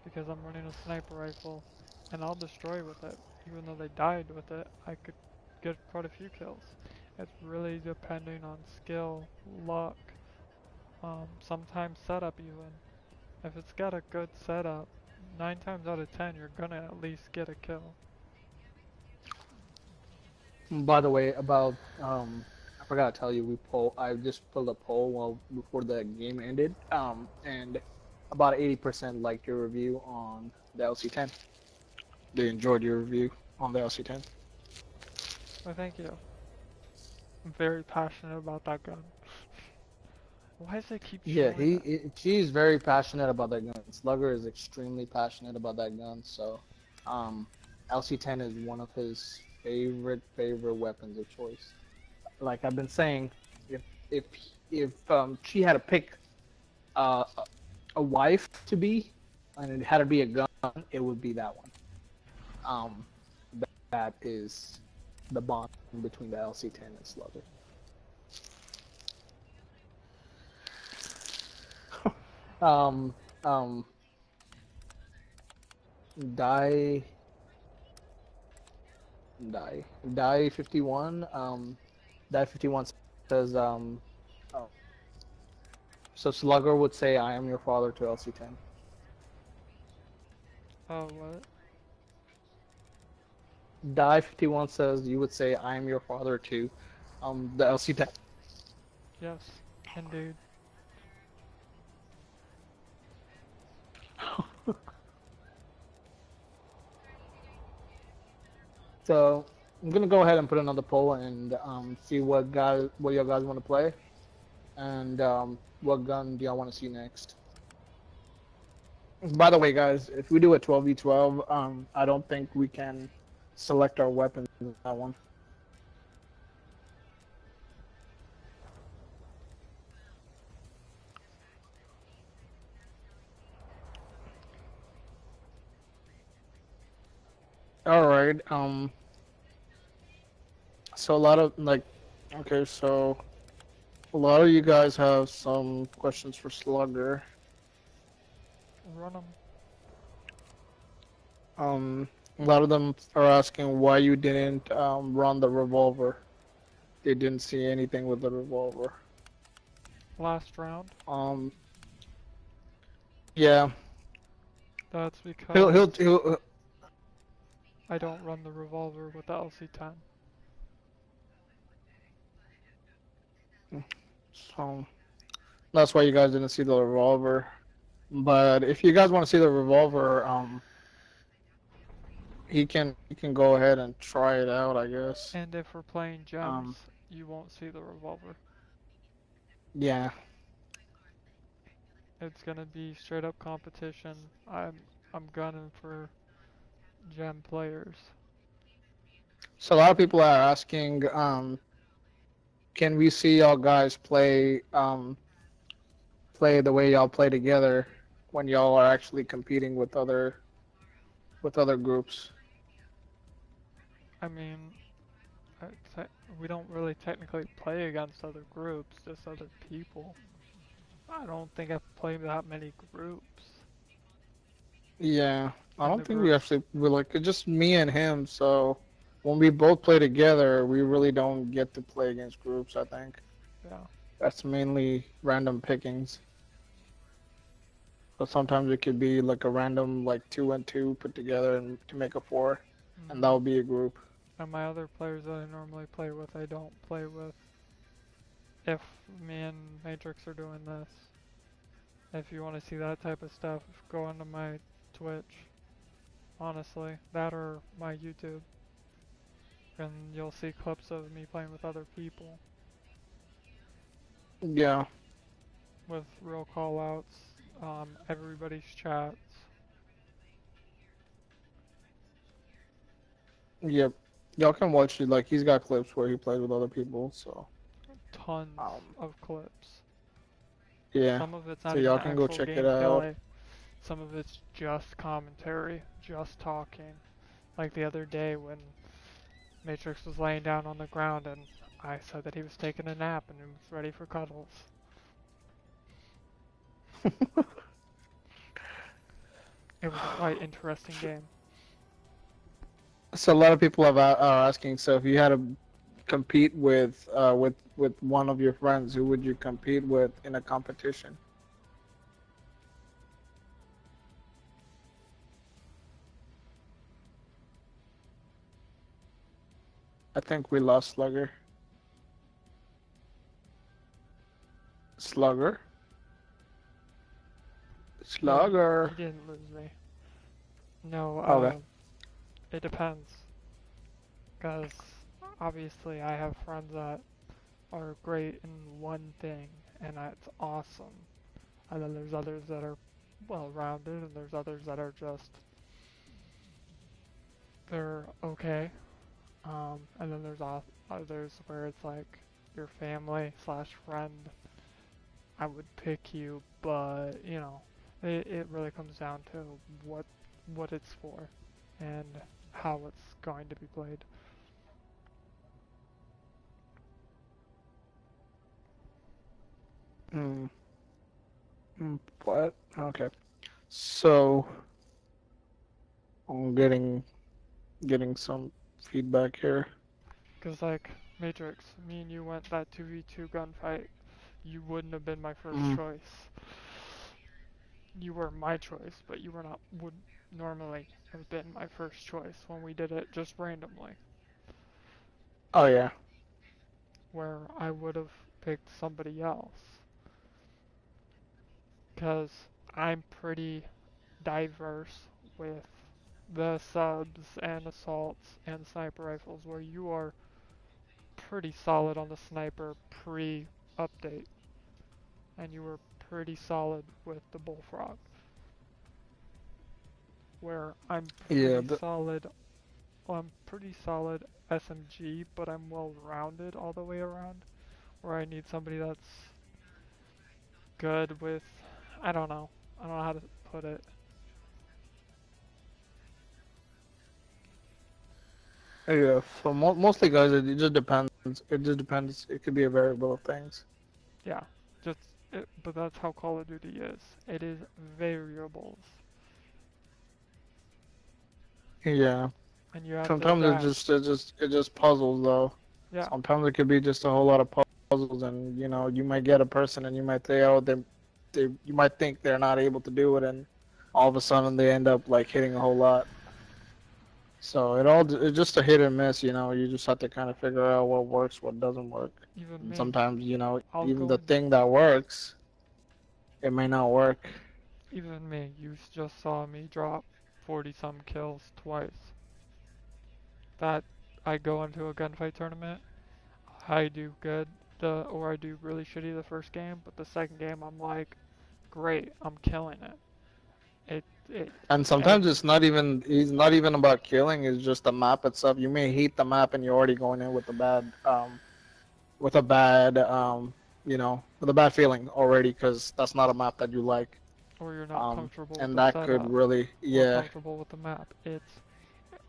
because I'm running a sniper rifle, and I'll destroy with it. Even though they died with it, I could get quite a few kills. It's really depending on skill, luck, sometimes setup even. If it's got a good setup, 9 times out of 10 you're gonna at least get a kill. By the way, about I forgot to tell you, I just pulled a poll before the game ended, and about 80% liked your review on the LC10. They enjoyed your review on the LC10. Well, thank you. I'm very passionate about that gun. Why does it keep Yeah, showing that? she's very passionate about that gun. Slugger is extremely passionate about that gun, so LC10 is one of his favorite weapons of choice. Like I've been saying, if if if she had to pick uh, a wife to be, and it had to be a gun, it would be that one. Um, that is the bond between the LC10 and Slugger. Um, um, die, die 51. Die 51 says, oh, so Slugger would say, "I am your father" to LC10. Oh, what? Die 51 says you would say, "I am your father" to, the LC10. Yes, indeed. So I'm gonna go ahead and put another poll and see what y'all guys want to play, and what gun do y'all want to see next. By the way, guys, if we do a 12v12, I don't think we can select our weapons in that one. All right. So a lot of okay, so a lot of you guys have some questions for Slugger. Run them. A lot of them are asking why you didn't run the revolver. They didn't see anything with the revolver. Last round. Yeah. That's because He'll I don't run the revolver with the LC10. So that's why you guys didn't see the revolver. But if you guys want to see the revolver, he can go ahead and try it out, I guess. And if we're playing gems, you won't see the revolver. Yeah. It's gonna be straight up competition. I'm gunning for gem players. So a lot of people are asking, can we see y'all guys play the way y'all play together when y'all are actually competing with other groups? I mean, we don't really technically play against other groups, just other people. I don't think I've played that many groups. Yeah, I And don't the think we groups, actually we like it's just me and him. So when we both play together, we really don't get to play against groups. I think yeah. that's mainly random pickings. So sometimes it could be like a random like 2 and 2 put together and to make a 4, and that would be a group. And my other players that I normally play with, I don't play with. If me and Matrix are doing this, if you want to see that type of stuff, go onto my Twitch. Honestly, that or my YouTube, and you'll see clips of me playing with other people Yeah. with real callouts, everybody's chats. Yep. Y'all can watch it. Like he's got clips where he plays with other people. So Tons um, of clips. yeah. Some of it's So not even y'all can go actual check it out. gameplay. Some of it's just commentary, just talking. Like the other day when Matrix was laying down on the ground and I said that he was taking a nap and was ready for cuddles. It was a quite interesting game. So a lot of people are asking. So if you had to compete with one of your friends, who would you compete with in a competition? I think we lost Slugger. Slugger. Slugger. You didn't lose me. No, Okay. it depends. Because obviously I have friends that are great in one thing, and that's awesome. And then there's others that are well-rounded, and there's others that are just, they're okay. And then there's others where it's like your family slash friend. I would pick you, but you know, it really comes down to what it's for, and how it's going to be played. What? Okay. So I'm getting some feedback here. Cause like Matrix, me and you went that 2v2 gunfight. You wouldn't have been my first choice. You were my choice, but you would normally have been my first choice when we did it just randomly. Oh yeah. Where I would have picked somebody else. Because I'm pretty diverse with the subs and assaults and sniper rifles, where you are pretty solid on the sniper pre-update, and you were pretty solid with the bullfrog. Where I'm pretty solid SMG, but I'm well-rounded all the way around. Where I need somebody that's good with, I don't know how to put it. Yeah, for mostly guys, it just depends. It just depends. It could be a variable of things. Yeah, but that's how Call of Duty is. It is variables. Yeah. And you have Sometimes to adapt. it just puzzles though. Yeah. Sometimes it could be just a whole lot of puzzles, and you know, you might get a person and you might say, oh, you might think they're not able to do it, and all of a sudden they end up like hitting a whole lot. So it's just a hit and miss, you know. You just have to kind of figure out what works, what doesn't work. Even And me. sometimes, you know, I'll even go the thing that works, it may not work. Even me. You just saw me drop 40-some kills twice. That I go into a gunfight tournament, I do good, or I do really shitty the first game, but the second game I'm like, great, I'm killing it. And sometimes it's not even about killing. It's just the map itself. You may hate the map, and you're already going in with a bad you know, with a bad feeling already, because that's not a map that you like. Or you're not comfortable with And the that setup. could really, Or comfortable with the map.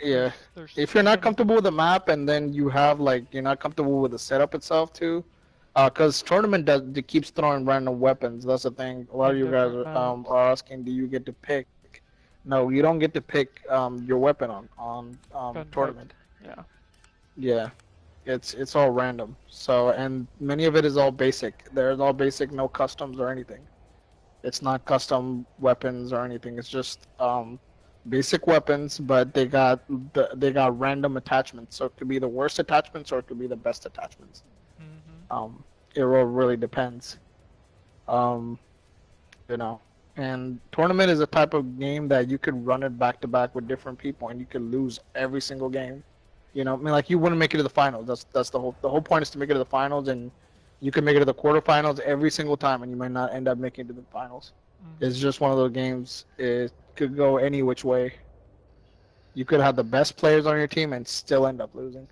Yeah. If you're not comfortable with the map, and then you have like you're not comfortable with the setup itself too, because tournament it keeps throwing random weapons. That's the thing. A lot of you guys are asking, do you get to pick? No, you don't get to pick your weapon on tournament. Yeah. Yeah. It's all random. So, and many of it is all basic. There's all basic, no customs or anything. It's not custom weapons or anything. It's just basic weapons, but they got random attachments. So it could be the worst attachments or it could be the best attachments. It really depends. You know, and tournament is a type of game that you could run it back to back with different people, and you could lose every single game. You know, I mean, like you wouldn't make it to the finals. That's the whole point is to make it to the finals, and you can make it to the quarterfinals every single time, and you might not end up making it to the finals. It's just one of those games. It could go any which way. You could have the best players on your team and still end up losing.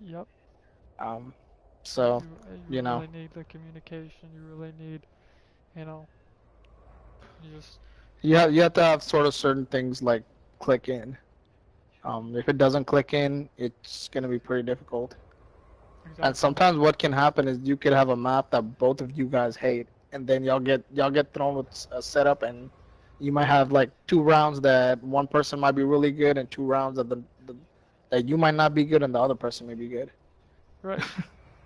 Yep. So you really need the communication. You really need, you know, you have to have sort of certain things like click in. If it doesn't click in, it's gonna be pretty difficult. Exactly. And sometimes what can happen is you could have a map that both of you guys hate, and then y'all get thrown with a setup, and you might have like 2 rounds that one person might be really good, and 2 rounds that you might not be good, and the other person may be good. Right.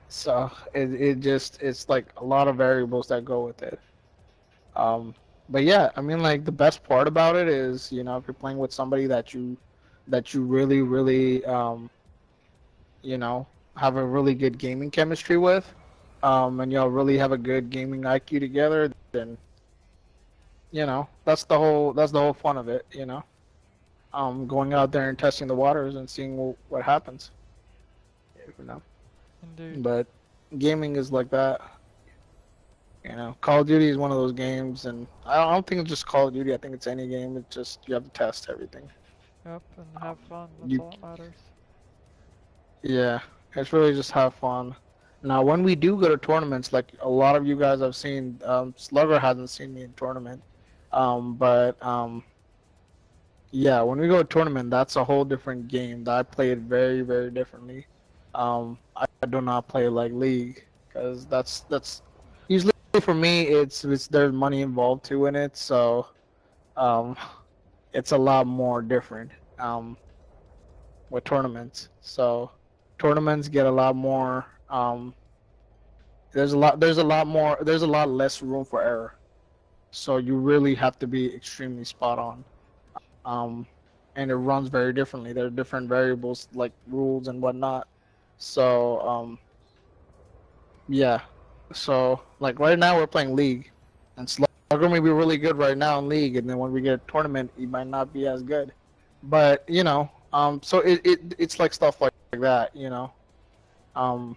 So it's like a lot of variables that go with it. But yeah, I mean, like the best part about it is, you know, if you're playing with somebody that you really you know, have a really good gaming chemistry with, and y'all really have a good gaming IQ together, then, you know, that's the whole fun of it, you know. Going out there and testing the waters and seeing what happens, you know. Indeed. But gaming is like that. You know, Call of Duty is one of those games, and I don't think it's just Call of Duty. I think it's any game. It's just you have to test everything. Yep, and have fun. That's You, all that matters. yeah, it's really just have fun. Now, when we do go to tournaments, like a lot of you guys have seen, Slugger hasn't seen me in tournament, but yeah, when we go to tournament, that's a whole different game. That I play it very, very differently. I do not play like League because that's usually for me. It's there's money involved too in it, so um, it's a lot more different with tournaments. So tournaments get a lot more. There's a lot less room for error. So you really have to be extremely spot on. Um, and it runs very differently. There are different variables like rules and whatnot. So yeah. So like right now we're playing League, and Slugger may be really good right now in League, and then when we get a tournament, he might not be as good. But you know, so it's like stuff like that, you know. Um,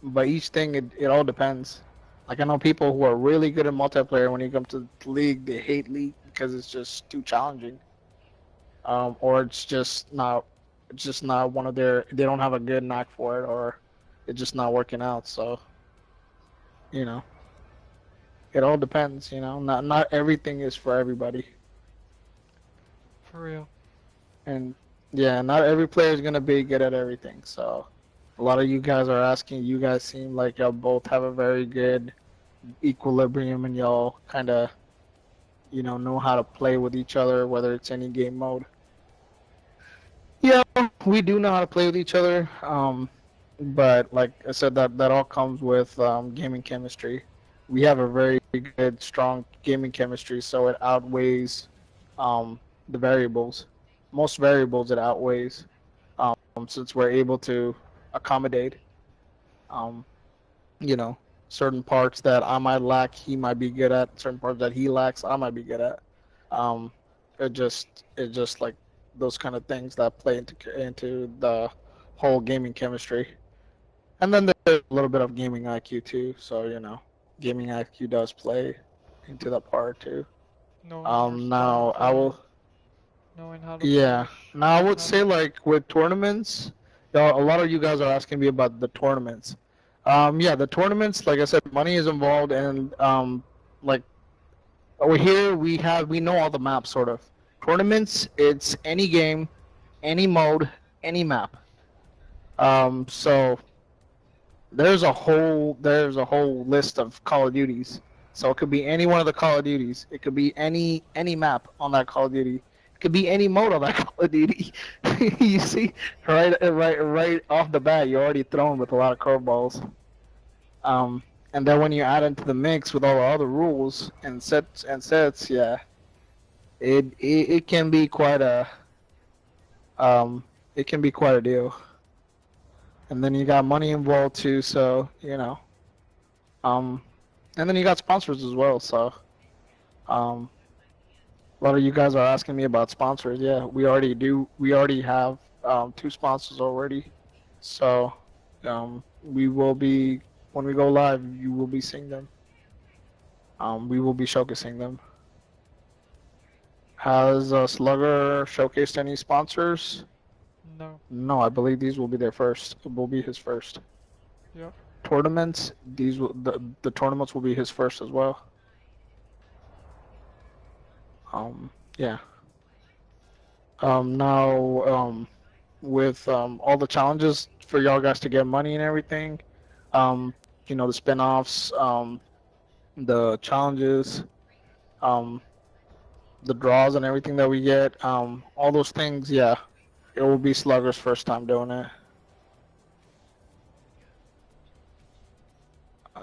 but each thing it all depends. Like I know people who are really good at multiplayer. When you come to League, they hate League because it's just too challenging. Or it's just not one of they don't have a good knack for it, or it's just not working out. So, you know, it all depends. You know, not everything is for everybody, For real. and yeah, not every player is gonna be good at everything. So, a lot of you guys are asking. You guys seem like y'all both have a very good equilibrium, and y'all kind of, you know how to play with each other, whether it's any game mode. Yeah, we do know how to play with each other. But like I said, that all comes with gaming chemistry. We have a very good, strong gaming chemistry, so it outweighs the variables. Most variables it outweighs, since we're able to accommodate, um, you know, certain parts that I might lack, he might be good at. Certain parts that he lacks, I might be good at. Um, it just like those kind of things that play into the whole gaming chemistry. And then there's a little bit of gaming IQ too, so you know, gaming IQ does play into that part too. Knowing your Now spot I will, plays, knowing how to yeah. push, Now I knowing would how to... say like with tournaments, a lot of you guys are asking me about the tournaments. Yeah, the tournaments, like I said, money is involved, and like over here we know all the maps sort of. Tournaments, it's any game, any mode, any map. So there's a whole list of Call of Duties. So it could be any one of the Call of Duties. It could be any map on that Call of Duty. It could be any mode on that Call of Duty. You see, right off the bat, you're already thrown with a lot of curveballs. And then when you add into the mix with all the other rules and sets, yeah, it can be quite a um, it can be quite a deal. And then you got money involved too, so you know. Um, and then you got sponsors as well. So, um, a lot of you guys are asking me about sponsors. Yeah, we already do. We already have two sponsors already. So, we will be when we go live. You will be seeing them. We will be showcasing them. Has Slugger showcased any sponsors? No. No, I believe these will be their first. Will be his first. Yep. Tournaments. The tournaments will be his first as well. Yeah. Now, with all the challenges for y'all guys to get money and everything, um, the spin-offs, the challenges, um, the draws and everything that we get, all those things, yeah, it will be Slugger's first time doing it.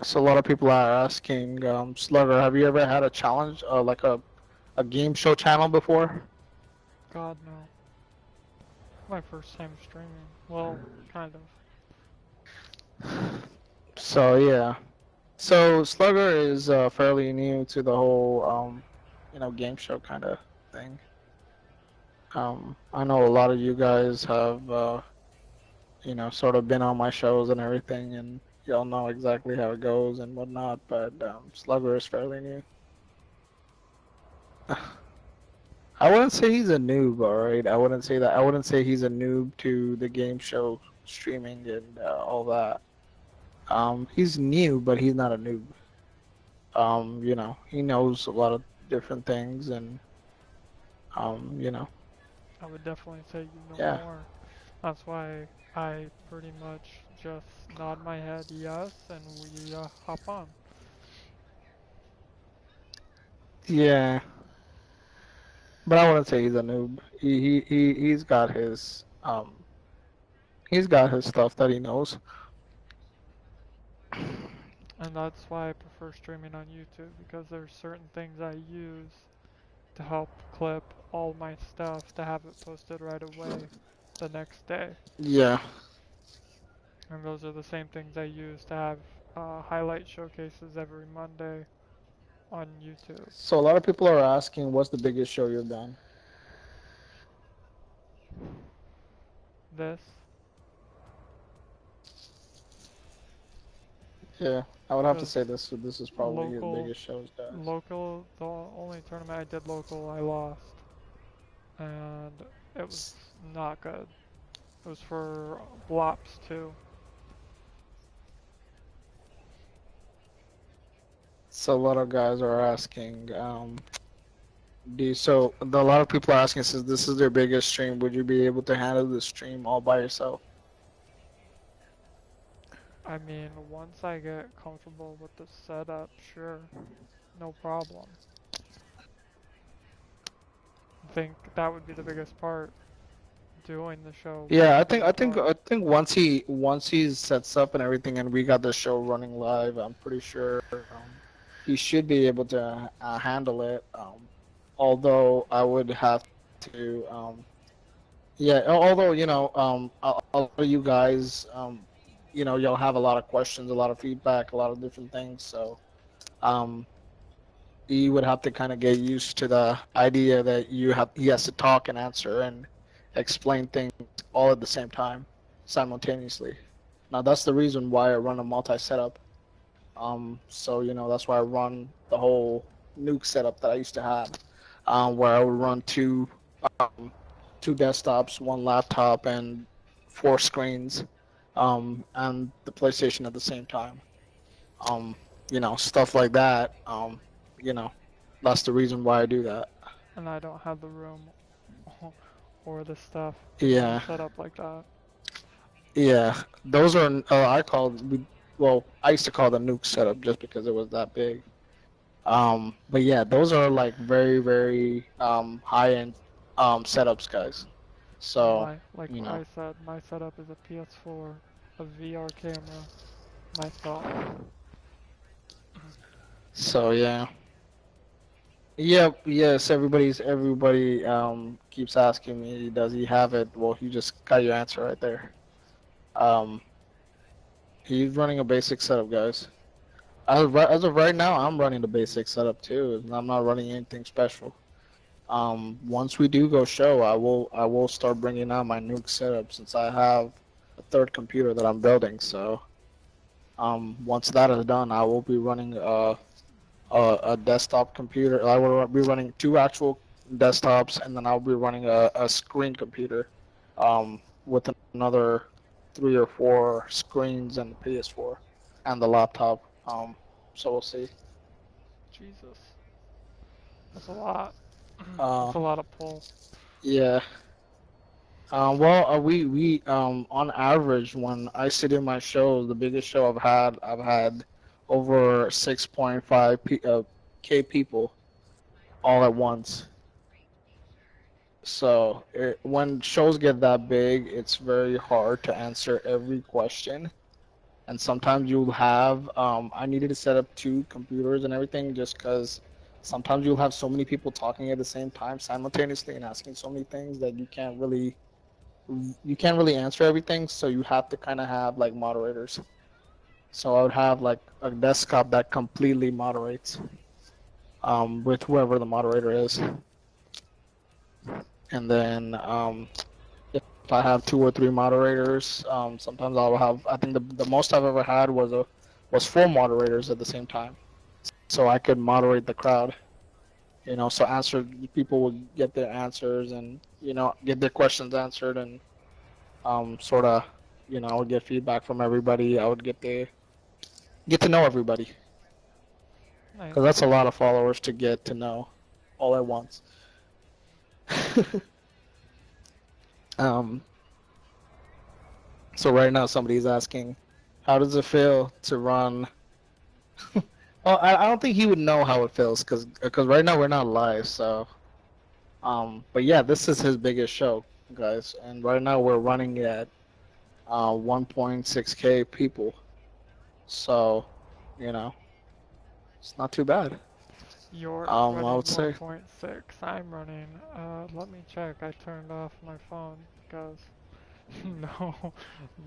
So a lot of people are asking, Slugger, have you ever had a challenge, like a game show channel before? God, no. My first time streaming. Well, kind of. So yeah. So Slugger is fairly new to the whole, game show kind of thing. I know a lot of you guys have, sort of been on my shows and everything, and y'all know exactly how it goes and whatnot, but Slugger is fairly new. I wouldn't say he's a noob, alright? I wouldn't say that. I wouldn't say he's a noob to the game show streaming and all that. He's new, but he's not a noob. You know, he knows a lot of different things and, you know, I would definitely say you know yeah. more. That's why I pretty much just nod my head yes and we hop on. Yeah. But I wouldn't say he's a noob. He's got his stuff that he knows. And that's why I prefer streaming on YouTube because there's certain things I use to help clip all my stuff to have it posted right away the next day. Yeah. And those are the same things I use to have highlight showcases every Monday on YouTube. So a lot of people are asking, what's the biggest show you've done? This, Yeah, I would have to because say this is probably his local, biggest shows, guys. local, the only tournament I did local I lost. And it was not good. It was for Blops too. So a lot of guys are asking, a lot of people are asking, since this is their biggest stream, would you be able to handle the stream all by yourself? I mean, once I get comfortable with the setup, sure, no problem. I think that would be the biggest part, doing the show. Yeah, I think once he sets up and everything, and we got the show running live, I'm pretty sure he should be able to handle it. Although I would have to, yeah. Although a lot of you guys, y'all have a lot of questions, a lot of feedback, a lot of different things. So, um, he would have to kind of get used to the idea that he has to talk and answer and explain things all at the same time, simultaneously. Now that's the reason why I run a multi-setup. So that's why I run the whole nuke setup that I used to have, where I would run two desktops, one laptop, and 4 screens, and the PlayStation at the same time. Um, stuff like that. You know, that's the reason why I do that. And I don't have the room or the stuff Yeah, set up like that. yeah. Those are I used to call the nuke setup just because it was that big. But yeah, those are like very, very high-end setups, guys. So, Like you know. I said, my setup is a PS4, a VR camera, myself. So yeah. Yep, yes, everybody keeps asking me, does he have it? Well, you just got your answer right there. Um, he's running a basic setup, guys. As of right now, I'm running the basic setup too, and I'm not running anything special. Once we do go show, I will start bringing out my nuke setup since I have a third computer that I'm building. So, once that is done, I will be running a desktop computer. I will be running 2 actual desktops, and then I'll be running a screen computer, with another 3 or 4 screens and the PS4 and the laptop. So we'll see. Jesus, that's a lot. Uh, That's a lot of pull. yeah. We on average, when I sit in my shows, the biggest show I've had over 6.5 K people all at once. So when shows get that big, it's very hard to answer every question. And sometimes you'll have, I needed to set up 2 computers and everything just because sometimes you'll have so many people talking at the same time simultaneously and asking so many things that you can't really answer everything. So you have to kind of have like moderators. So I would have like a desktop that completely moderates, with whoever the moderator is. And then I have 2 or 3 moderators. Sometimes I'll have. I think the most I've ever had was 4 moderators at the same time, so I could moderate the crowd. So people would get their answers and get their questions answered and sort of I would get feedback from everybody. I would get to know everybody Nice. because that's a lot of followers to get to know all at once. um. So right now somebody's asking, how does it feel to run? Oh, I don't think he would know how it feels because right now we're not live. So but yeah, this is his biggest show, guys, and right now we're running at 1.6K people. So, it's not too bad. You're I running would say. 1.6. I'm running. Let me check. I turned off my phone because no,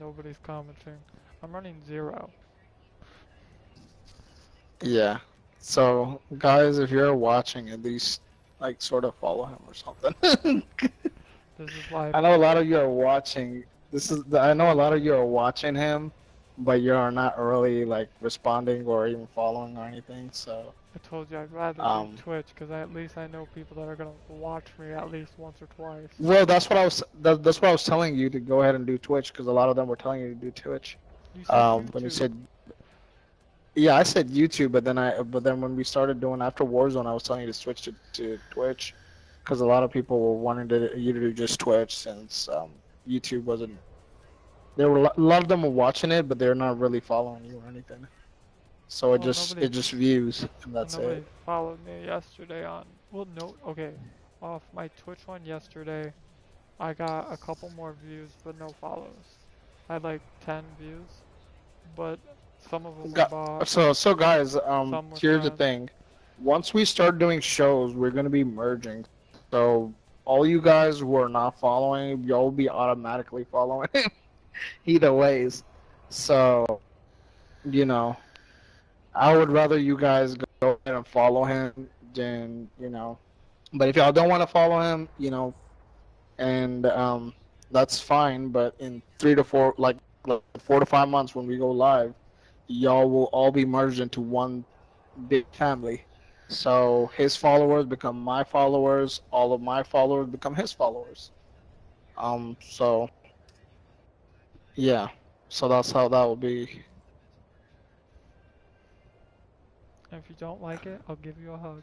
nobody's commenting. I'm running 0. Yeah. So, guys, if you're watching, at least like sort of follow him or something. This is live. I know a lot of you are watching. I know a lot of you are watching him, but you are not really like responding or even following or anything. So, I told you I'd rather do Twitch because at least I know people that are gonna watch me at least once or twice. well, that's what I was telling you to go ahead and do Twitch because a lot of them were telling you to do Twitch. You said When you YouTube. said, yeah, I said YouTube, but then when we started doing after Warzone, I was telling you to switch to Twitch because a lot of people were wanting you to do just Twitch since YouTube wasn't. There were a lot of them were watching it, but they're not really following you or anything. So it Well, just views and that's nobody it. followed me yesterday on. Well, no. Okay, off my Twitch one yesterday, I got a couple more views, but no follows. I had like 10 views, but some of them were bought, So guys, some were here's the friends. thing. Once we start doing shows, we're gonna be merging. So all you guys who are not following, you'll be automatically following him either ways. So, I would rather you guys go ahead and follow him than, but if y'all don't want to follow him, and that's fine. But in 3 to 4, like 4 to 5 months when we go live, y'all will all be merged into one big family. So his followers become my followers, all of my followers become his followers. So yeah, so that's how that will be. And if you don't like it, I'll give you a hug.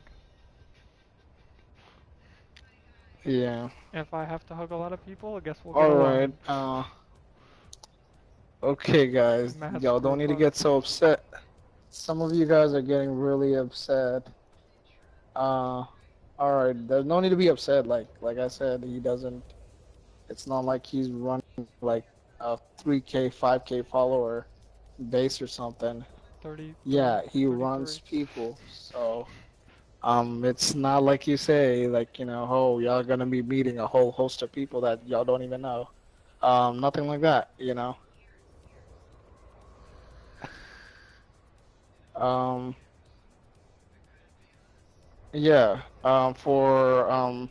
Yeah. If I have to hug a lot of people, I guess we'll get All along. right. Okay, guys, Mass y'all don't group need to hug. get so upset. Some of you guys are getting really upset. All right, there's no need to be upset. Like I said, he doesn't. It's not like he's running like a 3K, 5K follower base or something. 30, Yeah, 30, he 33. runs people. So, it's not like you say, like, oh, y'all gonna be meeting a whole host of people that y'all don't even know. Nothing like that. Um, yeah. For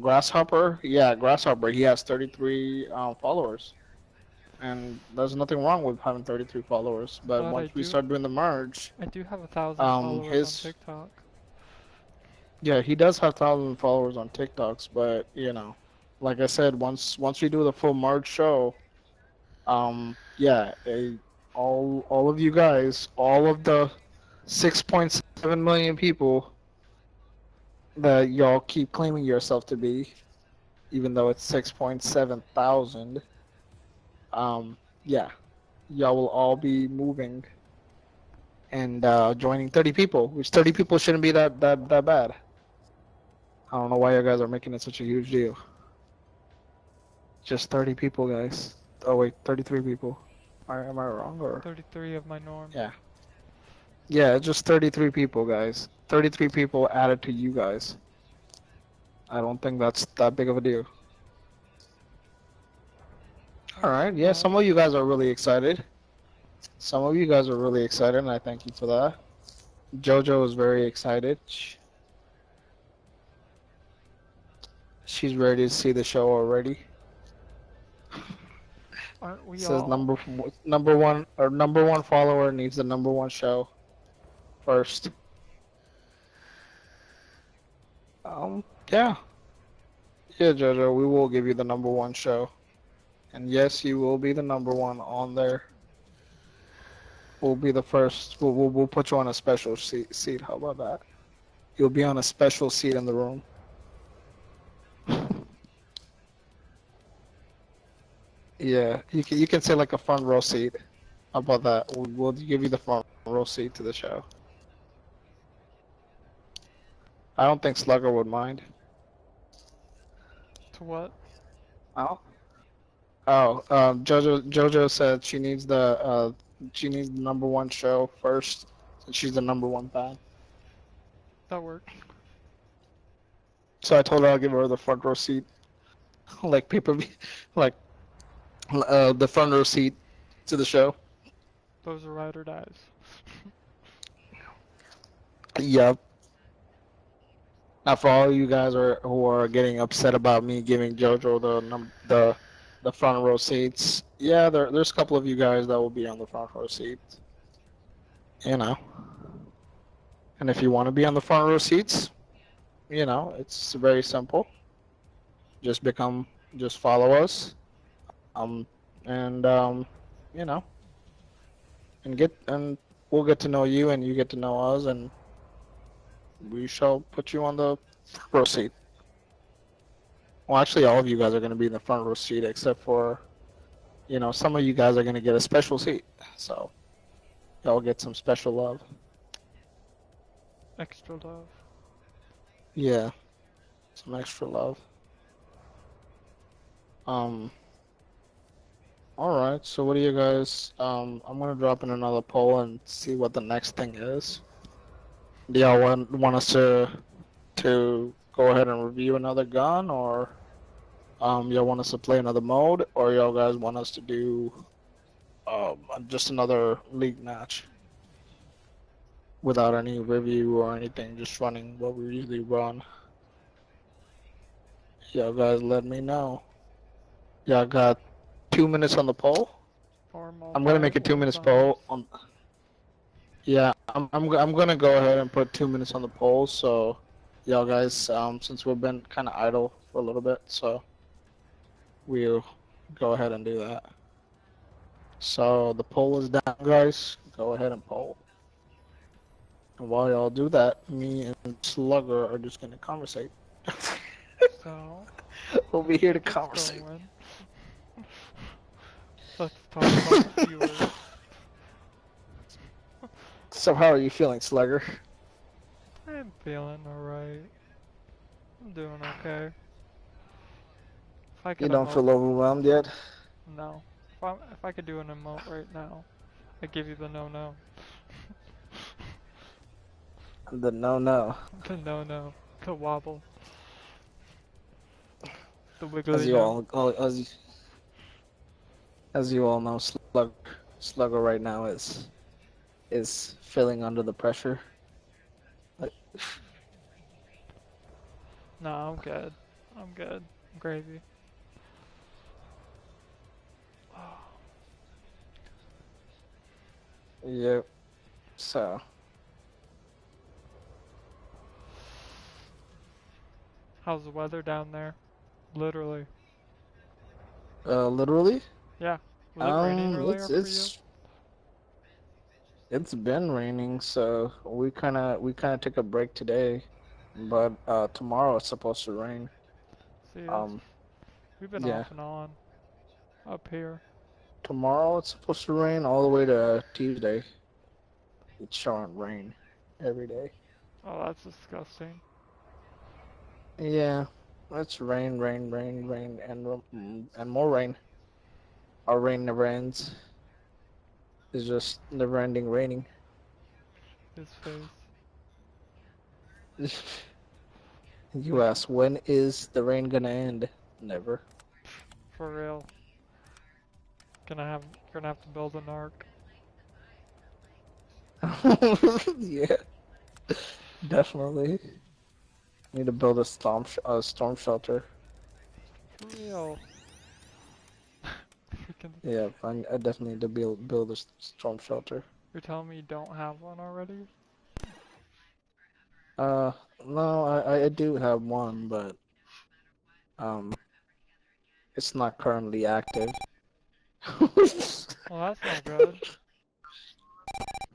Grasshopper, yeah, Grasshopper, he has 33 followers. And there's nothing wrong with having 33 followers. But But once we start doing the merge, I do have 1,000 followers on his TikTok. yeah, he does have 1,000 followers on TikToks. But like I said, once we do the full merge show, yeah, all of you guys, all of the 6.7 million people that y'all keep claiming yourself to be, even though it's 6.7 thousand. Yeah, y'all will all be moving and joining 30 people, which 30 people shouldn't be that bad. I don't know why you guys are making it such a huge deal. Just 30 people, guys. Oh wait, 33 people. Am I wrong or? 33 of my norm. Yeah. Yeah, just 33 people, guys. 33 people added to you guys. I don't think that's that big of a deal. Alright, yeah, some of you guys are really excited. Some of you guys are really excited, and I thank you for that. Jojo is very excited. She's ready to see the show already. Aren't we It says all? number one follower needs the number one show first. Yeah. Yeah, Jojo, we will give you the number one show. And yes, you will be the number one on there. We'll be the first. We'll put you on a special seat. How about that? You'll be on a special seat in the room. Yeah, you can say like a front row seat. How about that? We'll give you the front row seat to the show. I don't think Slugger would mind. To what? Oh. Jojo said she needs the number one show first, since she's the number one fan. That works. So I told her I'll give her the front row seat, like like the front row seat to the show. Those are ride or dies. Yep. Now for all you guys who are getting upset about me giving JoJo the front row seats, yeah, there's a couple of you guys that will be on the front row seats. You know. And if you want to be on the front row seats, you know, it's very simple. Just follow us, and you know, and we'll get to know you, and you get to know us, and we shall put you on the front row seat. Well, actually, all of you guys are going to be in the front row seat, except for, you know, some of you guys are going to get a special seat, so y'all get some special love. Extra love. Yeah, some extra love. Alright, so what do you guys, I'm gonna drop in another poll and see what the next thing is. Do y'all want us to go ahead and review another gun, or y'all want us to play another mode, or y'all guys want us to do just another league match without any review or anything, just running what we usually run? Y'all guys let me know. Y'all got 2 minutes on the poll? I'm gonna make a 2 minutes poll on. Yeah, I'm gonna go ahead and put 2 minutes on the poll, so y'all guys, since we've been kind of idle for a little bit, so we'll go ahead and do that. So the poll is down, guys. Go ahead and poll. And while y'all do that, me and Slugger are just gonna conversate. So We'll be here to what's conversate. going? Let's talk about the viewers. So how are you feeling, Slugger? I'm feeling alright. I'm doing okay. If I You could don't emote, feel overwhelmed yet? no. If I could do an emote right now, I'd give you the no. The no. The no. The wobble. The As wiggly you no. as you all know, Slugger right now is feeling under the pressure. Like, No, I'm good. I'm good. I'm gravy. yep. So How's the weather down there? Literally. literally, Yeah. Was it raining earlier for you? it's been raining, so we kinda took a break today, but tomorrow it's supposed to rain. See, Um, we've been yeah, off and on up here. tomorrow it's supposed to rain all the way to Tuesday. It's showing rain every day. Oh, that's disgusting. Yeah, it's rain, and more rain. Our rain never ends. It's just never ending raining. His face. You ask, when is the rain gonna end? Never. For real. Gonna have to build an ark. Yeah, definitely. Need to build a storm shelter. For real. can, Yeah, I definitely need to build a storm shelter. you're telling me you don't have one already? Uh, no, I do have one, but um, it's not currently active. Well, that's not good.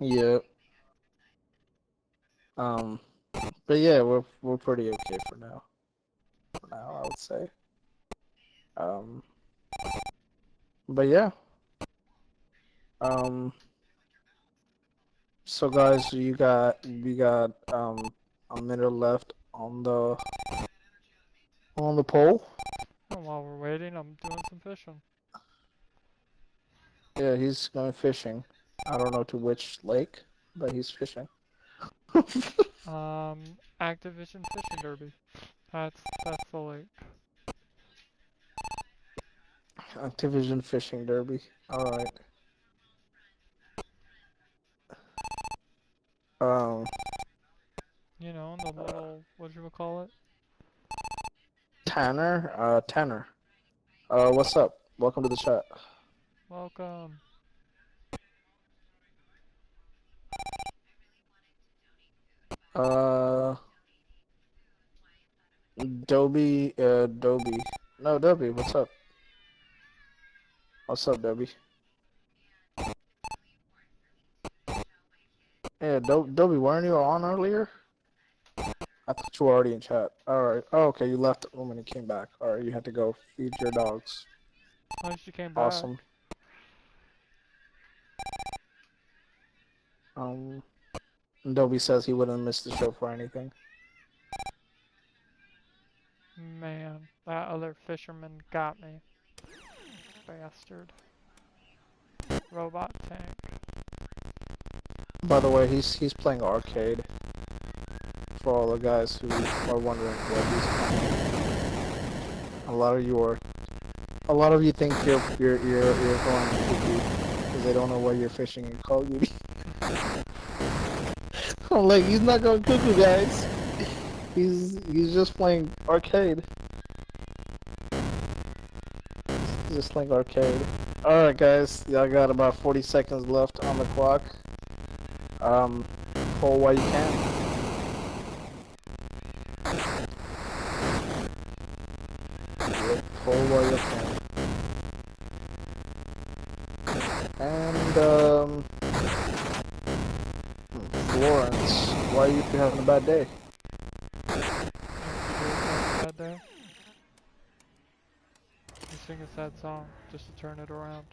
Yeah. Um, but yeah, we're pretty okay for now. For now, I would say. Um, but yeah. Um, so guys, we got a minute left on the poll. And while we're waiting, I'm doing some fishing. Yeah, he's going fishing. I don't know to which lake, but he's fishing. Activision Fishing Derby. That's the lake. Activision Fishing Derby. Alright. Um, You know, the little, what you would call it? Tanner. What's up? Welcome to the chat. Welcome. Uh, Dobie. No, Dobie, what's up? What's up, Dobie? Yeah, Dobie, weren't you on earlier? I thought you were already in chat. Alright. Oh, okay, you left the room and you came back. Alright, you had to go feed your dogs. At least you came back. Awesome. Dobie says he wouldn't miss the show for anything. Man, that other fisherman got me. Bastard. Robot tank. By the way, he's playing arcade. For all the guys who are wondering what he's playing. A lot of you think you're going cuckoo because they don't know why you're fishing in Call of Duty. I'm like, he's not going cuckoo, guys. He's just playing arcade. He's just playing arcade. Alright guys, y'all got about 40 seconds left on the clock. Pull while you can. Pull while you can. And, Florence, why are you having a bad day? Bad day? You sing a sad song just to turn it around.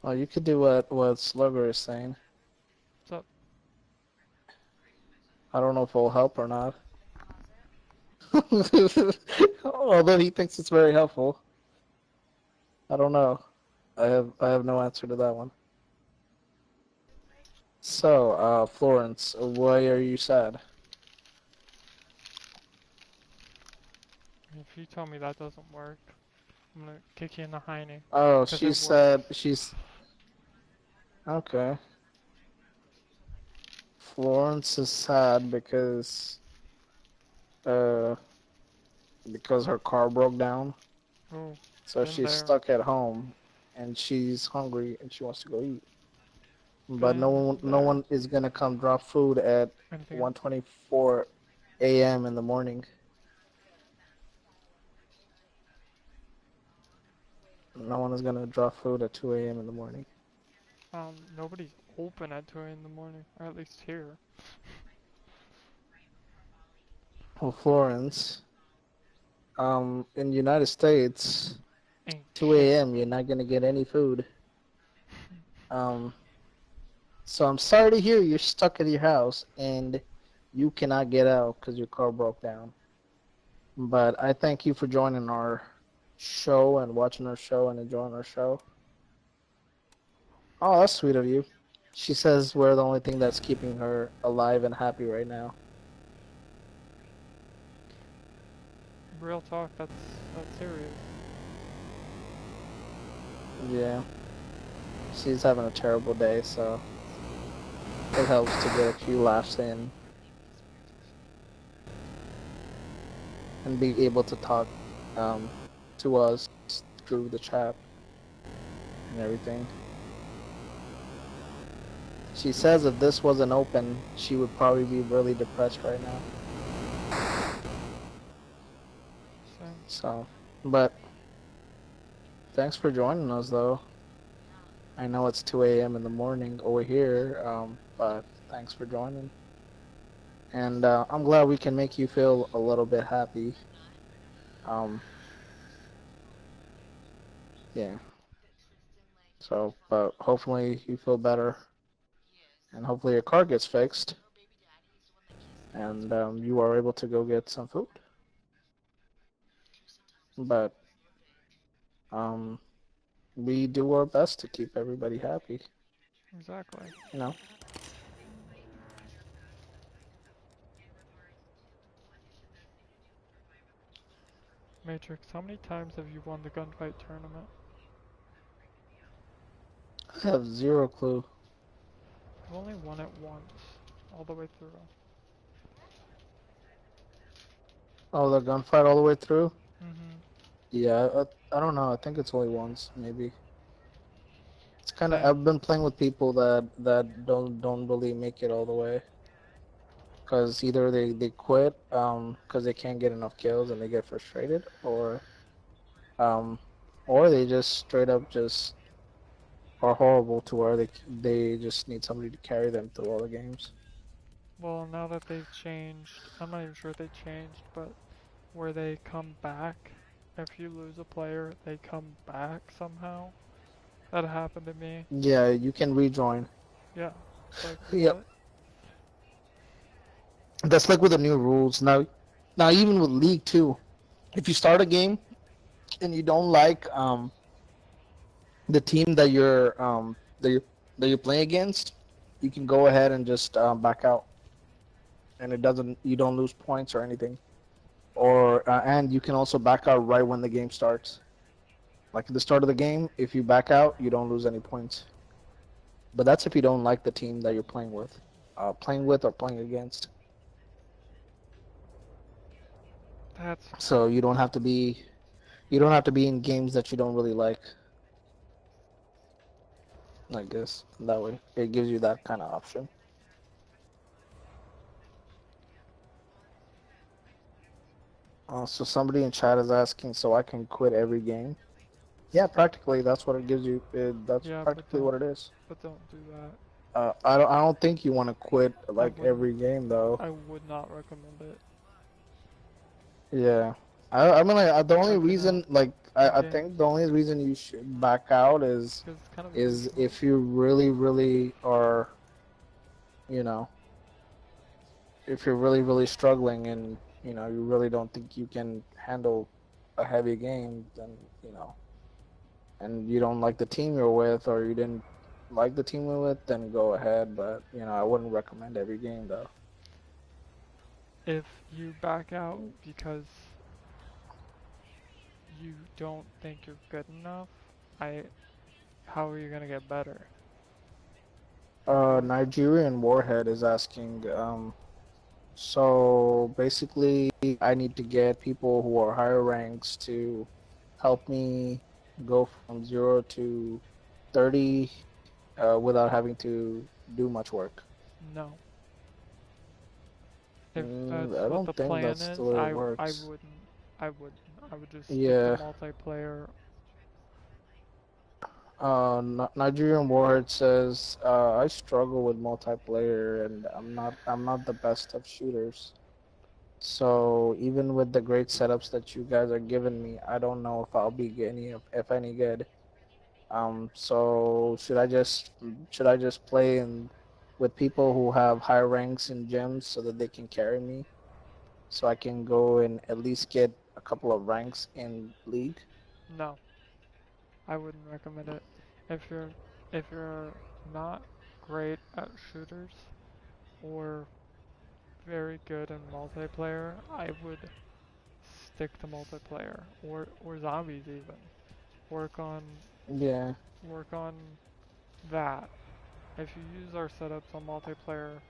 Oh, you could do what Slugger is saying. What's up? I don't know if it'll help or not. Although he thinks it's very helpful. I don't know. I have no answer to that one. So, Florence, why are you sad? If you tell me that doesn't work, I'm gonna kick you in the hiney. Oh, 'Cause she it said works. she's okay. Florence is sad because her car broke down. Ooh, So been she's there. stuck at home and she's hungry and she wants to go eat. But Been no there. one is gonna come drop food at Anything else? 1:24 a.m. in the morning. No one is gonna drop food at 2 a.m. in the morning. Nobody's open at 2 in the morning, or at least here. Well, Florence, in the United States, Ain't 2 shit. a.m. you're not gonna get any food. So I'm sorry to hear you're stuck at your house and you cannot get out because your car broke down. But I thank you for joining our show and watching our show and enjoying our show. Oh, that's sweet of you. She says we're the only thing that's keeping her alive and happy right now. Real talk, that's serious. Yeah. She's having a terrible day, so it helps to get a few laughs in and be able to talk to us through the chat and everything. She says if this wasn't open, she would probably be really depressed right now. Same. So, but thanks for joining us, though. I know it's 2 a.m. in the morning over here, but thanks for joining. And I'm glad we can make you feel a little bit happy. Yeah. So, but hopefully you feel better, and hopefully your car gets fixed, and you are able to go get some food. But um, we do our best to keep everybody happy. Exactly. You know. Matrix, how many times have you won the gunfight tournament? I have zero clue. I've only won it once, all the way through. Oh, the gunfight all the way through? Mm-hmm. Yeah, I don't know. I think it's only once, maybe. It's kind of Same. I've been playing with people that don't really make it all the way, because either they quit because they can't get enough kills and they get frustrated, um or they just straight up just are horrible to where they just need somebody to carry them through all the games. Well, now that they've changed, I'm not even sure if they changed, but where they come back, if you lose a player, they come back somehow. That happened to me. Yeah, you can rejoin. Yeah. It's like, Yep, what? that's like with the new rules now. Now even with League 2, if you start a game and you don't like the team that you're playing against, you can go ahead and just back out, and you don't lose points or anything. Or and you can also back out right when the game starts. Like at the start of the game, if you back out, you don't lose any points. But that's if you don't like the team that you're playing with or playing against. That's So you don't have to be in games that you don't really like. I guess that way it gives you that kind of option. So somebody in chat is asking, so I can quit every game? Yeah, practically that's what it gives you. That's yeah, practically what it is. but don't do that. I don't think you want to quit I like wouldn't. every game though. I would not recommend it. Yeah, I mean like, the only Like reason in I games, think the only reason you should back out because it's kind of is addictional. if you really are, you know, if you're really struggling and you really don't think you can handle a heavy game, then and you don't like the team you're with, or you didn't like the team you're with, then go ahead. But I wouldn't recommend every game though. If you back out because you don't think you're good enough, I how are you gonna get better? Because Nigerian Warhead is asking, so basically I need to get people who are higher ranks to help me go from 0 to 30 without having to do much work. no. If that's I what don't the think plan that's the is, way it I works. wouldn't. I wouldn't. I would just stick to Yeah. multiplayer. Nigerian Warhead says, I struggle with multiplayer and I'm not the best of shooters. So even with the great setups that you guys are giving me, I don't know if I'll be if any good. So should I just play with people who have high ranks in gyms so that they can carry me, so I can go and at least get a couple of ranks in league? No, I wouldn't recommend it. If you're if you're not great at shooters or very good in multiplayer, I would stick to multiplayer or zombies even. Work on Yeah. work on that. If you use our setups on multiplayer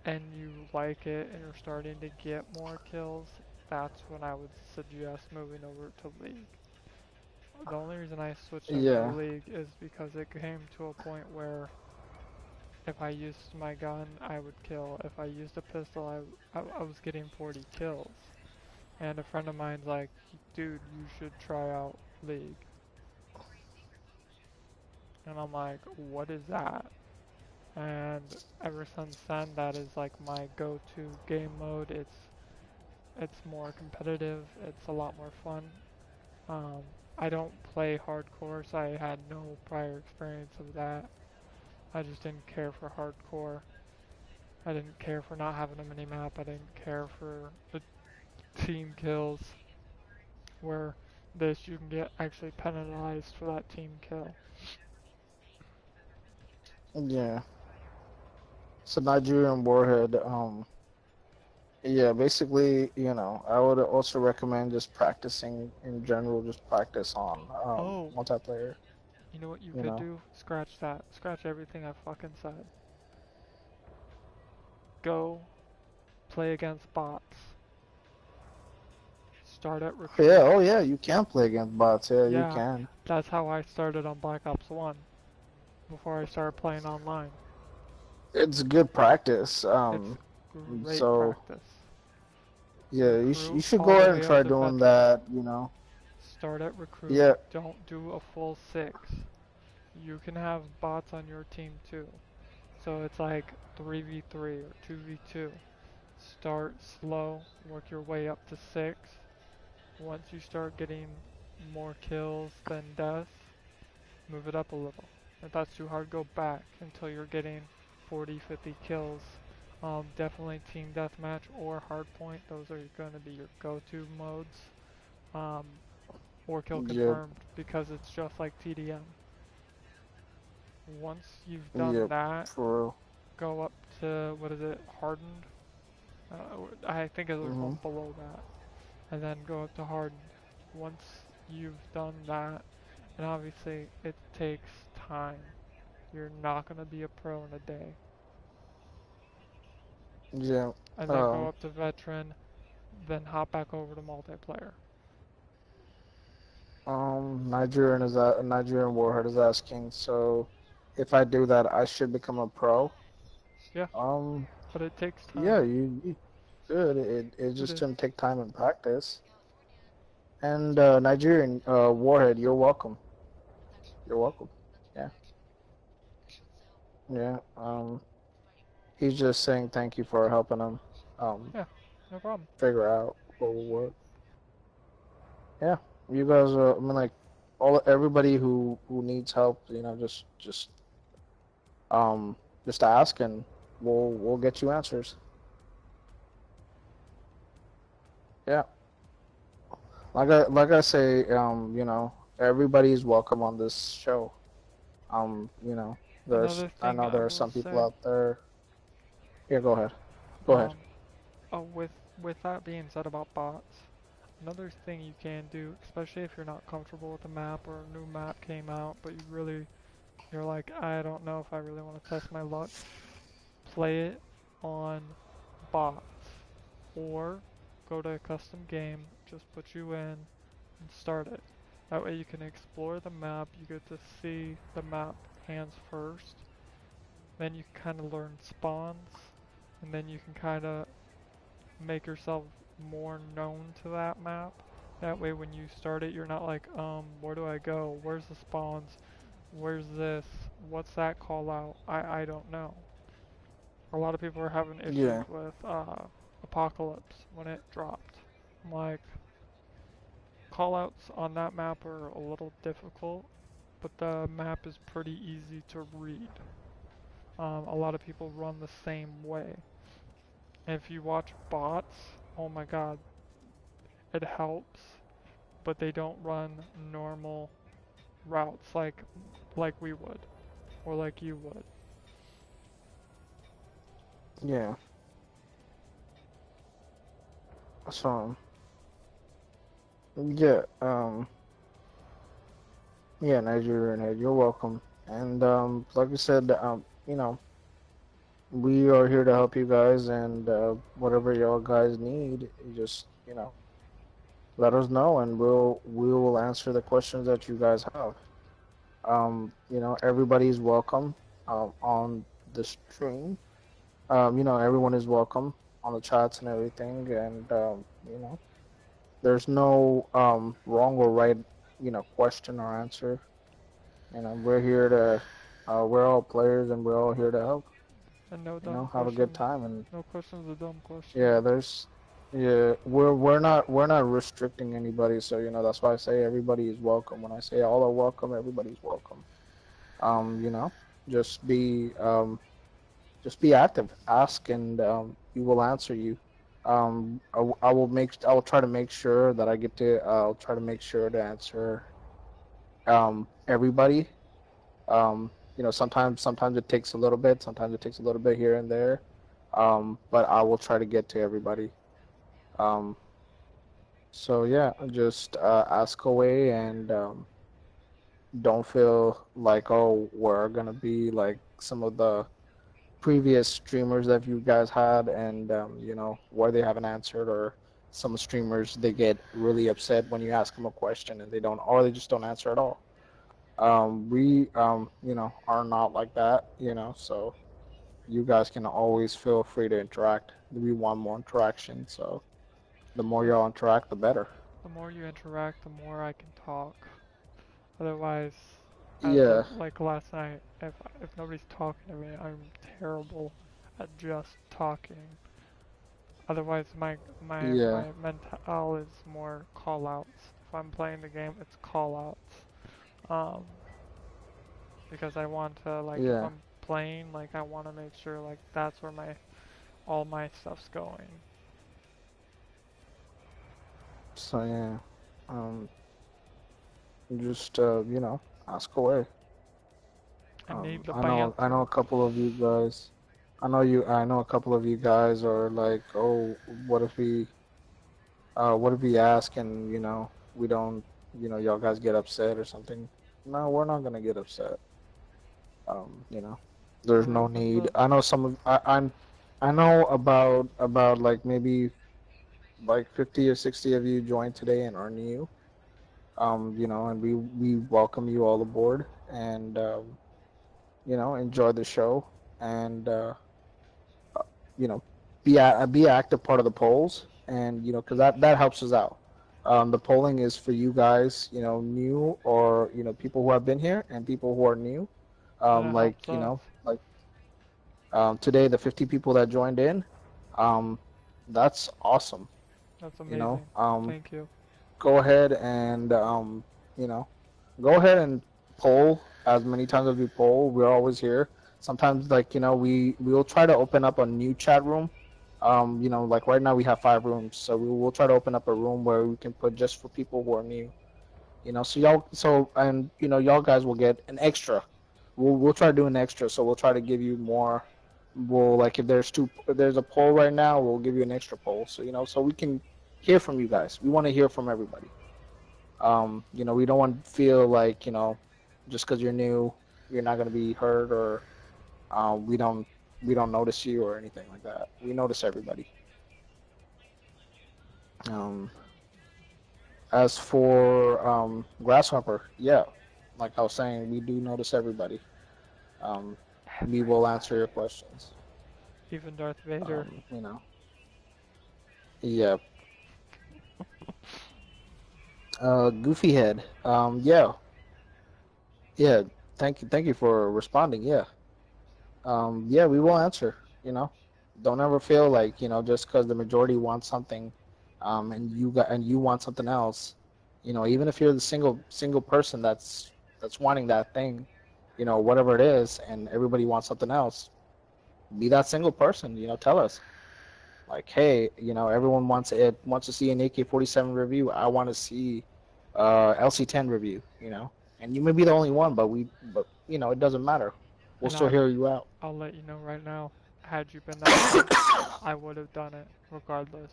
and you like it and you're starting to get more kills, that's when I would suggest moving over to League. The only reason I switched over to Yeah. League is because it came to a point where if I used my gun, I would kill. If I used a pistol, I was getting 40 kills. And a friend of mine's like, dude, you should try out League. And I'm like, what is that? And ever since then, that is like my go-to game mode. It's more competitive. It's a lot more fun. Um, I don't play hardcore, so I had no prior experience of that. I just didn't care for hardcore. I didn't care for not having a mini-map. I didn't care for the team kills, where this you can get actually penalized for that team kill. Yeah. So Nigerian Warhead, yeah, basically, I would also recommend just practicing in general, just practice on Oh, multiplayer, you know what you you could know. do? Scratch that. Scratch everything I fucking said. Go play against bots. Start at Yeah, recruit. oh yeah, you can play against bots. Yeah, you Yeah, can. that's how I started on Black Ops 1 before I started playing online. It's good practice. It's great So practice. yeah, you Recruit should go all the ahead and way up try to doing veteran. that. Start at recruit. Yeah, Don't do a full 6. You can have bots on your team too. So it's like 3v3 or 2v2. Start slow, work your way up to 6. Once you start getting more kills than deaths, move it up a little. If that's too hard, go back until you're getting 40, 50 kills. Definitely team deathmatch or hardpoint. Those are going to be your go-to modes. Um, or kill yep, confirmed because it's just like TDM. Once you've done yep, that, for real. go up to, what is it, hardened? I think there's Hmm. one below that. And then go up to hardened. Once you've done that, and obviously it takes time. You're not going to be a pro in a day. Yeah. And then go Um, up to veteran, then hop back over to multiplayer. Nigerian Warhead is asking, so if I do that, I should become a pro. Yeah, Um, but it takes time. yeah, you should. It It just is. gonna take time and practice. And Nigerian Warhead, you're welcome. You're welcome. Yeah, yeah. He's just saying thank you for helping him Yeah, no problem. figure out what will work. Yeah, you guys. I mean, like everybody who needs help, um just ask and we'll get you answers. Yeah, like I say, everybody's welcome on this show. Another I thing know I there are will some people say, out there. Yeah, go ahead. Go ahead. um, oh, with that being said about bots, another thing you can do, especially if you're not comfortable with the map or a new map came out, but you're like, I don't know if I really want to test my luck, play it on bots. Or go to a custom game, just put you in and start it. That way you can explore the map, you get to see the map hands first, then you can kind of learn spawns, and then you can kind of make yourself more known to that map. That way when you start it, you're not like, where do I go? Where's the spawns? Where's this? What's that call out? I don't know. A lot of people are having issues Yeah, with Apocalypse when it dropped. I'm like, callouts on that map are a little difficult, but the map is pretty easy to read. A lot of people run the same way. If you watch bots, oh my god, it helps, but they don't run normal routes like we would, or like you would. yeah. So yeah, yeah, Nigerian head, you're welcome. And like I said, we are here to help you guys, and whatever y'all guys need, you just you know, let us know, and we will answer the questions that you guys have. You know, everybody's welcome on the stream. You know, everyone is welcome on the chats and everything, and you know, there's no wrong or right, you know, question or answer. You know, we're here to, we're all players, and we're all here to help. And no You dumb know, have a good questions. time, and No questions are dumb questions. yeah, yeah, we're not restricting anybody, so you know that's why I say everybody is welcome. When I say all are welcome, everybody's welcome. You know, just be just be active, ask, and we will answer you. I will try to make sure that I'll try to make sure to answer everybody. You know, sometimes it takes a little bit, sometimes it takes a little bit here and there. But I will try to get to everybody. Um, so yeah, just ask away, and don't feel like, oh, we're gonna be like some of the previous streamers that you guys had, and you know, why they haven't answered, or some streamers they get really upset when you ask them a question and they don't, or they just don't answer at all. We you know, are not like that, you know, so you guys can always feel free to interact. We want more interaction, so the more y'all interact, the better. The more you interact, the more I can talk. Otherwise, as Yeah, of like last night, if nobody's talking to me, I'm terrible at just talking. Otherwise, yeah, my mental is more call-outs. If I'm playing the game, it's call-outs. Um, because I want to, like, if yeah. I'm playing, like, I want to make sure like that's where all my stuff's going. So yeah, um, just you know, ask away. I need the I know banter. a couple of you guys. I know a couple of you guys are like, oh, what if we ask and you know we don't, you know, y'all guys get upset or something? No, we're not gonna get upset. You know, there's no need. But I know some of I know about like maybe like 50 or 60 of you joined today and are new. You know, and we welcome you all aboard, and you know, enjoy the show, and you know, be an active part of the polls, and you know, because that helps us out. The polling is for you guys, you know, new, or you know, people who have been here and people who are new. and it helps Like you us. know, like today, the 50 people that joined in, um, that's awesome. That's You know, amazing. Thank you. go ahead and you know, go ahead and poll as many times as we poll. We're always here. Sometimes, like you know, we'll try to open up a new chat room. You know, like right now we have 5 rooms, so we will try to open up a room where we can put just for people who are new. You know, so y'all, so and you know, y'all guys will get an extra. We'll try to do an extra, so we'll try to give you more. We'll like if there's a poll right now, we'll give you an extra poll. So you know, so we can hear from you guys. We want to hear from everybody. You know, we don't want to feel like, you know, just because you're new, you're not going to be heard, or we don't notice you or anything like that. We notice everybody. Um, as for Grasshopper, yeah, like I was saying, we do notice everybody. Um, we will answer your questions. Even Darth Vader. You know, yeah. Goofy Head. Yeah, yeah. Thank you for responding. Yeah. Yeah, we will answer. You know, don't ever feel like, you know, just because the majority wants something, and you want something else, you know, even if you're the single person that's wanting that thing, you know, whatever it is, and everybody wants something else, be that single person. You know, tell us like, hey, you know, everyone wants to see an AK-47 review. I want to see LC-10 review. You know, and you may be the only one, but you know, it doesn't matter. We'll And still hear you out. I'll let you know right now. Had you been that one, I would have done it regardless.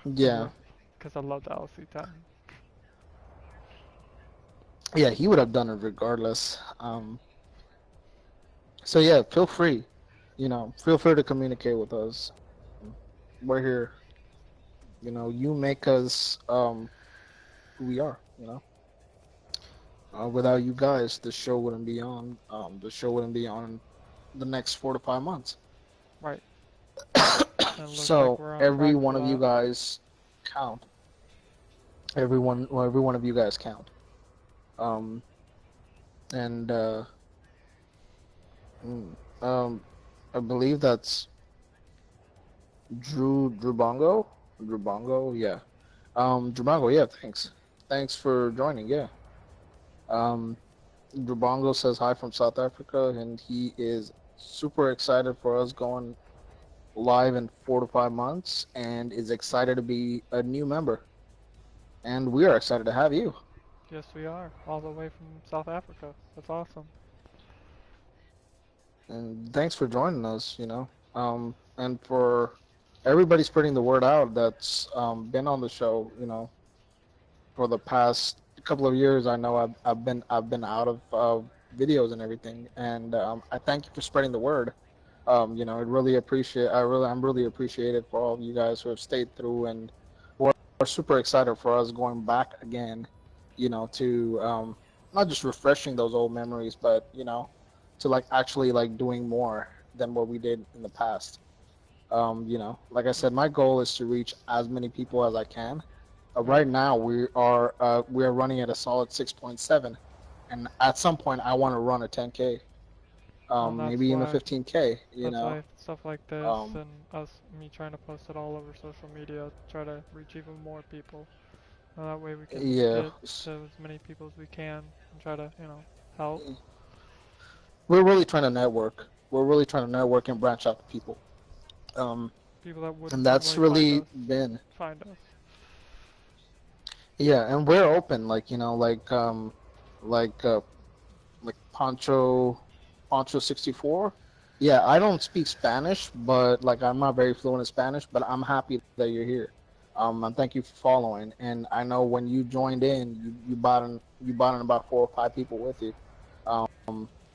Yeah. Because I love the LC10. Yeah, he would have done it regardless. So yeah, feel free. You know, feel free to communicate with us. We're here. You know, you make us who we are. You know, without you guys, the show wouldn't be on. The show wouldn't be on the next 4 to 5 months. Right. And it looks like So we're on every track one for of you that. guys count. Every one of you guys count. Um, and mm, um, I believe that's Drew Bongo. Drew Bongo, yeah. Drew Bongo, yeah. Thanks for joining. Yeah. Um, Drew Bongo says hi from South Africa, and he is super excited for us going live in 4 to 5 months, and is excited to be a new member. And we are excited to have you. Yes, we are. All the way from South Africa. That's awesome. And thanks for joining us, you know. And for everybody spreading the word out that's been on the show, you know, for the past couple of years. I know I've been out of videos and everything, and I thank you for spreading the word. You know, I'm really appreciated for all of you guys who have stayed through and are super excited for us going back again, you know, to not just refreshing those old memories, but you know, to like actually like doing more than what we did in the past. You know, like I said, my goal is to reach as many people as I can. Right. Right now, we are running at a solid 6.7, and at some point, I want to run a 10K, Well, that's maybe even a why 15K. You that's know, why stuff like this um, and me trying to post it all over social media, try to reach even more people. And that way we can yeah, get to as many people as we can and try to, help we're really trying to network. We're really trying to network and branch out to people. Um, people that and wouldn't that's normally really been, find us. yeah, and we're open, like, you know, like like Poncho 64. Yeah, I don't speak Spanish, but like I'm not very fluent in Spanish, but I'm happy that you're here. And thank you for following. And I know when you joined in, you brought in about 4 or 5 people with you.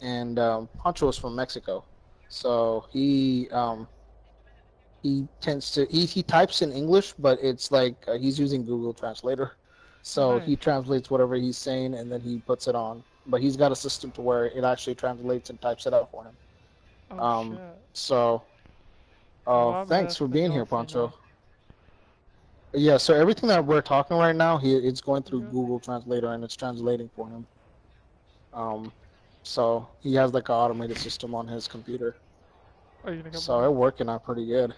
And Poncho is from Mexico, so he tends to he types in English, but it's like he's using Google Translator, Oh, so nice. he translates whatever he's saying and then he puts it on. But he's got a system to where it actually translates and types it out for him. Oh, Um, shit. so A lot better thanks for being Espanol, here, Pancho. senor. Yeah, so everything that we're talking right now, it's going You through good? Google Translator and it's translating for him. Um, so he has like an automated system on his computer. Are you gonna get So more? it's working out pretty good.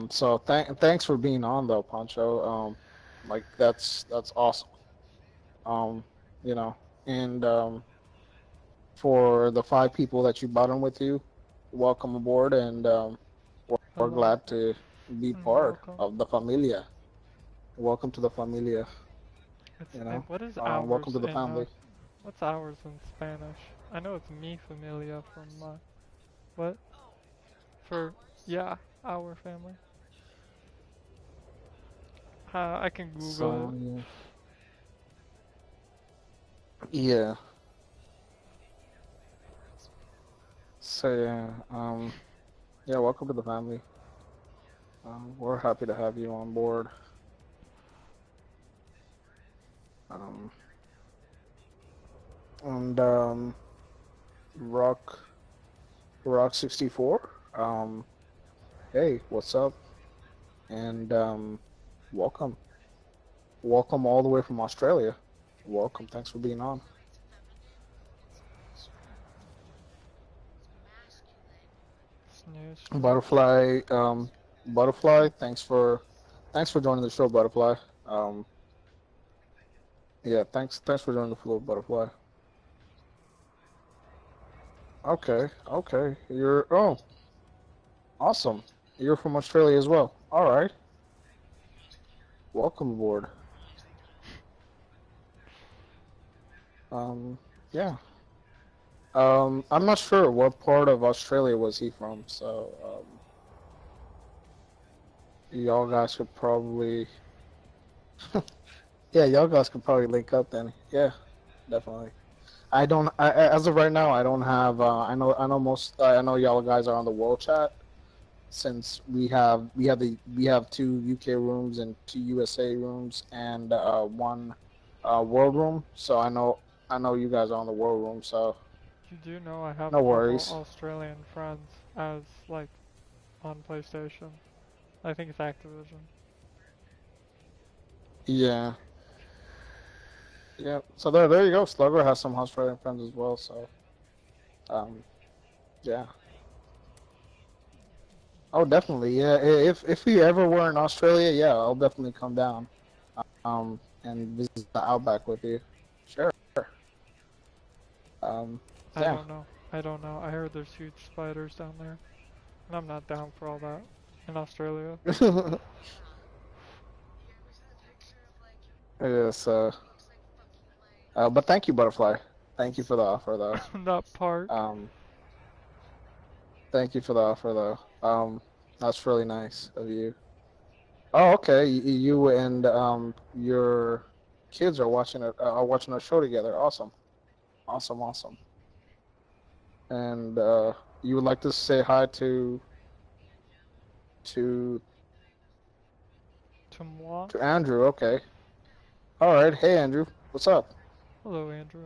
So thanks for being on though, Pancho. Like that's awesome. Um, you know, and for the 5 people that you brought in with you, welcome aboard, and we're Hello. glad to be And part welcome. of the familia. Welcome to the familia. You know, What is welcome ours to the in, family. what's ours in Spanish? I know it's mi familia from, what? For, yeah, our family. I can Google So it. yeah, yeah. So yeah, yeah. Welcome to the family. We're happy to have you on board. Um, and Rock Rock 64. Hey, what's up? And welcome, welcome all the way from Australia. Welcome. Thanks for being on. Snooze. Butterfly, Butterfly. Thanks for joining the show, Butterfly. Um, yeah, thanks for joining the floor, Butterfly. Okay, okay. Awesome. You're from Australia as well. All right. Welcome aboard. Um, yeah. I'm not sure what part of Australia was he from, so y'all guys could probably, yeah, y'all guys could probably link up then. Yeah, definitely. I don't, as of right now, I don't have. I know y'all guys are on the world chat, since we have two UK rooms and two USA rooms and one world room. So I know you guys are on the world room. So You do know I have no a couple worries. Australian friends as like on PlayStation. I think it's Activision. Yeah, yeah. So there you go. Slugger has some Australian friends as well. So um, yeah. Oh, definitely. Yeah. If we ever were in Australia, yeah, I'll definitely come down. And visit the Outback with you. Sure. Um, I yeah. don't know. I don't know. I heard there's huge spiders down there, and I'm not down for all that in Australia. Yes. But thank you, Butterfly. Thank you for the offer, though. Not park. Um, thank you for the offer, though. That's really nice of you. Oh, okay. You and your kids are watching a show together. Awesome. Awesome. Awesome. And you would like to say hi to To moi. to Andrew. Okay. All right. Hey, Andrew. What's up? Hello, Andrew.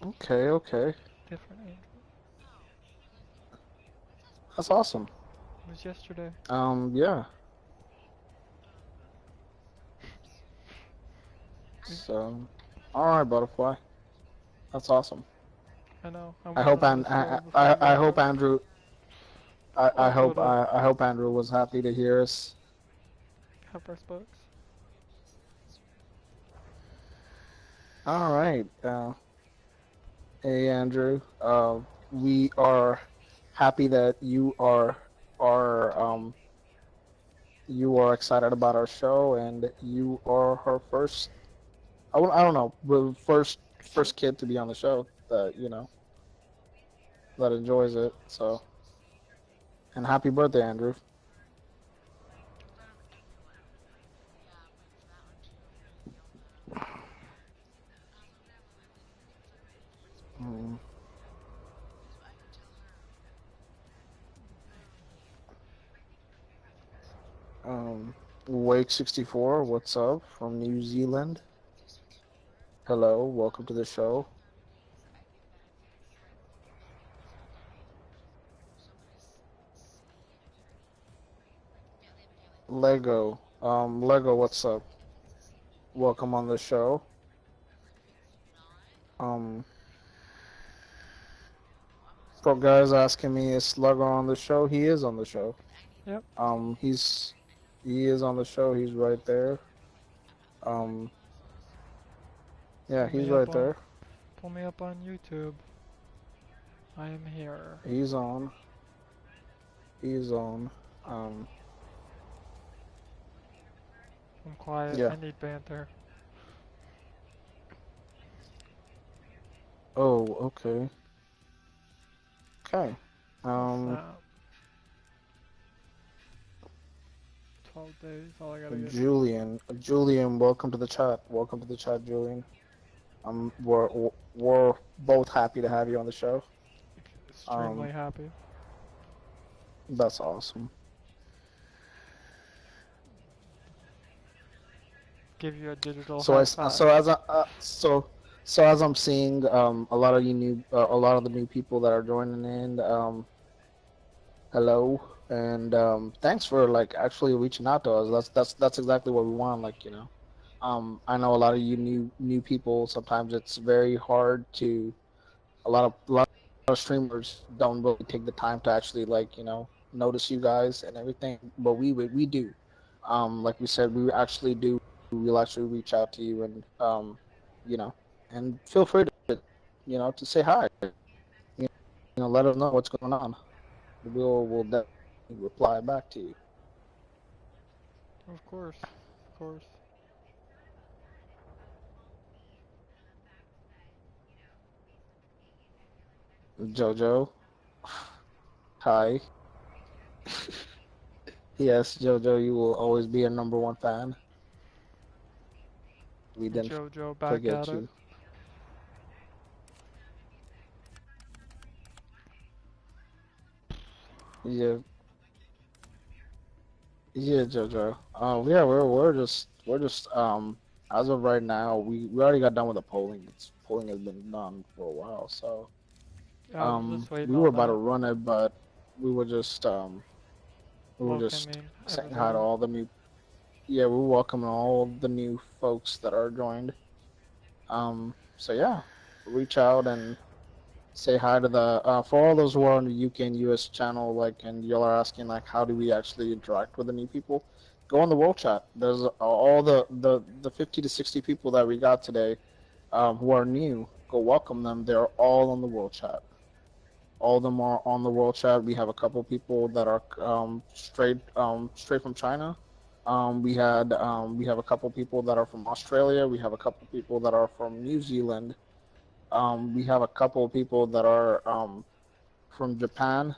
Okay. Okay. Different Andrew. That's awesome. It was yesterday. Yeah. So, all right, Butterfly. That's awesome. I know. I'm I waiting hope on this girl before I go I to hope bed. Andrew Let's go to I hope Andrew was happy to hear us. Half-Price Books. All right. Hey Andrew. We are happy that are you are excited about our show and you are her first I don't know, the first kid to be on the show that, that enjoys it. So, and happy birthday, Andrew. Mm. Wake 64, what's up from New Zealand? Hello, welcome to the show. Lego, what's up? Welcome on the show. Um, for guys asking me, is Slugger on the show? He is on the show. Yep. He is on the show. He's right there. Um, yeah, Pull he's me right up on. there. Pull me up on YouTube. I am here. He's on. He's on. Um, I'm quiet. yeah. I need banter. Oh, okay. Okay. What's that? 12 days. All I gotta get. Julian, welcome to the chat. Welcome to the chat, Julian. We're we're both happy to have you on the show. Extremely happy. That's awesome. Give you a digital So high as five. so as I, so as I'm seeing a lot of the new people that are joining in. Hello, and thanks for like actually reaching out to us. That's exactly what we want. Like I know a lot of you new people. Sometimes it's very hard to a lot of streamers don't really take the time to actually like notice you guys and everything, but we do. Like we said, we actually do. We'll actually reach out to you and you know, and feel free to to say hi. Let us know what's going on. We'll definitely reply back to you. Of course. Of course. Jojo, hi. Yes, Jojo, you will always be a number one fan. We didn't Jojo back at forget it. you. Yeah, yeah, Jojo. Yeah, we're just as of right now, we already got done with the polling. Polling has been done for a while, so I was just waiting we were on about to that. run it, but we were just Welcoming saying hi to everybody. all the new. Yeah, we're welcoming all the new folks that are joined. So yeah, reach out and say hi to the for all those who are on the UK and US channel, like, and y'all are asking like, how do we actually interact with the new people? Go on the world chat. There's all the 50 to 60 people that we got today, who are new. Go welcome them. They're all on the world chat. All of them are on the world chat. We have a couple people that are straight from China. We have a couple people that are from Australia. We have a couple people that are from New Zealand. We have a couple of people that are from Japan.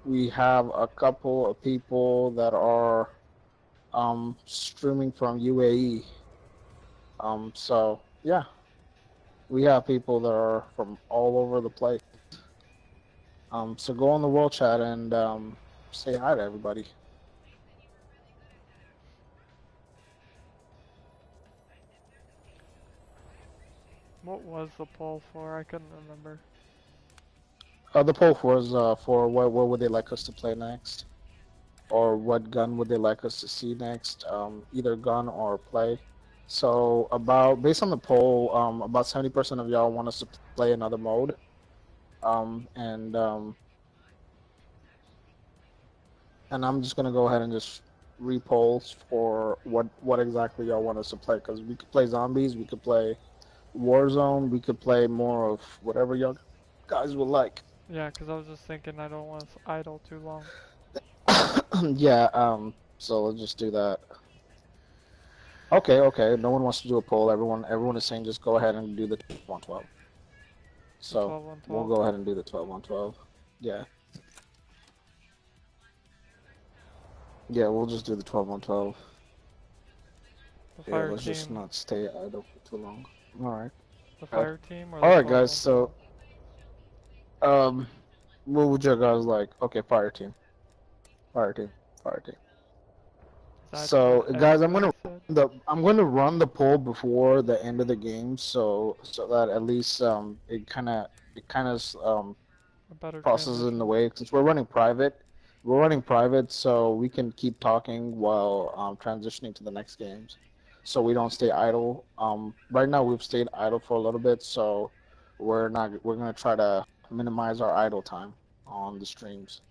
We have a couple of people that are streaming from UAE. So yeah, we have people that are from all over the place. So go on the world chat and say hi to everybody. What was the poll for? I couldn't remember. The poll was for what would they like us to play next, or what gun would they like us to see next? Either gun or play. So about based on the poll, about 70% of y'all want us to play another mode. Um, and um, and I'm just gonna go ahead and just repolls for what exactly y'all want us to play, because we could play zombies, we could play Warzone, we could play more of whatever y'all guys would like. Yeah, 'cause I was just thinking I don't want to idle too long. Yeah. So let's just do that. Okay, okay. No one wants to do a poll. Everyone is saying just go ahead and do the 12 on 12. The So 12 on we'll 12. go ahead and do the 12 on 12. Yeah. Yeah, we'll just do the 12 on 12. The Yeah, fire let's just team. not stay idle for too long. All right. The Okay. fire team or All the right, 12 guys. on 12? So, um, what would you guys like? Okay, fire team, fire team, fire team. Is that So, what guys, everybody said? I'm going to run the poll before the end of the game, so that at least it kind of A better processes in the transition. way, since we're running private. We're running private, so we can keep talking while transitioning to the next games, so we don't stay idle. Right now we've stayed idle for a little bit, so we're gonna try to minimize our idle time on the streams.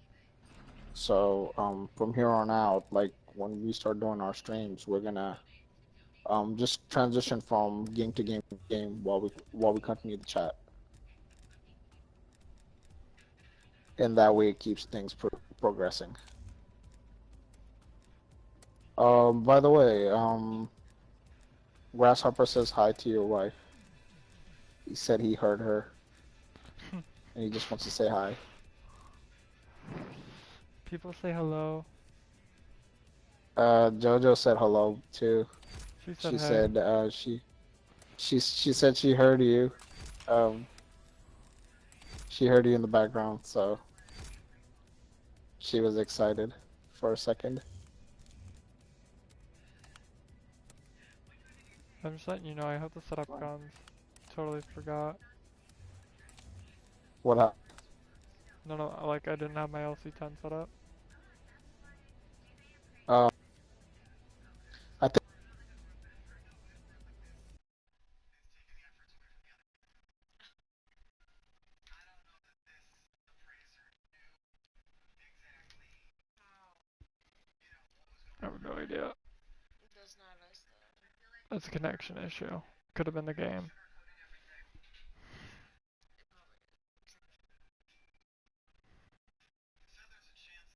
So from here on out, like when we start doing our streams, we're gonna just transition from game to game while we continue the chat, and that way it keeps things progressing. By the way, Grasshopper says hi to your wife. He said he heard her and he just wants to say hi. People say hello. Jojo said hello too. She said She hey. said she said she heard you. Um, she heard you in the background, so she was excited for a second. I'm just letting you know I have to set up guns. Totally forgot. What happened? No, no, like I didn't have my LC10 set up. Um, I think I have no idea. That's a connection issue. Could have been the game.